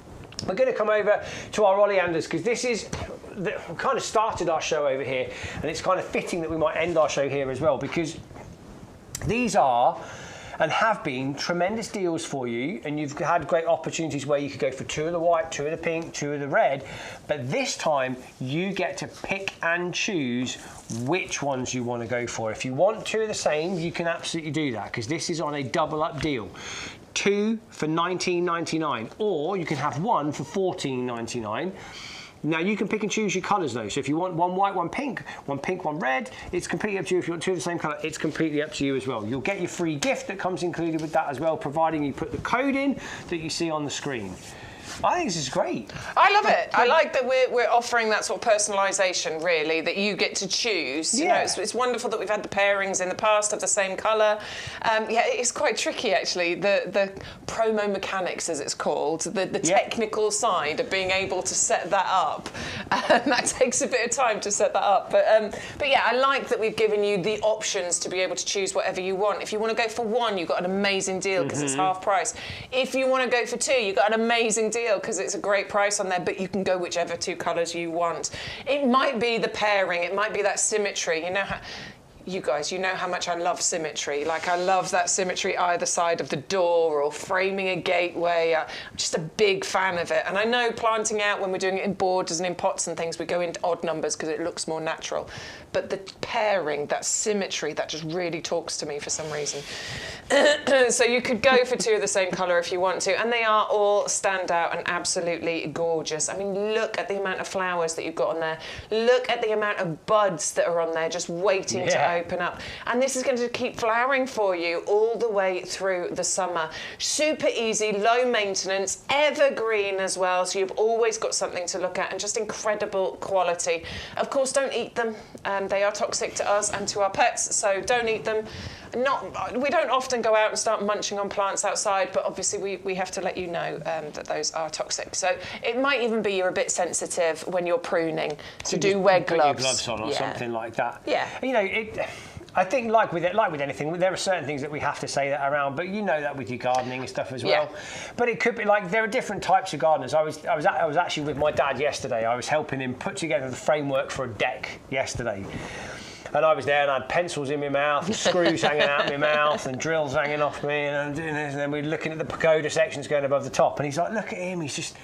We're going to come over to our oleanders because this is, we kind of started our show over here, and it's kind of fitting that we might end our show here as well because these are and have been tremendous deals for you, and you've had great opportunities where you could go for 2 of the white, 2 of the pink, 2 of the red, but this time you get to pick and choose which ones you want to go for. If you want 2 of the same, you can absolutely do that because this is on a double up deal. 2 for $19.99, or you can have 1 for $14.99. Now you can pick and choose your colours though. So if you want 1 white, 1 pink, 1 red, it's completely up to you. If you want 2 of the same colour, it's completely up to you as well. You'll get your free gift that comes included with that as well, providing you put the code in that you see on the screen. I think this is great. I love it. I like that we're offering that sort of personalisation, really, that you get to choose. You know, it's wonderful that we've had the pairings in the past of the same colour. It's quite tricky, actually, the promo mechanics, as it's called, the technical side of being able to set that up. That takes a bit of time to set that up. But yeah, I like that we've given you the options to be able to choose whatever you want. If you want to go for 1, you've got an amazing deal because it's half price. If you want to go for 2, you've got an amazing deal because it's a great price on there, but you can go whichever 2 colours you want. It might be the pairing, it might be that symmetry. You know, you guys, you know how much I love symmetry. Like, I love that symmetry either side of the door or framing a gateway. I'm just a big fan of it. And I know planting out, when we're doing it in borders and in pots and things, we go into odd numbers because it looks more natural. But the pairing, that symmetry, that just really talks to me for some reason. So you could go for two of the same colour if you want to, and they are all standout and absolutely gorgeous. I mean, look at the amount of flowers that you've got on there. Look at the amount of buds that are on there just waiting to open up. And this is going to keep flowering for you all the way through the summer. Super easy, low maintenance, evergreen as well, so you've always got something to look at, and just incredible quality. Of course, don't eat them. They are toxic to us and to our pets, so don't eat them. We don't often go out and start munching on plants outside, but obviously we have to let you know that those are toxic. So it might even be you're a bit sensitive when you're pruning, so do wear gloves. Put your gloves on or something like that. Yeah. You know, I think like with anything, there are certain things that we have to say that around, but you know that with your gardening and stuff as well. But it could be like, there are different types of gardeners. I was actually with my dad yesterday. I was helping him put together the framework for a deck yesterday. And I was there and I had pencils in my mouth and screws hanging out of my mouth and drills hanging off me, and I'm doing this, and then we're looking at the pagoda sections going above the top, and he's like, look at him, he's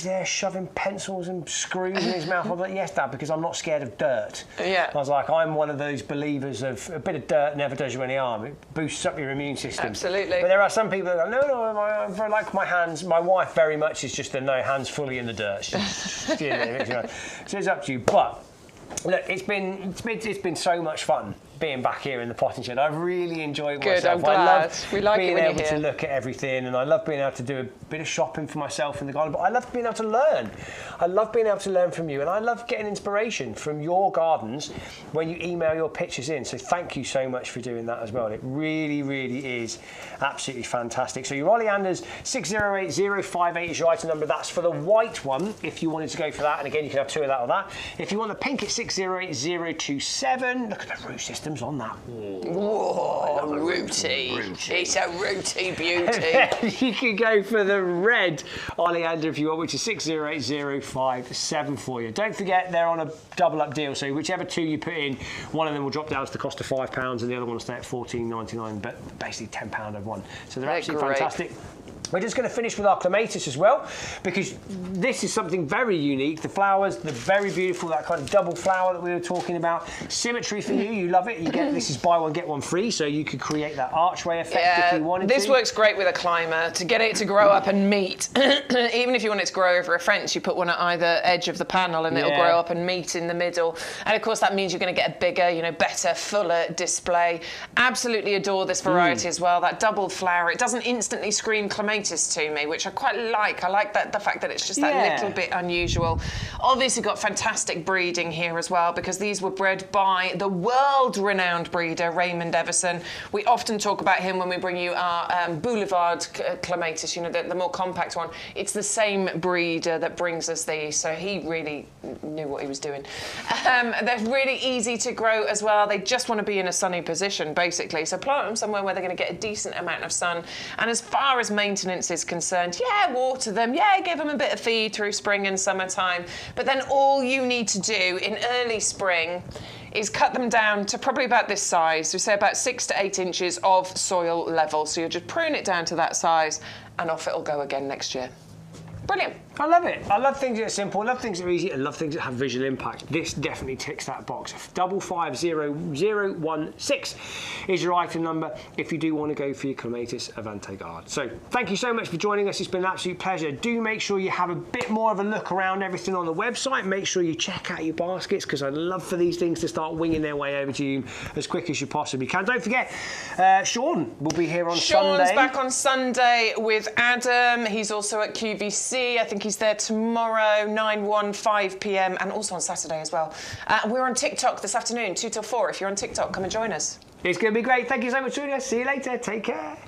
there shoving pencils and screws in his mouth. I'm like, yes, Dad, because I'm not scared of dirt. Yeah. I was like, I'm one of those believers of a bit of dirt never does you any harm. It boosts up your immune system. Absolutely. But there are some people that go, no, I like my hands. My wife very much is just no hands fully in the dirt. So it's up to you. But look, it's been so much fun being back here in the potting shed. I've really enjoyed myself. Good, I'm glad. I love we like being it when able you're to here. look at everything, and I love being able to do a bit of shopping for myself in the garden, but I love being able to learn. I love being able to learn from you, and I love getting inspiration from your gardens when you email your pictures in. So thank you so much for doing that as well. It really, really is absolutely fantastic. So your Oleanders, 608058 is your item number. That's for the white one, if you wanted to go for that. And again, you can have two of that or that. If you want the pink, it's 608027. Look at the root systems on that. Whoa, rooty. It's a rooty beauty. You can go for the red Oleander if you want, which is 608057 for you. Don't forget, they're on a double up deal, so whichever two you put in, one of them will drop down to the cost of £5 and the other one will stay at £14.99, but basically £10 of one. So they're absolutely fantastic. We're just going to finish with our Clematis as well, because this is something very unique. The flowers, they're very beautiful, that kind of double flower that we were talking about. Symmetry for you, you love it. You get this is buy one, get one free, so you could create that archway effect if you wanted to. This works great with a climber, to get it to grow up and meet. Even if you want it to grow over a fence, you put one at either edge of the panel and it'll grow up and meet in the middle. And of course that means you're going to get a bigger, better, fuller display. Absolutely adore this variety as well. That double flower, it doesn't instantly scream Clematis to me, which I quite like. I like that the fact that it's just that little bit unusual. Obviously got fantastic breeding here as well, because these were bred by the world-renowned breeder Raymond Everson. We often talk about him when we bring you our Boulevard Clematis, the more compact one. It's the same breeder that brings us these, so he really knew what he was doing. They're really easy to grow as well. They just want to be in a sunny position, basically. So plant them somewhere where they're going to get a decent amount of sun. And as far as maintenance is concerned, water them, give them a bit of feed through spring and summertime. But then all you need to do in early spring is cut them down to probably about this size. We say about 6 to 8 inches of soil level. So you'll just prune it down to that size and off it'll go again next year. Brilliant. I love it. I love things that are simple. I love things that are easy. I love things that have visual impact. This definitely ticks that box. 550016 is your item number if you do want to go for your Clematis Avant Garde. So thank you so much for joining us. It's been an absolute pleasure. Do make sure you have a bit more of a look around everything on the website. Make sure you check out your baskets, because I'd love for these things to start winging their way over to you as quick as you possibly can. Don't forget, Sean will be here on Sunday. Sean's back on Sunday with Adam. He's also at QVC. I think he's there tomorrow, 5 p.m, and also on Saturday as well. We're on TikTok this afternoon, 2 till 4. If you're on TikTok, come and join us. It's going to be great. Thank you so much for joining us. See you later. Take care.